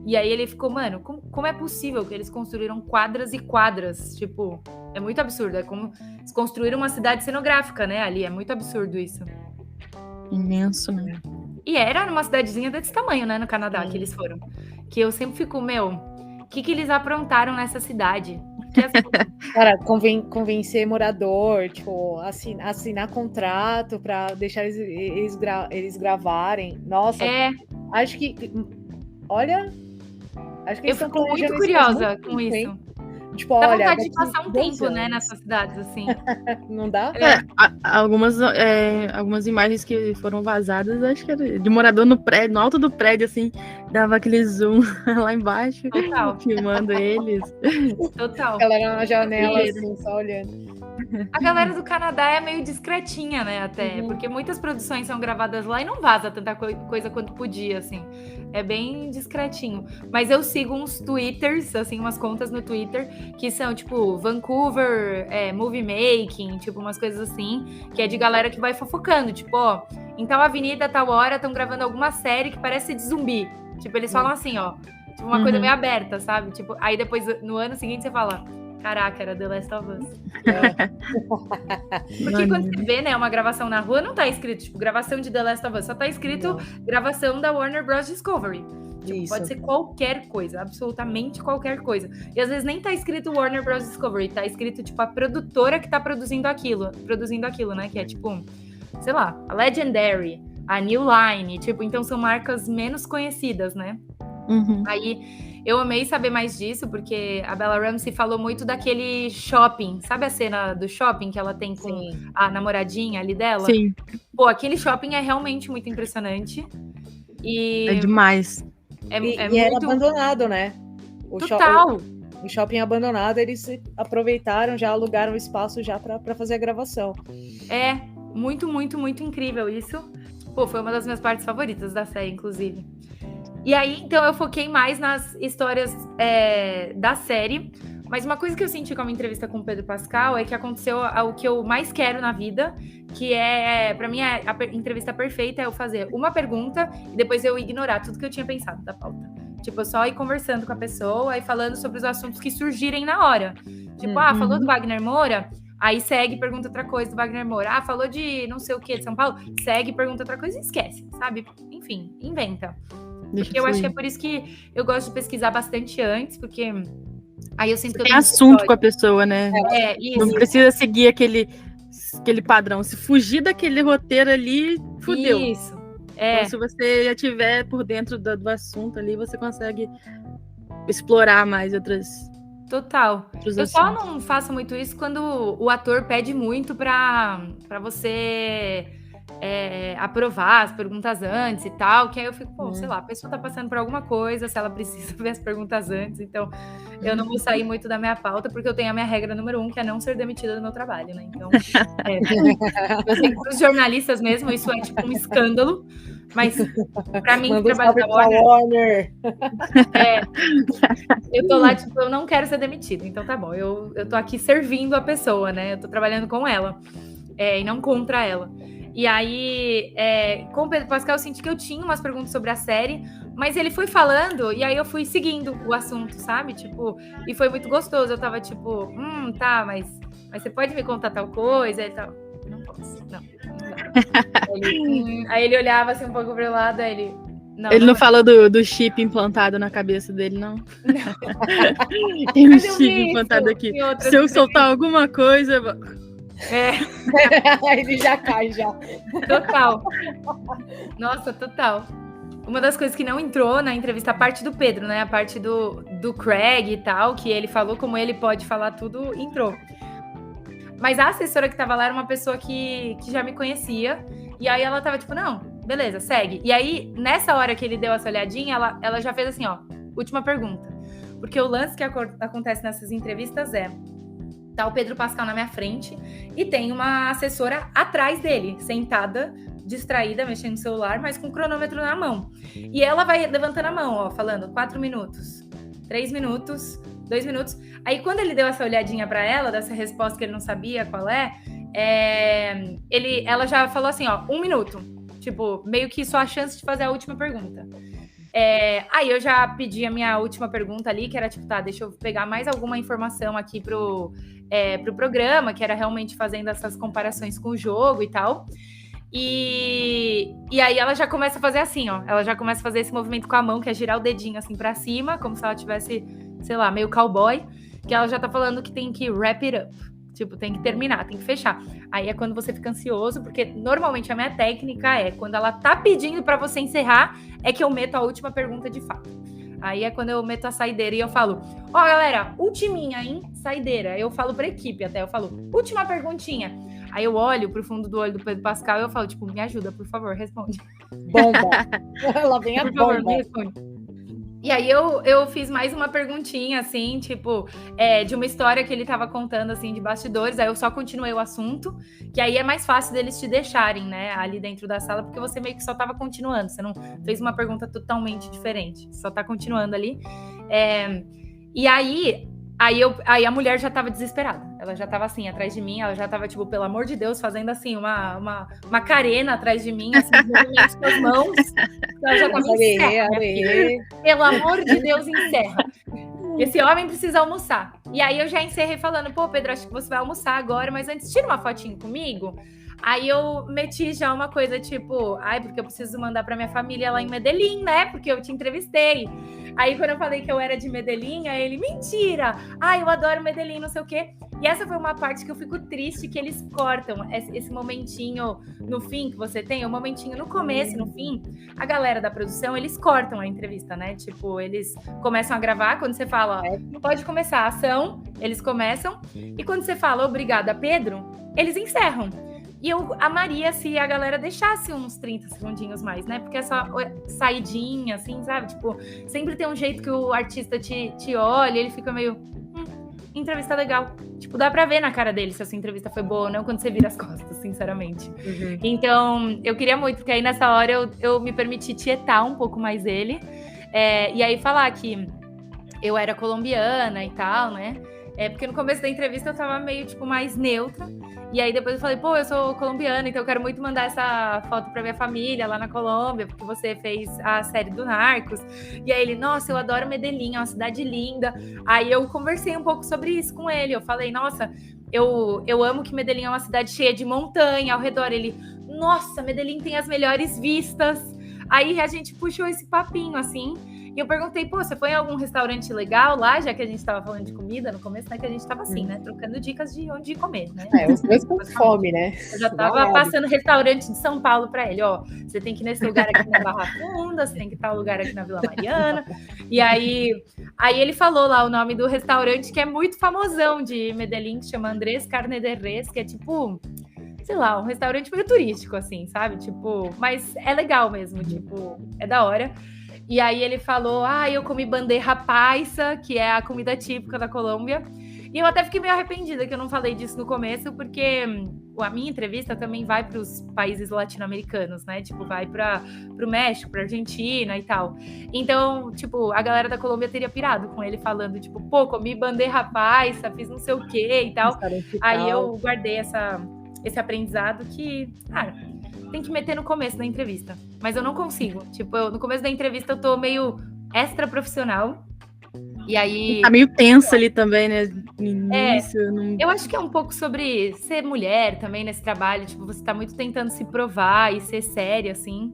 E aí ele ficou, mano, como é possível que eles construíram quadras e quadras? Tipo, é muito absurdo. É como eles construíram uma cidade cenográfica, né, ali. É muito absurdo isso. Imenso, né? E era numa cidadezinha desse tamanho, né, no Canadá, que eles foram. Que eu sempre fico, o que eles aprontaram nessa cidade? Cara, convencer morador, tipo, assinar contrato pra deixar eles gravarem. Nossa, acho que... Olha... Acho que eu fico muito curiosa com isso. Tipo, dá olha, vontade de passar um tempo, né, nessas cidades, assim. Não dá? Algumas imagens que foram vazadas, acho que era de morador no prédio, no alto do prédio, assim, dava aquele zoom lá embaixo, filmando eles. Total. Ela era na janela, assim, só olhando. A galera do Canadá é meio discretinha, né, até, porque muitas produções são gravadas lá e não vaza tanta coisa quanto podia, assim. É bem discretinho. Mas eu sigo uns Twitters, assim, umas contas no Twitter, que são, tipo, Vancouver Movie Making, tipo, umas coisas assim, que é de galera que vai fofocando, tipo, ó, em tal avenida, tal hora, estão gravando alguma série que parece de zumbi. Tipo, eles falam assim, ó, tipo, uma coisa meio aberta, sabe? Tipo, aí depois, no ano seguinte, você fala... Caraca, era The Last of Us. Porque quando você vê, né, uma gravação na rua, não tá escrito, tipo, gravação de The Last of Us, só tá escrito gravação da Warner Bros. Discovery. Tipo, pode ser qualquer coisa, absolutamente qualquer coisa. E às vezes nem tá escrito Warner Bros. Discovery, tá escrito, tipo, a produtora que tá produzindo aquilo, né, que é, tipo, sei lá, a Legendary, a New Line, tipo, então são marcas menos conhecidas, né? Aí... Eu amei saber mais disso, porque a Bella Ramsey falou muito daquele shopping. Sabe a cena do shopping que ela tem com a namoradinha ali dela? Sim. Pô, aquele shopping é realmente muito impressionante. E é demais. É e muito... era abandonado, né? Total. um shopping abandonado, eles aproveitaram, já alugaram o espaço já para fazer a gravação. É, muito, muito, muito incrível isso. Pô, foi uma das minhas partes favoritas da série, inclusive. E aí, então, eu foquei mais nas histórias da série. Mas uma coisa que eu senti com a minha entrevista com o Pedro Pascal é que aconteceu o que eu mais quero na vida, que pra mim, a entrevista perfeita é eu fazer uma pergunta e depois eu ignorar tudo que eu tinha pensado da pauta. Tipo, eu só ir conversando com a pessoa e falando sobre os assuntos que surgirem na hora. Tipo, falou do Wagner Moura, aí segue, pergunta outra coisa do Wagner Moura. Falou de não sei o que de São Paulo, segue, pergunta outra coisa e esquece, sabe? Enfim, inventa. Porque eu acho que é por isso que eu gosto de pesquisar bastante antes, porque aí eu sinto que eu tenho assunto com a pessoa, né? Isso. Não precisa seguir aquele padrão. Se fugir daquele roteiro ali, fudeu. Isso. Então, se você já estiver por dentro do assunto ali, você consegue explorar mais outros eu só não faço muito isso quando o ator pede muito pra você aprovar as perguntas antes e tal, que aí eu fico, sei lá, a pessoa tá passando por alguma coisa, se ela precisa ver as perguntas antes, então eu não vou sair muito da minha pauta, porque eu tenho a minha regra número 1, que é não ser demitida do meu trabalho, né? Então, eu sei que pros jornalistas mesmo, isso é tipo um escândalo, mas pra mim, que trabalho da Warner, eu tô lá, tipo, eu não quero ser demitida, então tá bom, eu tô aqui servindo a pessoa, né? Eu tô trabalhando com ela, e não contra ela. E aí, com o Pedro Pascal, eu senti que eu tinha umas perguntas sobre a série, mas ele foi falando, e aí eu fui seguindo o assunto, sabe? Tipo, e foi muito gostoso. Eu tava tipo, tá, mas você pode me contar tal coisa? Ele tava, não posso, não dá. Aí ele olhava assim um pouco pro lado, aí ele... Ele não falou do chip implantado na cabeça dele, não? Tem um chip implantado aqui. Se eu soltar alguma coisa... Ele já cai, já. Total. Nossa, total. Uma das coisas que não entrou na entrevista, a parte do Pedro, né? A parte do Craig e tal, que ele falou como ele pode falar tudo, entrou. Mas a assessora que tava lá era uma pessoa que já me conhecia. E aí ela tava tipo, não, beleza, segue. E aí, nessa hora que ele deu essa olhadinha, ela já fez assim, ó, última pergunta. Porque o lance que acontece nessas entrevistas tá o Pedro Pascal na minha frente e tem uma assessora atrás dele, sentada, distraída, mexendo no celular, mas com o cronômetro na mão. E ela vai levantando a mão, ó, falando 4 minutos, 3 minutos, 2 minutos. Aí quando ele deu essa olhadinha pra ela, dessa resposta que ele não sabia qual ela já falou assim, ó, 1 minuto. Tipo, meio que só a chance de fazer a última pergunta. Aí eu já pedi a minha última pergunta ali, que era tipo, tá, deixa eu pegar mais alguma informação aqui pro programa, que era realmente fazendo essas comparações com o jogo e tal. E aí ela já começa a fazer assim, ó. Ela já começa a fazer esse movimento com a mão, que é girar o dedinho assim pra cima, como se ela tivesse, sei lá, meio cowboy. Que ela já tá falando que tem que wrap it up. Tipo, tem que terminar, tem que fechar. Aí é quando você fica ansioso, porque normalmente a minha técnica quando ela tá pedindo pra você encerrar, é que eu meto a última pergunta de fato. Aí é quando eu meto a saideira e eu falo, ó, galera, ultiminha, hein? Saideira. Eu falo pra equipe até, eu falo, última perguntinha. Aí eu olho pro fundo do olho do Pedro Pascal e eu falo, tipo, me ajuda, por favor, responde. Bomba. Ela vem a por bomba. Favor, me responde. E aí eu fiz mais uma perguntinha, assim, tipo, de uma história que ele tava contando, assim, de bastidores. Aí eu só continuei o assunto, que aí é mais fácil deles te deixarem, né, ali dentro da sala, porque você meio que só tava continuando. Você não fez uma pergunta totalmente diferente. Só tá continuando ali. E aí a mulher já tava desesperada. Ela já tava assim, atrás de mim. Ela já tava, tipo, pelo amor de Deus, fazendo assim, uma carena atrás de mim, assim, movimentos com as mãos. Ela já tava, encerra, pelo amor de Deus, encerra. Esse homem precisa almoçar. E aí eu já encerrei falando, pô, Pedro, acho que você vai almoçar agora, mas antes tira uma fotinho comigo. Aí eu meti já uma coisa tipo, porque eu preciso mandar pra minha família lá em Medellín, né? Porque eu te entrevistei. Aí quando eu falei que eu era de Medellín, aí ele, mentira! Eu adoro Medellín, não sei o quê. E essa foi uma parte que eu fico triste, que eles cortam esse momentinho no fim que você tem, o momentinho no começo e no fim. A galera da produção, eles cortam a entrevista, né? Tipo, eles começam a gravar, quando você fala, ó, pode começar a ação, eles começam. E quando você fala, obrigada, Pedro, eles encerram. E eu amaria se a galera deixasse uns 30 segundinhos mais, né? Porque essa saidinha, assim, sabe? Tipo, sempre tem um jeito que o artista te olha, ele fica meio... entrevista legal. Tipo, dá pra ver na cara dele se a sua entrevista foi boa ou não quando você vira as costas, sinceramente. Uhum. Então, eu queria muito, porque aí nessa hora eu me permiti tietar um pouco mais ele. E aí falar que eu era colombiana e tal, né? Porque no começo da entrevista eu tava meio, tipo, mais neutra. E aí depois eu falei, pô, eu sou colombiana, então eu quero muito mandar essa foto pra minha família lá na Colômbia, porque você fez a série do Narcos. E aí ele, nossa, eu adoro Medellín, é uma cidade linda. Aí eu conversei um pouco sobre isso com ele. Eu falei, nossa, eu amo que Medellín é uma cidade cheia de montanha ao redor. Ele, nossa, Medellín tem as melhores vistas. Aí a gente puxou esse papinho, assim. E eu perguntei, pô, você foi em algum restaurante legal lá, já que a gente tava falando de comida no começo, né? Que a gente tava assim, né? Trocando dicas de onde comer, né? Os dois com fome, né? Eu já tava passando restaurante de São Paulo pra ele, ó. Você tem que ir nesse lugar aqui na Barra Funda, você tem que ir tal lugar aqui na Vila Mariana. E aí ele falou lá o nome do restaurante, que é muito famosão de Medellín, que chama Andrés Carne de Res, que é tipo... sei lá, um restaurante meio turístico, assim, sabe? Tipo, mas é legal mesmo, tipo, é da hora. E aí ele falou, eu comi bandeja paisa, que é a comida típica da Colômbia. E eu até fiquei meio arrependida que eu não falei disso no começo, porque a minha entrevista também vai para os países latino-americanos, né? Tipo, vai para o México, para Argentina e tal. Então, tipo, a galera da Colômbia teria pirado com ele falando, tipo, pô, comi bandeja paisa, fiz não sei o quê e tal. Aí eu guardei esse aprendizado que, tem que meter no começo da entrevista. Mas eu não consigo. Tipo, no começo da entrevista eu tô meio extra profissional. E aí... tá meio tenso ali também, né? No início. Eu acho que é um pouco sobre ser mulher também nesse trabalho. Tipo, você tá muito tentando se provar e ser séria, assim.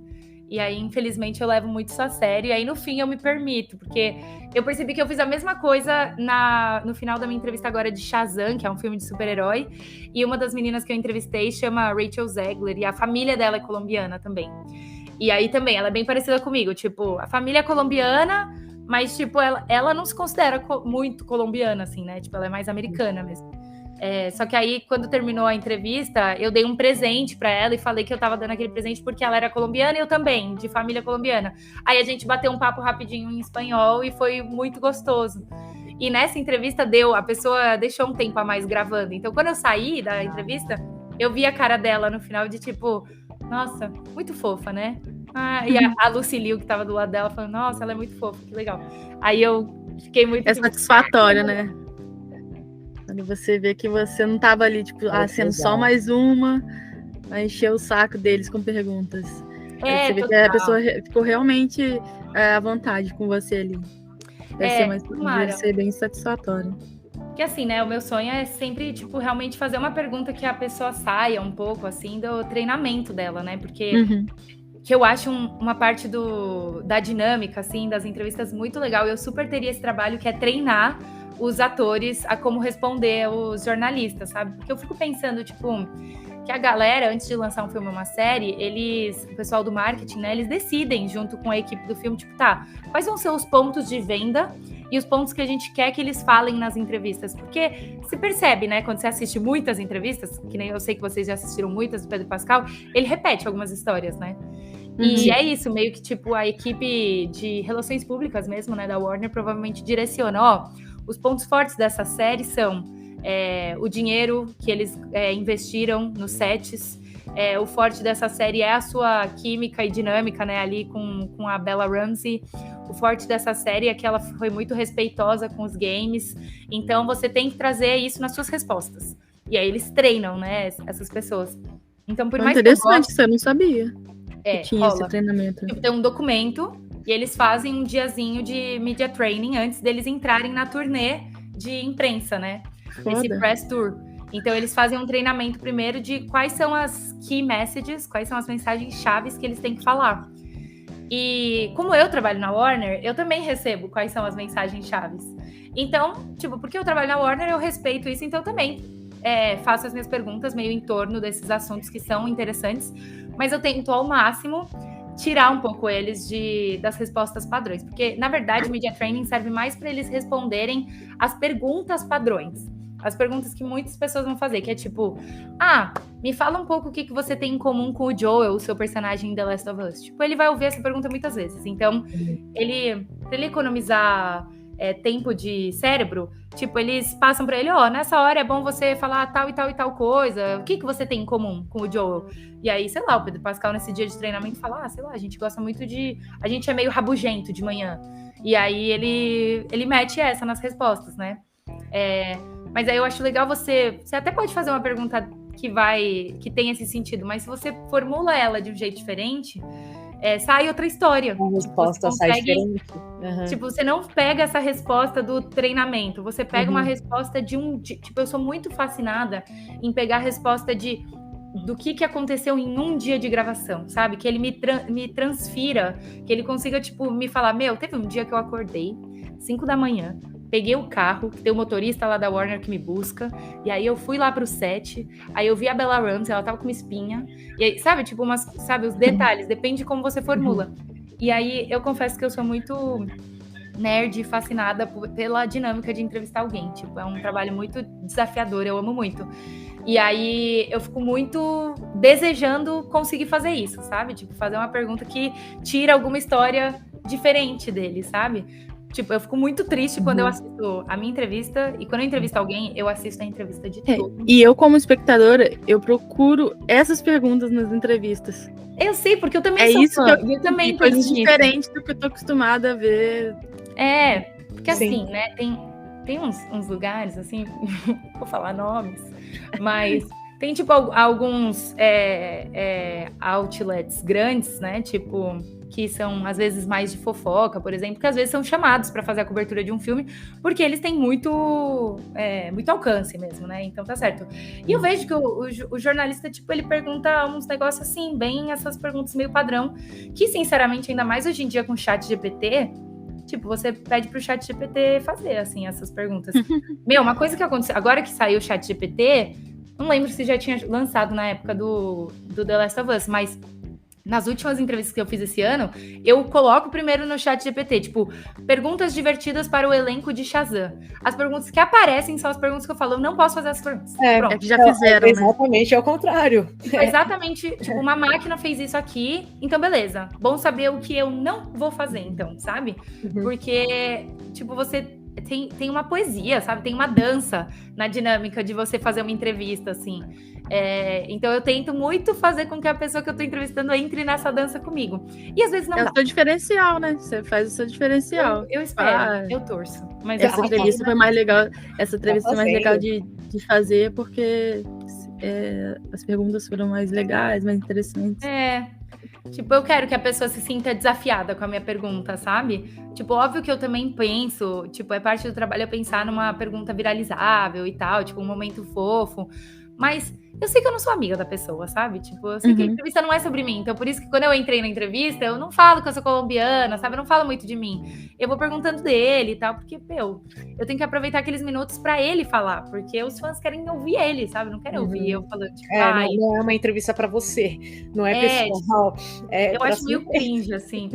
E aí, infelizmente, eu levo muito isso a sério. E aí, no fim, eu me permito. Porque eu percebi que eu fiz a mesma coisa no final da minha entrevista agora de Shazam, que é um filme de super-herói. E uma das meninas que eu entrevistei chama Rachel Zegler. E a família dela é colombiana também. E aí, também, ela é bem parecida comigo. Tipo, a família é colombiana, mas, tipo, ela não se considera muito colombiana, assim, né? Tipo, ela é mais americana mesmo. Só que aí, quando terminou a entrevista, eu dei um presente pra ela e falei que eu tava dando aquele presente porque ela era colombiana e eu também, de família colombiana. Aí a gente bateu um papo rapidinho em espanhol e foi muito gostoso. E nessa entrevista a pessoa deixou um tempo a mais gravando. Então, quando eu saí da entrevista, eu vi a cara dela no final de tipo, nossa, muito fofa, né? E a Lucy Liu, que tava do lado dela, falando, nossa, ela é muito fofa, que legal. Aí eu fiquei muito... é satisfatório, né? Quando você vê que você não tava ali, tipo, sendo só mais uma, a encher o saco deles com perguntas. Você vê que a pessoa ficou realmente à vontade com você ali. Deve ser bem satisfatório. Porque assim, né, o meu sonho é sempre, tipo, realmente fazer uma pergunta que a pessoa saia um pouco, assim, do treinamento dela, né? Porque que eu acho uma parte da dinâmica, assim, das entrevistas muito legal. Eu super teria esse trabalho que é treinar os atores a como responder os jornalistas, sabe? Porque eu fico pensando, tipo, que a galera, antes de lançar um filme ou uma série, o pessoal do marketing, né, eles decidem, junto com a equipe do filme, tipo, quais vão ser os pontos de venda e os pontos que a gente quer que eles falem nas entrevistas. Porque se percebe, né, quando você assiste muitas entrevistas, que nem eu sei que vocês já assistiram muitas do Pedro Pascal, ele repete algumas histórias, né? E é isso, meio que, tipo, a equipe de relações públicas mesmo, né, da Warner, provavelmente direciona, os pontos fortes dessa série são o dinheiro que eles investiram nos sets. O forte dessa série é a sua química e dinâmica, né, ali com a Bella Ramsey. O forte dessa série é que ela foi muito respeitosa com os games. Então, você tem que trazer isso nas suas respostas. E aí, eles treinam, né, essas pessoas. Então, por mais interessante, que eu não sabia que tinha rola. Esse treinamento. Tipo, tem um documento e eles fazem um diazinho de media training antes deles entrarem na turnê de imprensa, né? Esse press tour. Então, eles fazem um treinamento primeiro de quais são as key messages, quais são as mensagens chaves que eles têm que falar. E como eu trabalho na Warner, eu também recebo quais são as mensagens chaves. Então, tipo, porque eu trabalho na Warner, eu respeito isso, então também faço as minhas perguntas meio em torno desses assuntos que são interessantes, mas eu tento ao máximo tirar um pouco eles das respostas padrões, porque, na verdade, o Media Training serve mais para eles responderem as perguntas padrões. as perguntas que muitas pessoas vão fazer, que é tipo, me fala um pouco o que você tem em comum com o Joel, o seu personagem em The Last of Us. Tipo, ele vai ouvir essa pergunta muitas vezes. Então, pra ele economizar tempo de cérebro, tipo, eles passam pra ele, nessa hora é bom você falar tal e tal e tal coisa, o que você tem em comum com o Joel? E aí, sei lá, o Pedro Pascal nesse dia de treinamento fala, sei lá, a gente gosta muito a gente é meio rabugento de manhã. E aí ele mete essa nas respostas, né? Mas aí eu acho legal você até pode fazer uma pergunta que tem esse sentido, mas se você formula ela de um jeito diferente, sai outra história. A resposta sai diferente. Tipo, você não pega essa resposta do treinamento, você pega uma resposta tipo, eu sou muito fascinada em pegar a resposta do que aconteceu em um dia de gravação, sabe? Que ele me transfira, que ele consiga, tipo, me falar, teve um dia que eu acordei 5 da manhã, peguei o carro, tem o motorista lá da Warner que me busca, e aí eu fui lá pro set, aí eu vi a Bella Ramsey, ela tava com uma espinha, e aí, sabe, tipo, os detalhes, depende de como você formula. E aí, eu confesso que eu sou muito nerd e fascinada pela dinâmica de entrevistar alguém, tipo, é um trabalho muito desafiador, eu amo muito. E aí, eu fico muito desejando conseguir fazer isso, sabe? Tipo, fazer uma pergunta que tira alguma história diferente dele, sabe? Tipo, eu fico muito triste quando eu assisto a minha entrevista, e quando eu entrevisto alguém, eu assisto a entrevista de todo. E eu, como espectadora, eu procuro essas perguntas nas entrevistas. Eu sei, porque eu também sou isso fã. que eu também coisa diferente do que eu tô acostumada a ver. Porque assim, né, tem uns lugares, assim, vou falar nomes, mas tem, tipo, alguns outlets grandes, né, tipo, que são, às vezes, mais de fofoca, por exemplo, que às vezes são chamados para fazer a cobertura de um filme, porque eles têm muito alcance mesmo, né, então tá certo. E eu vejo que o jornalista, tipo, ele pergunta uns negócios assim, bem essas perguntas meio padrão, que, sinceramente, ainda mais hoje em dia com o ChatGPT, tipo, você pede pro ChatGPT fazer, assim, essas perguntas. Uma coisa que aconteceu, agora que saiu o ChatGPT, não lembro se já tinha lançado na época do The Last of Us, mas nas últimas entrevistas que eu fiz esse ano, eu coloco primeiro no ChatGPT, tipo, perguntas divertidas para o elenco de Shazam. As perguntas que aparecem são as perguntas que eu falo, eu não posso fazer as perguntas. Pronto. Que já fizeram, exatamente, ao contrário. Exatamente, tipo, uma máquina fez isso aqui, então beleza. Bom saber o que eu não vou fazer, então, sabe? Porque, tipo, você tem uma poesia, sabe? Tem uma dança na dinâmica de você fazer uma entrevista, assim. Então eu tento muito fazer com que a pessoa que eu tô entrevistando entre nessa dança comigo. E às vezes não dá. É o seu diferencial, né? Você faz o seu diferencial. Eu espero, eu torço. Mas essa entrevista foi mais legal. Essa entrevista foi mais legal de fazer porque as perguntas foram mais legais, mais interessantes. Tipo, eu quero que a pessoa se sinta desafiada com a minha pergunta, sabe? Tipo, óbvio que eu também penso, tipo, é parte do trabalho eu pensar numa pergunta viralizável e tal, tipo, um momento fofo. Mas eu sei que eu não sou amiga da pessoa, sabe? Tipo, eu sei que a entrevista não é sobre mim. Então, por isso que quando eu entrei na entrevista, eu não falo que eu sou colombiana, sabe? Eu não falo muito de mim. Eu vou perguntando dele e tal, porque, eu tenho que aproveitar aqueles minutos pra ele falar, porque os fãs querem ouvir ele, sabe? Não querem ouvir eu falando, tipo, não é uma entrevista pra você, não é pessoal. Eu acho meio cringe, assim.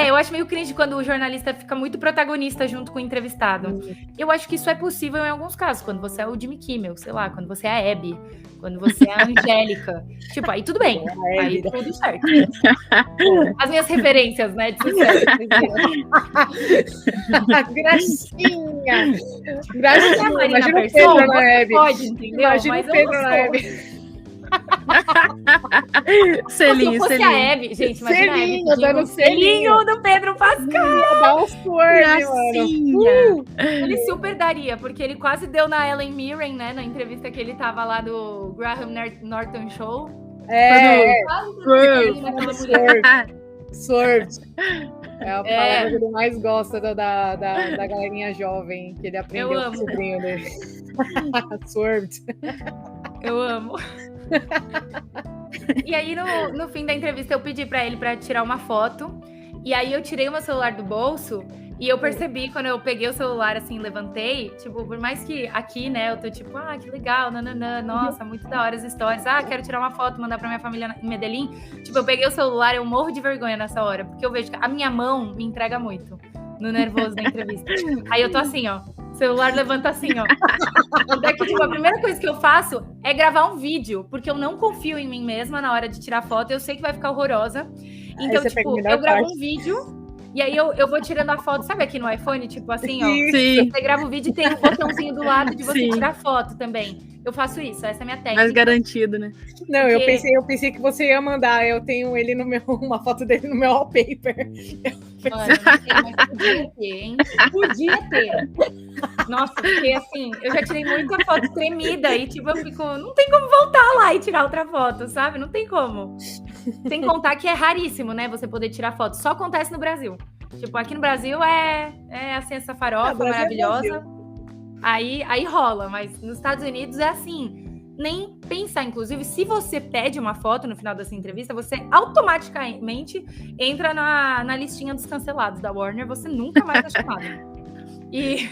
Eu acho meio cringe quando o jornalista fica muito protagonista junto com o entrevistado. Eu acho que isso é possível em alguns casos, quando você é o Jimmy Kimmel, sei lá, quando você é a Abby, quando você é a Angélica. Tipo, aí tudo bem. Aí tudo certo. As minhas referências, né, de sucesso. Gracinha! Imagina o Pedro na Abby. Pode, entendeu? Imagina o Pedro na Abby. Selinho, se fosse a Abby, gente, imagina selinho, a Abby, selinho do Pedro Pascal. Dá um sword, mano. Ele super daria, porque ele quase deu na Ellen Mirren, né, na entrevista que ele tava lá do Graham Norton Show. Sword. É a palavra que ele mais gosta da galerinha jovem, que ele aprendeu com o sobrinho dele. Sword. Eu amo. E aí, no fim da entrevista, eu pedi pra ele pra tirar uma foto. E aí, eu tirei o meu celular do bolso. E eu percebi, quando eu peguei o celular, assim, levantei. Tipo, por mais que aqui, né, eu tô tipo, que legal, nananã. Nossa, muito da hora as histórias. Quero tirar uma foto, mandar pra minha família em Medellín. Tipo, eu peguei o celular, eu morro de vergonha nessa hora. Porque eu vejo que a minha mão me entrega muito no nervoso da entrevista. Aí eu tô assim, ó, celular levanta assim, ó. Até que, tipo, a primeira coisa que eu faço é gravar um vídeo, porque eu não confio em mim mesma na hora de tirar foto, eu sei que vai ficar horrorosa. Então, tipo, eu gravo um vídeo e aí eu vou tirando a foto, sabe aqui no iPhone, tipo assim, ó. Sim. Você grava o vídeo e tem um botãozinho do lado de você Sim. tirar foto também. Eu faço isso, essa é a minha técnica. Mais garantido, né? Não, Porque- eu pensei que você ia mandar. Eu tenho ele uma foto dele no meu wallpaper. Mano, não sei, mas podia ter, hein? Podia ter. Nossa, porque assim, eu já tirei muita foto tremida e tipo, eu fico, não tem como voltar lá e tirar outra foto, sabe? Não tem como. Sem contar que é raríssimo, né, você poder tirar foto. Só acontece no Brasil. Tipo, aqui no Brasil é assim, essa farofa maravilhosa. Aí rola, mas nos Estados Unidos é assim. Nem pensar, inclusive, se você pede uma foto no final dessa entrevista, você automaticamente entra na listinha dos cancelados da Warner, você nunca mais é chamado. E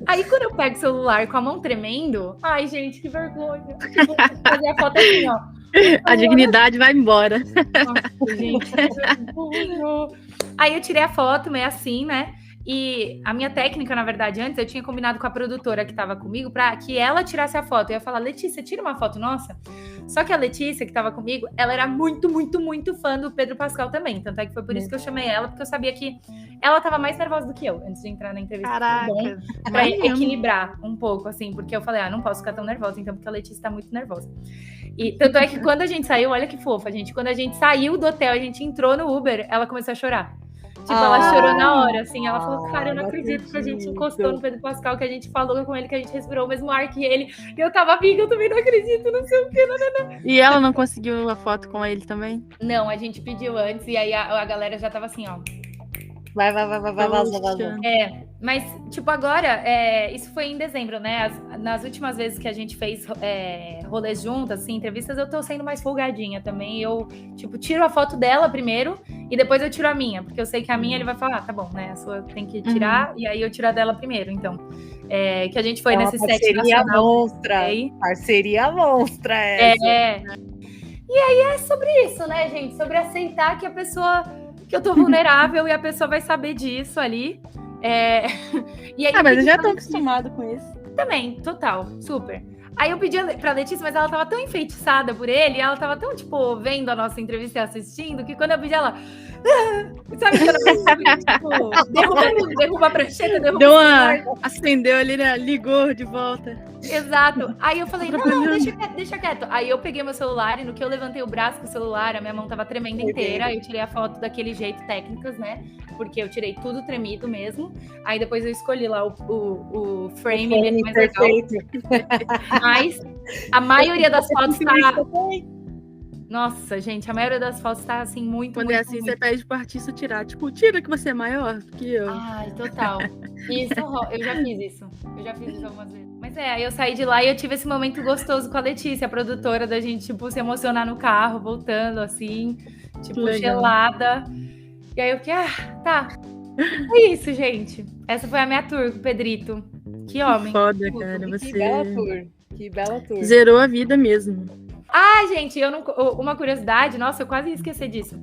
aí, quando eu pego o celular com a mão tremendo, ai, gente, que vergonha. Tipo, fazer a foto assim, ó. A dignidade vai embora. Nossa, gente, que vergonha. Aí eu tirei a foto meio assim, né? E a minha técnica, na verdade, antes, eu tinha combinado com a produtora que estava comigo para que ela tirasse a foto. Eu ia falar, Letícia, tira uma foto nossa. Só que a Letícia, que estava comigo, ela era muito, muito, muito fã do Pedro Pascal também. Tanto é que foi por isso que eu chamei ela, porque eu sabia que ela estava mais nervosa do que eu antes de entrar na entrevista. Caraca. Para equilibrar um pouco, assim, porque eu falei, não posso ficar tão nervosa, então, porque a Letícia tá muito nervosa. E tanto é que quando a gente saiu, olha que fofa, gente. Quando a gente saiu do hotel, a gente entrou no Uber, ela começou a chorar. Tipo, ela chorou na hora, assim. Ela falou, cara, eu não acredito que a gente encostou no Pedro Pascal, que a gente falou com ele, que a gente respirou o mesmo ar que ele. E eu tava, amiga, eu também não acredito, não sei o quê. Não. E ela não conseguiu a foto com ele também? Não, a gente pediu antes, e aí a galera já tava assim, ó. Vai, vaza. Mas, tipo, agora, isso foi em dezembro, né? Nas últimas vezes que a gente fez rolês juntas, assim, entrevistas, eu tô sendo mais folgadinha também. Eu, tipo, tiro a foto dela primeiro e depois eu tiro a minha, porque eu sei que a minha ele vai falar, tá bom, né? A sua tem que tirar, e aí eu tiro a dela primeiro. Então, que a gente foi nesse set nacional. Parceria monstra essa. E aí é sobre isso, né, gente? Sobre aceitar que a pessoa... que eu tô vulnerável e a pessoa vai saber disso ali. E aí mas eu já tô acostumado com isso. Também, total, super. Aí eu pedi pra Letícia, mas ela tava tão enfeitiçada por ele, ela tava tão, tipo, vendo a nossa entrevista e assistindo, que quando eu pedi ela... sabe quando tipo, derruba a prancheta, acendeu ali, né? Ligou de volta. Exato. Aí eu falei, não, deixa quieto. Aí eu peguei meu celular e no que eu levantei o braço com o celular, a minha mão tava tremenda inteira. Eu tirei a foto daquele jeito, técnicas, né? Porque eu tirei tudo tremido mesmo. Aí depois eu escolhi lá o frame mais perfeito. Legal. Mas a maioria das fotos tá... Nossa, gente, a maioria das fotos tá assim, muito, Quando muito, é assim, muito... você pede pro artista tirar. Tipo, tira que você é maior que eu. Ai, total. Isso, eu já fiz isso. Eu já fiz isso algumas vezes. Mas aí eu saí de lá e eu tive esse momento gostoso com a Letícia, a produtora, da gente, tipo, se emocionar no carro, voltando, assim, tipo, gelada. E aí eu fiquei, tá. É isso, gente. Essa foi a minha tour com o Pedrito. Que homem. Foda, cara, você... Que bela tour. Zerou a vida mesmo. Gente, uma curiosidade, nossa, eu quase ia esquecer disso.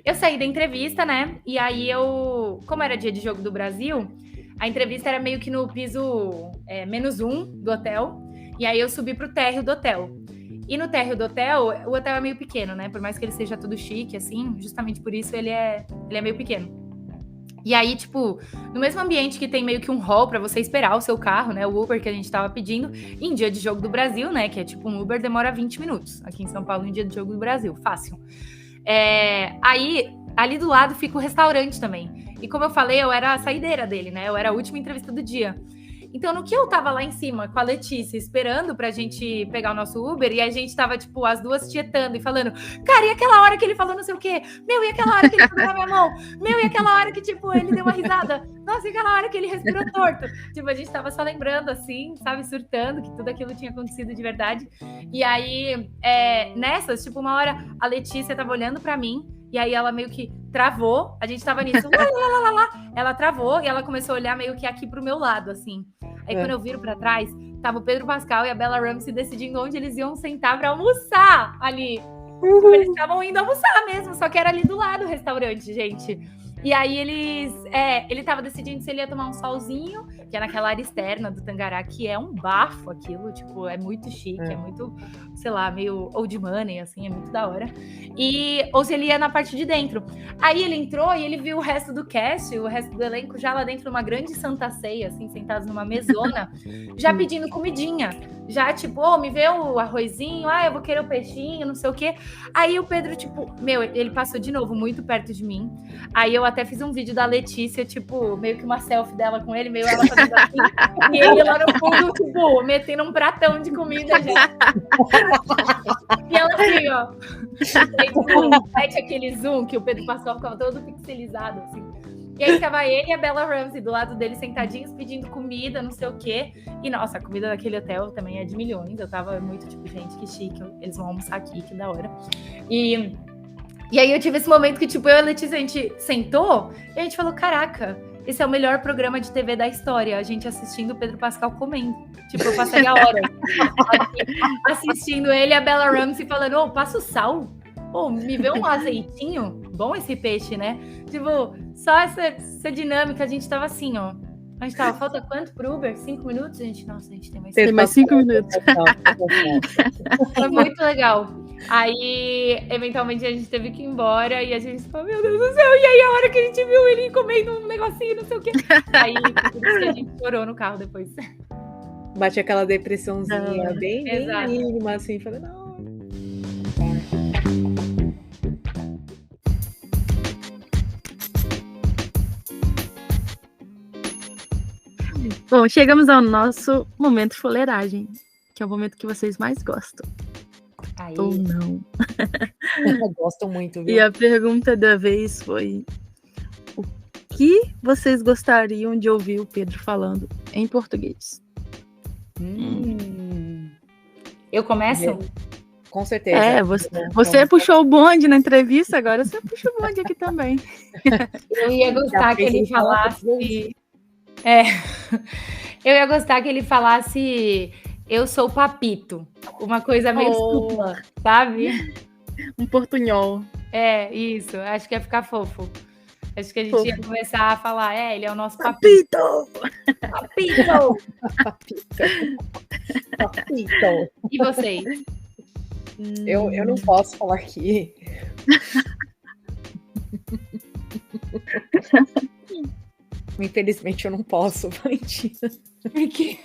Eu saí da entrevista, né? E aí como era dia de jogo do Brasil, a entrevista era meio que no piso -1 do hotel. E aí eu subi pro térreo do hotel. E no térreo do hotel, o hotel é meio pequeno, né? Por mais que ele seja tudo chique, assim, justamente por isso ele é meio pequeno. E aí, tipo, no mesmo ambiente que tem meio que um hall pra você esperar o seu carro, né? O Uber que a gente tava pedindo, em dia de jogo do Brasil, né? Que é tipo um Uber demora 20 minutos. Aqui em São Paulo, em dia de jogo do Brasil. Fácil. Aí, ali do lado fica o restaurante também. E como eu falei, eu era a saideira dele, né? Eu era a última entrevista do dia. Então, no que eu tava lá em cima com a Letícia, esperando pra gente pegar o nosso Uber, e a gente tava, tipo, as duas tietando e falando, cara, e aquela hora que ele falou não sei o quê? Meu, e aquela hora que ele pegou na minha mão? Meu, e aquela hora que, tipo, ele deu uma risada? Nossa, e aquela hora que ele respirou torto? Tipo, a gente tava só lembrando, assim, sabe, surtando, que tudo aquilo tinha acontecido de verdade. E aí, nessas, tipo, uma hora a Letícia tava olhando pra mim, e aí ela meio que travou, a gente tava nisso, ela travou e ela começou a olhar meio que aqui pro meu lado, assim. Aí quando eu viro pra trás, tava o Pedro Pascal e a Bella Ramsey decidindo onde eles iam sentar pra almoçar ali. Tipo, eles estavam indo almoçar mesmo, só que era ali do lado o restaurante, gente. E aí ele tava decidindo se ele ia tomar um solzinho, que é naquela área externa do Tangará, que é um bafo aquilo, tipo, é muito chique, é muito, sei lá, meio old money, assim, é muito da hora. Ou se ele ia na parte de dentro. Aí ele entrou e ele viu o resto do cast, o resto do elenco já lá dentro numa grande santa ceia, assim, sentados numa mesona, já pedindo comidinha. Já, tipo, me vê o arrozinho, eu vou querer o peixinho, não sei o quê. Aí o Pedro, tipo, ele passou de novo muito perto de mim. Aí eu até fiz um vídeo da Letícia, tipo, meio que uma selfie dela com ele, meio ela fazendo assim, e ele lá no fundo, tipo, metendo um pratão de comida já. E ela assim, ó. Aí, tipo, mete aquele zoom que o Pedro Pascal ficava todo pixelizado, assim. E aí tava ele e a Bella Ramsey do lado dele, sentadinhos, pedindo comida, não sei o quê. E, nossa, a comida daquele hotel também é de milhões. Eu tava muito, tipo, gente, que chique. Eles vão almoçar aqui, que da hora. E aí eu tive esse momento que, tipo, eu e a Letícia, a gente sentou e a gente falou, caraca, esse é o melhor programa de TV da história. A gente assistindo o Pedro Pascal comendo. Tipo, eu passaria horas assistindo ele e a Bella Ramsey falando, passa o sal. Me vê um azeitinho. Bom esse peixe, né? Tipo, só essa dinâmica. A gente tava assim, ó. A gente tava, falta quanto pro Uber? 5 minutos? Nossa, a gente tem mais 5 minutos. Tem mais 5 minutos. Foi muito legal. Aí, eventualmente, a gente teve que ir embora e a gente falou, meu Deus do céu, e aí a hora que a gente viu ele comendo um negocinho, não sei o quê. Aí, por isso que a gente chorou no carro depois. Bate aquela depressãozinha bem mínima, assim, falei, não. Bom, chegamos ao nosso momento fuleiragem, que é o momento que vocês mais gostam. Aí. Ou não. Eu gosto muito, viu? E a pergunta da vez foi: o que vocês gostariam de ouvir o Pedro falando em português? Eu começo? Com certeza. Você puxou o bonde na entrevista, agora você puxa o bonde aqui também. Eu ia gostar que ele falasse... Eu ia gostar que ele falasse eu sou papito. Uma coisa meio supla, sabe? Um portunhol. Isso. Acho que ia ficar fofo. Acho que a gente ia começar a falar, ele é o nosso papito. Papito! Papito! E vocês? Eu não posso falar aqui. Infelizmente eu não posso, Valentina. Por quê?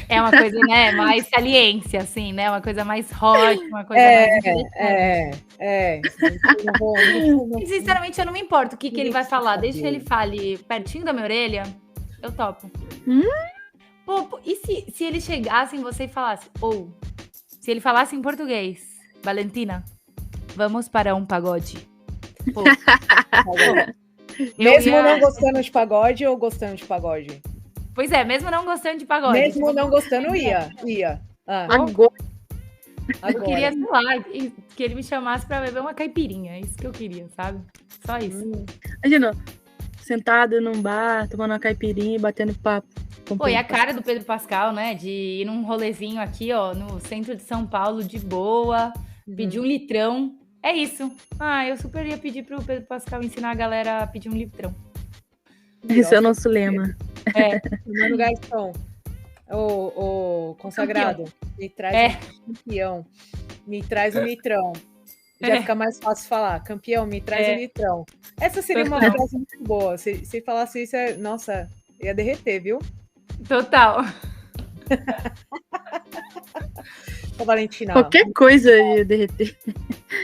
É uma coisa, né, mais saliência, assim, né? Uma coisa mais hot, uma coisa mais... Sinceramente, eu não me importo o que ele vai falar. Desde que ele fale pertinho da minha orelha, eu topo. E se ele chegasse em você e falasse, se ele falasse em português, Valentina, vamos para um pagode. Mesmo não gostando de pagode ou gostando de pagode? Pois é, mesmo não gostando de pagode. Mesmo não gostando, ia. Agora. Eu queria, sei lá, que ele me chamasse pra beber uma caipirinha. É isso que eu queria, sabe? Só isso. Imagina, sentado num bar, tomando uma caipirinha e batendo papo. E a cara do Pedro Pascal, né? De ir num rolezinho aqui, ó, no centro de São Paulo, de boa, pedir 1 litrão. É isso. Eu super ia pedir pro Pedro Pascal ensinar a galera a pedir 1 litrão. Esse é o nosso lema. Mano garçom, o consagrado, me traz um campeão, me traz 1 litrão. Já fica mais fácil falar. Campeão, me traz 1 litrão. Essa seria uma frase muito boa. Se falasse isso, nossa, ia derreter, viu? Total. Valentina. Qualquer coisa ia derreter.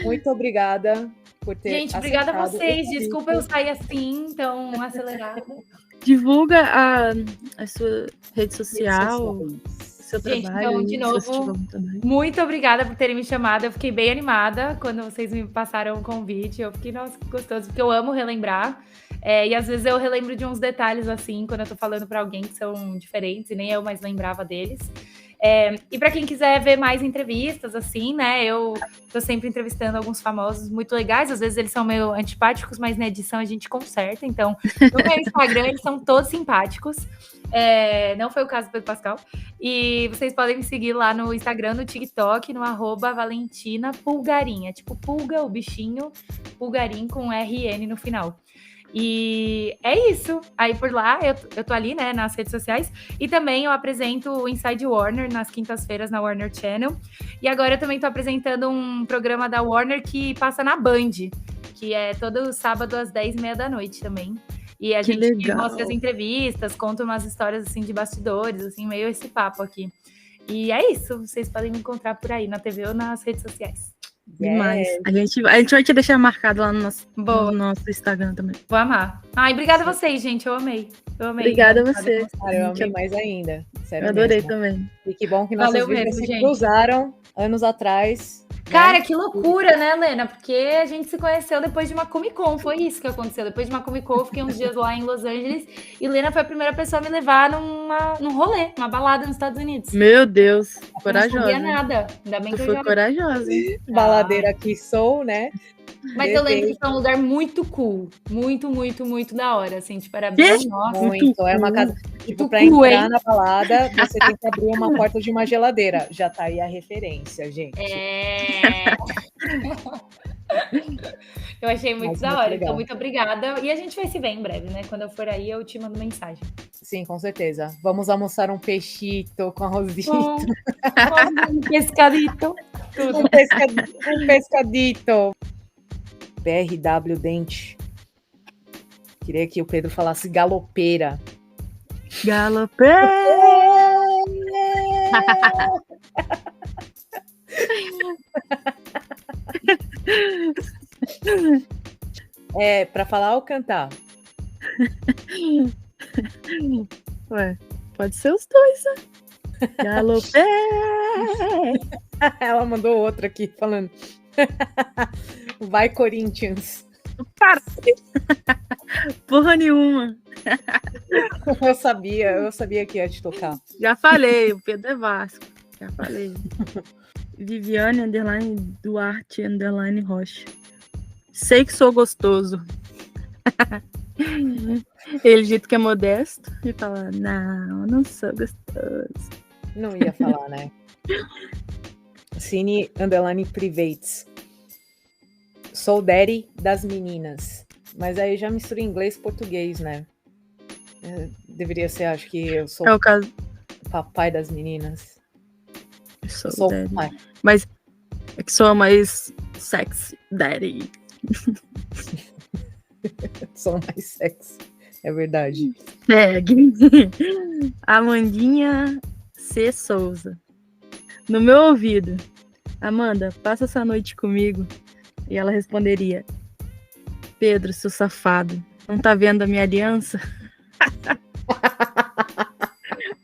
Muito obrigada por ter Gente, obrigada a vocês. Desculpa eu sair assim, tão acelerada. Divulga a sua rede social, seu trabalho. Então, de novo, muito obrigada por terem me chamado. Eu fiquei bem animada quando vocês me passaram o convite. Eu fiquei, nossa, que gostoso, porque eu amo relembrar. E às vezes eu relembro de uns detalhes assim, quando eu tô falando para alguém que são diferentes e nem eu mais lembrava deles. E para quem quiser ver mais entrevistas, assim, né? Eu tô sempre entrevistando alguns famosos muito legais. Às vezes eles são meio antipáticos, mas na edição a gente conserta. Então, no meu Instagram, eles são todos simpáticos. Não foi o caso do Pedro Pascal. E vocês podem me seguir lá no Instagram, no TikTok, no @Valentina Pulgarim. É tipo pulga, o bichinho, Pulgarim com RN no final. E é isso. Aí por lá, eu tô ali, né, nas redes sociais. E também eu apresento o Inside Warner nas quintas-feiras na Warner Channel. E agora eu também tô apresentando um programa da Warner que passa na Band, que é todo sábado às 10h30 da noite também. E a Que gente legal. mostra as entrevistas, conta umas histórias assim de bastidores, assim, meio esse papo aqui. E é isso. Vocês podem me encontrar por aí na TV ou nas redes sociais. Demais. A gente vai te deixar marcado lá no nosso Instagram também. Vou amar. Ai, obrigada a vocês, gente. Eu amei. Obrigada a você. Eu amei mais ainda. Sério, eu adorei mesmo. também. E que bom que nossas vidas se cruzaram anos atrás. Cara, que loucura, né, Lena? Porque a gente se conheceu depois de uma Comic Con, foi isso que aconteceu. Depois de uma Comic Con, eu fiquei uns dias lá em Los Angeles e Lena foi a primeira pessoa a me levar num rolê, uma balada nos Estados Unidos. Meu Deus, corajosa. Eu não sabia nada. Ainda bem que eu foi já... corajosa. Baladeira que sou, né? Mas eu lembro que foi um lugar muito cool. Muito, muito, muito da hora. Assim, tipo, era bem nossa. Muito. É uma casa. Tipo, pra entrar na balada, você tem que abrir uma porta de uma geladeira. Já tá aí a referência, gente. Eu achei muito da hora. Então, muito obrigada. E a gente vai se ver em breve, né? Quando eu for aí, eu te mando mensagem. Sim, com certeza. Vamos almoçar um peixito com arrozito. Um pescadito. Tudo. Um pescadito. PRW Dente. Queria que o Pedro falasse galopeira. Galopeira! É, pra falar ou cantar? Ué, pode ser os dois, né? Galopeira! Ela mandou outra aqui falando. Vai, Corinthians. Para! Porra nenhuma. Eu sabia que ia te tocar. Já falei, o Pedro é Vasco. Já falei. Viviane, _ Duarte, _ Rocha. Sei que sou gostoso. Ele dito que é modesto e fala, não sou gostoso. Não ia falar, né? Cine _ Privates. Sou daddy das meninas. Mas aí já mistura inglês e português, né? Deveria ser, acho que eu sou o caso. Papai das meninas. Sou daddy. Pai. Mas é que sou mais sexy daddy. Sou mais sexy. É verdade. Segue. Amandinha C. Souza. No meu ouvido. Amanda, passa essa noite comigo. E ela responderia: Pedro, seu safado, não tá vendo a minha aliança?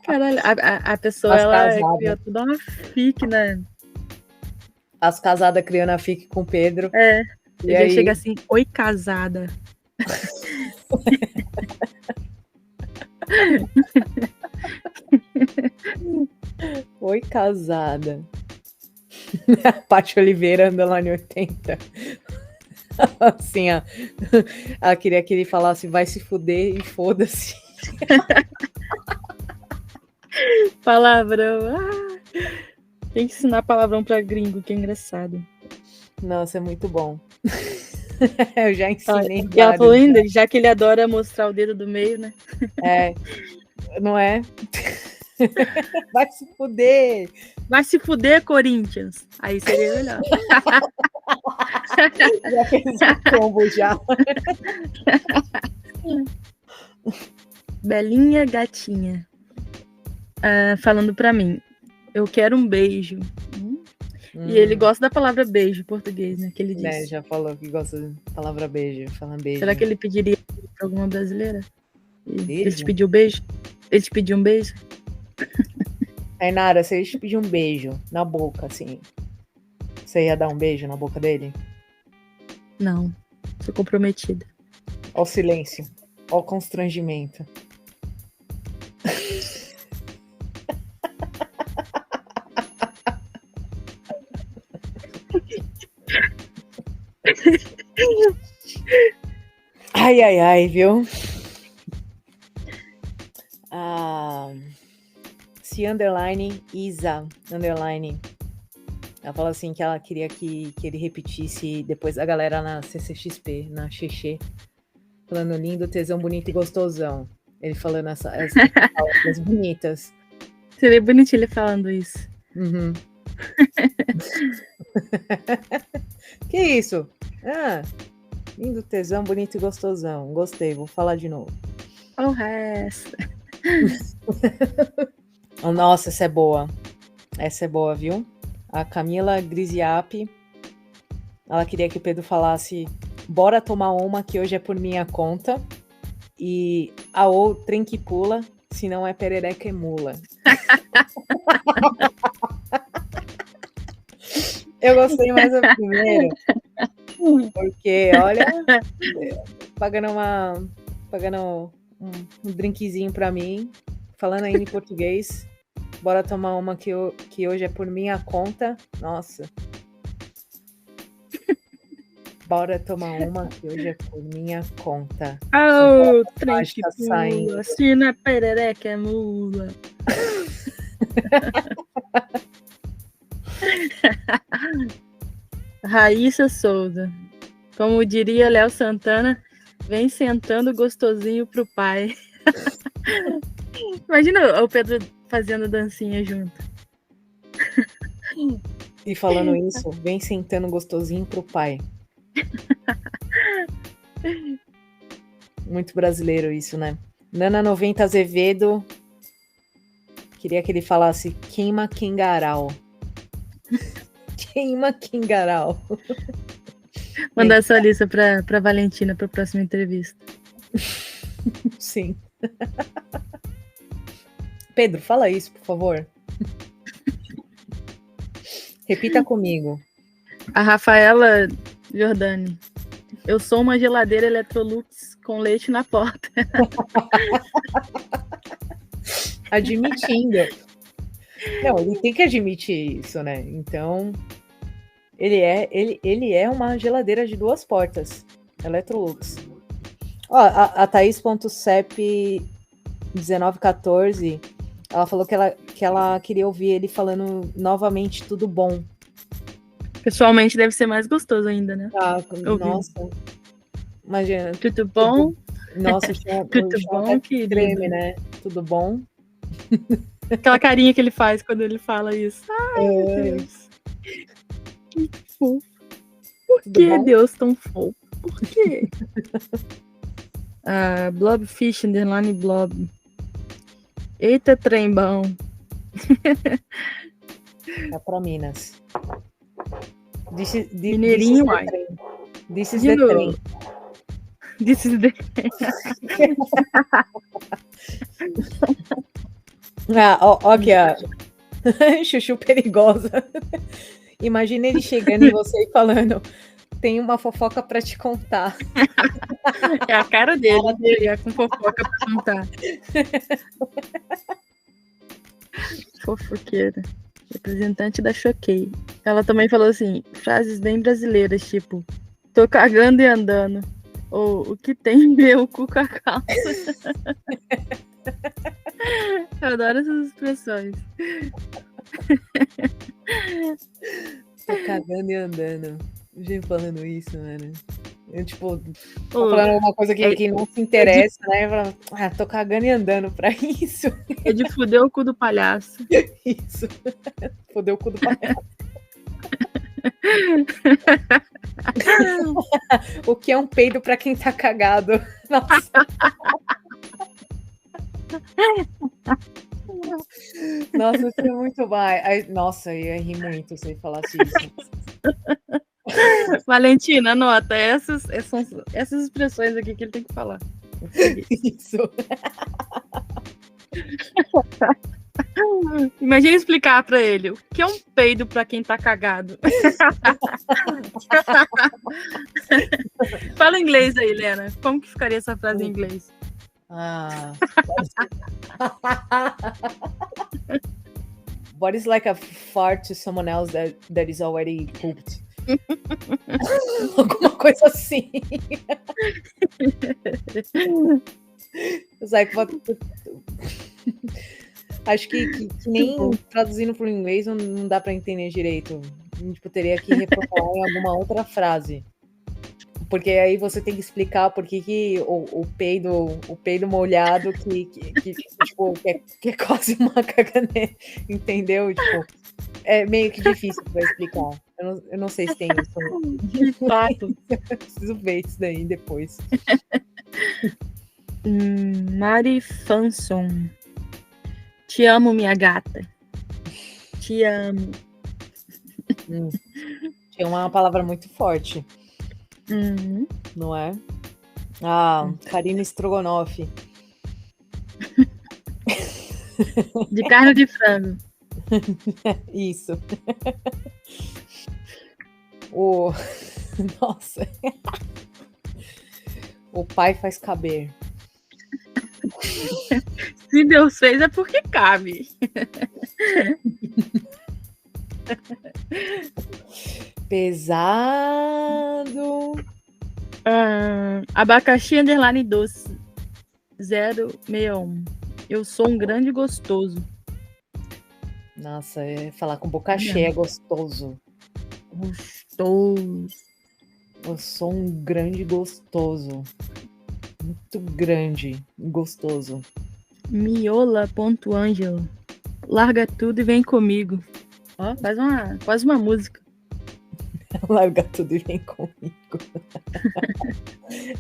Caralho, a pessoa, ela criou toda uma fic, né? As casadas criando a fic com o Pedro. É, e aí chega assim, oi, casada. Oi, casada. Paty Oliveira, _ 80. Assim, ó. Ela queria que ele falasse vai se fuder e foda-se. Palavrão. Tem que ensinar palavrão pra gringo, que é engraçado. Nossa, é muito bom. Eu já ensinei. E ela falou ainda, já que ele adora mostrar o dedo do meio, né? É, não é? Vai se fuder. Vai se fuder, Corinthians. Aí seria melhor. Já fez o combo, já. Belinha gatinha. Falando pra mim. Eu quero um beijo. E ele gosta da palavra beijo em português, né? Que ele disse. Já falou que gosta da palavra beijo. Falando beijo. Será que ele pediria pra alguma brasileira? Ele te pediu beijo? Ele te pediu um beijo? Ainara, se ele te pedir um beijo na boca, assim, você ia dar um beijo na boca dele? Não, sou comprometida. Ó o silêncio, ó o constrangimento. Ai, viu? Se _ Isa _ ela fala assim que ela queria que ele repetisse depois a galera na CCXP, na Xexê, falando lindo, tesão, bonito e gostosão. Ele falando essas palavras bonitas. Seria bonitinho ele falando isso. Uhum. Que isso? Lindo, tesão, bonito e gostosão. Gostei, vou falar de novo. O resto. Nossa, essa é boa. Essa é boa, viu? A Camila Grisiapi, ela queria que o Pedro falasse: bora tomar uma que hoje é por minha conta. E a outra que pula, se não é perereca é mula. Eu gostei mais do primeiro. Porque, olha, pagando um drinkzinho pra mim, falando ainda em português. Bora tomar uma que hoje é por minha conta. Nossa. Bora tomar uma que hoje é por minha conta. Oh, trem que tá pula, saindo. se não é perereca é mula. Raíssa Souza. Como diria Léo Santana, vem sentando gostosinho pro pai. Imagina o Pedro fazendo dancinha junto. E falando isso, vem sentando gostosinho pro pai. Muito brasileiro isso, né? Nana 90 Azevedo. Queria que ele falasse queima Kingarau. Queima Kingarau. Mandar essa lista pra Valentina pra próxima entrevista. Sim. Pedro, fala isso, por favor. Repita comigo. A Rafaela Jordani. Eu sou uma geladeira Electrolux com leite na porta. Admitindo. Não, ele tem que admitir isso, né? Então, ele é uma geladeira de 2 portas. Electrolux. Ó, a Thaís.cep1914, ela falou que ela queria ouvir ele falando novamente tudo bom. Pessoalmente deve ser mais gostoso ainda, né? Nossa. Imagina. Tudo bom? Nossa, Tudo bom, querido? Treme, né? Tudo bom? Aquela carinha que ele faz quando ele fala isso. Ai, meu Deus. Que fofo. Por que Deus tão fofo? Por quê? Blobfish, underline blob. Eita, trem bom. É pra Minas. Mineirinho, uai. This is the train. This is the train. Ó aqui, ó. Chuchu perigosa. Imagina ele chegando em você e falando: tem uma fofoca pra te contar. É a cara dele, chegar com fofoca pra contar. Fofoqueira. Representante da Choquei. Ela também falou assim, frases bem brasileiras, tipo, tô cagando e andando. Ou o que tem meu cu com a calça. Eu adoro essas expressões. Tô cagando e andando. Gente falando isso, mano. Eu, tipo, tô falando uma coisa que não se interessa, né? Tô cagando e andando pra isso. É de fuder o cu do palhaço. Isso. Fuder o cu do palhaço. O que é um peido pra quem tá cagado? Nossa. Nossa, isso é muito bom. Nossa, eu ia rir muito se ele falasse isso. Valentina, anota essas expressões aqui que ele tem que falar. Isso. Imagina explicar pra ele o que é um peido pra quem tá cagado. Fala inglês aí, Helena. Como que ficaria essa frase em inglês? What is like a fart to someone else that is already pooped? Alguma coisa assim. Acho que nem traduzindo para o inglês não dá para entender direito. A gente teria que reproduzir em alguma outra frase. Porque aí você tem que explicar por que o peido molhado tipo, que é quase uma caganeira, entendeu? Tipo, é meio que difícil para explicar. Eu não sei se tem isso. De fato. Eu preciso ver isso daí depois. Mari Fanson. Te amo, minha gata. Te amo. Tinha uma palavra muito forte, não é? Karina Strogonoff. De carne de frango. Isso. Nossa. O pai faz caber. Se Deus fez é porque cabe. Pesado. Abacaxi _doce 061. Eu sou um grande gostoso. Nossa, falar com boca cheia é gostoso. Gostoso. Eu sou um grande gostoso. Muito grande e gostoso. Miola.Ângelo. Larga tudo e vem comigo. Ó, faz uma música. Larga tudo e vem comigo.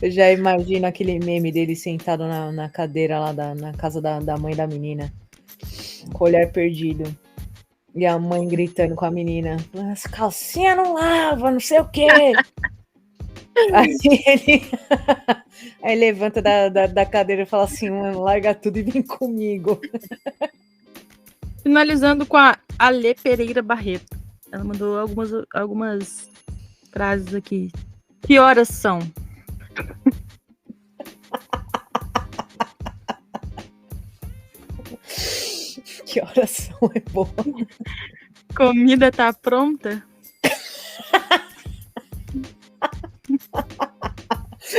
Eu já imagino aquele meme dele sentado na cadeira lá na casa da mãe da menina, com o olhar perdido. E a mãe gritando com a menina: essa calcinha não lava, não sei o quê. Aí levanta da cadeira e fala assim: larga tudo e vem comigo. Finalizando com a Ale Pereira Barreto. Ela mandou algumas frases aqui. Que horas são? Que oração é boa. Comida tá pronta?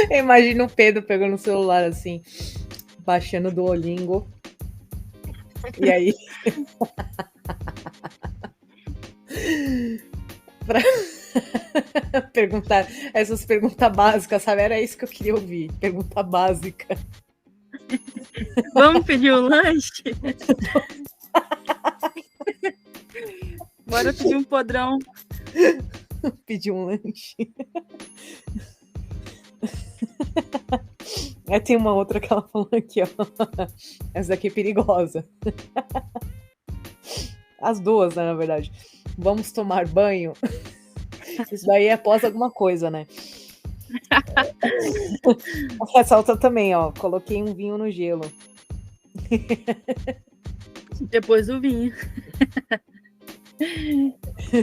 Imagina o Pedro pegando o celular assim, baixando do Duolingo. E aí. Pra perguntar essas perguntas básicas, sabe? Era isso que eu queria ouvir. Pergunta básica. Vamos pedir um lanche? Bora pedir um podrão. Pedir um lanche. Aí tem uma outra que ela falou aqui, ó. Essa daqui é perigosa. As duas, né, na verdade. Vamos tomar banho. Isso daí é após alguma coisa, né? Essa outra também, ó. Coloquei um vinho no gelo. Depois do vinho.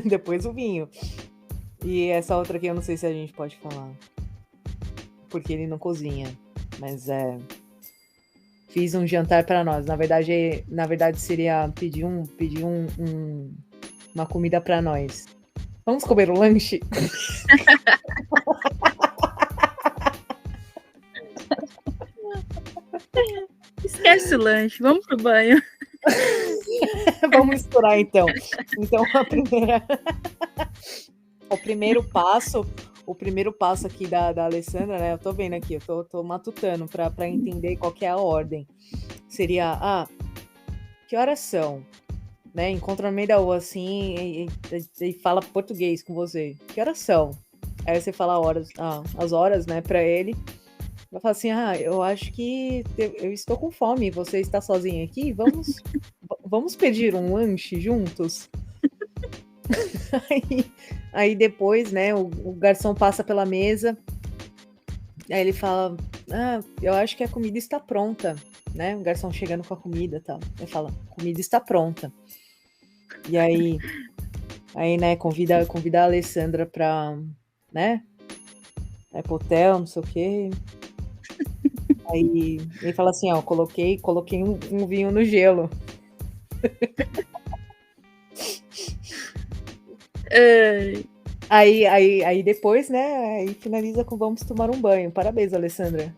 Depois o vinho. E essa outra aqui eu não sei se a gente pode falar. Porque ele não cozinha. Mas fiz um jantar para nós. Na verdade seria pedir uma comida para nós. Vamos comer o lanche? Esquece o lanche, vamos pro banho. Vamos misturar então. Então o primeiro passo aqui da Alessandra, né? Eu tô vendo aqui, eu tô matutando para entender qual que é a ordem. Seria, que horas são? Né? Encontra no meio da rua assim e fala português com você. Que horas são? Aí você fala as horas, né, para ele. Vai falar assim: eu acho que eu estou com fome. Você está sozinha aqui? Vamos pedir um lanche juntos? Aí depois, né, o garçom passa pela mesa. Aí ele fala: eu acho que a comida está pronta, né? O garçom chegando com a comida e tal. Ele fala: comida está pronta. E aí, né, convida a Alessandra pra, né, pro hotel, não sei o quê. Aí ele fala assim: coloquei um vinho no gelo. Aí depois, né, aí finaliza com vamos tomar um banho. Parabéns, Alessandra.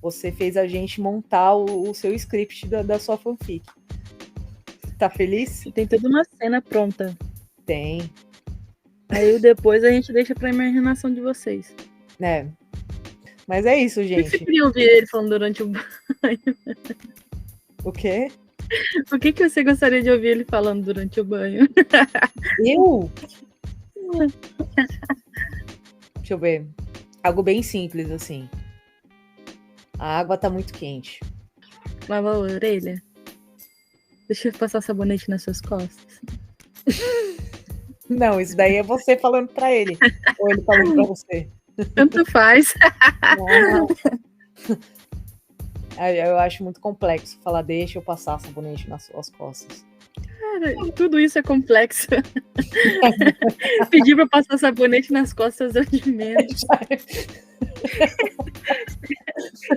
Você fez a gente montar o seu script da sua fanfic. Tá feliz? Tem toda uma cena pronta. Tem. Aí depois a gente deixa pra imaginação de vocês. É. Mas é isso, O que você gente. queria ouvir ele falando durante o banho? O quê? O que você gostaria de ouvir ele falando durante o banho? Eu? Deixa eu ver. Algo bem simples, assim. A água tá muito quente. Lava a orelha. Deixa eu passar sabonete nas suas costas. Não, isso daí é você falando pra ele. Ou ele falando pra você. Tanto faz. Eu acho muito complexo falar, deixa eu passar sabonete nas suas costas. Cara, tudo isso é complexo. Pedir pra passar sabonete nas costas é o de menos.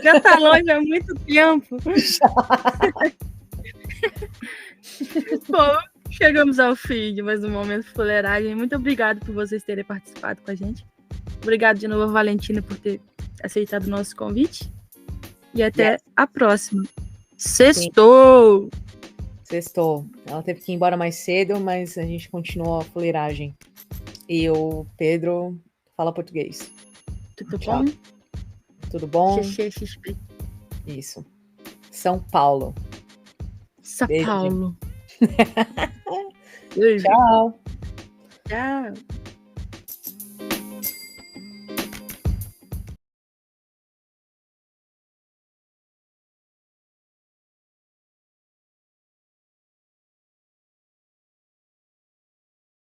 Já tá longe há muito tempo. Bom, chegamos ao fim de mais um Momento Fuleiragem. Muito obrigado por vocês terem participado com a gente. Obrigado de novo, Valentina, por ter aceitado o nosso convite. E até a próxima. Sextou! Sextou. Ela teve que ir embora mais cedo, mas a gente continuou a fuleiragem. E o Pedro fala português. Tudo Tchau. bom? Tudo bom? XXXP. Isso. São Paulo. São Beijo. Paulo. Beijo. Tchau. Tchau.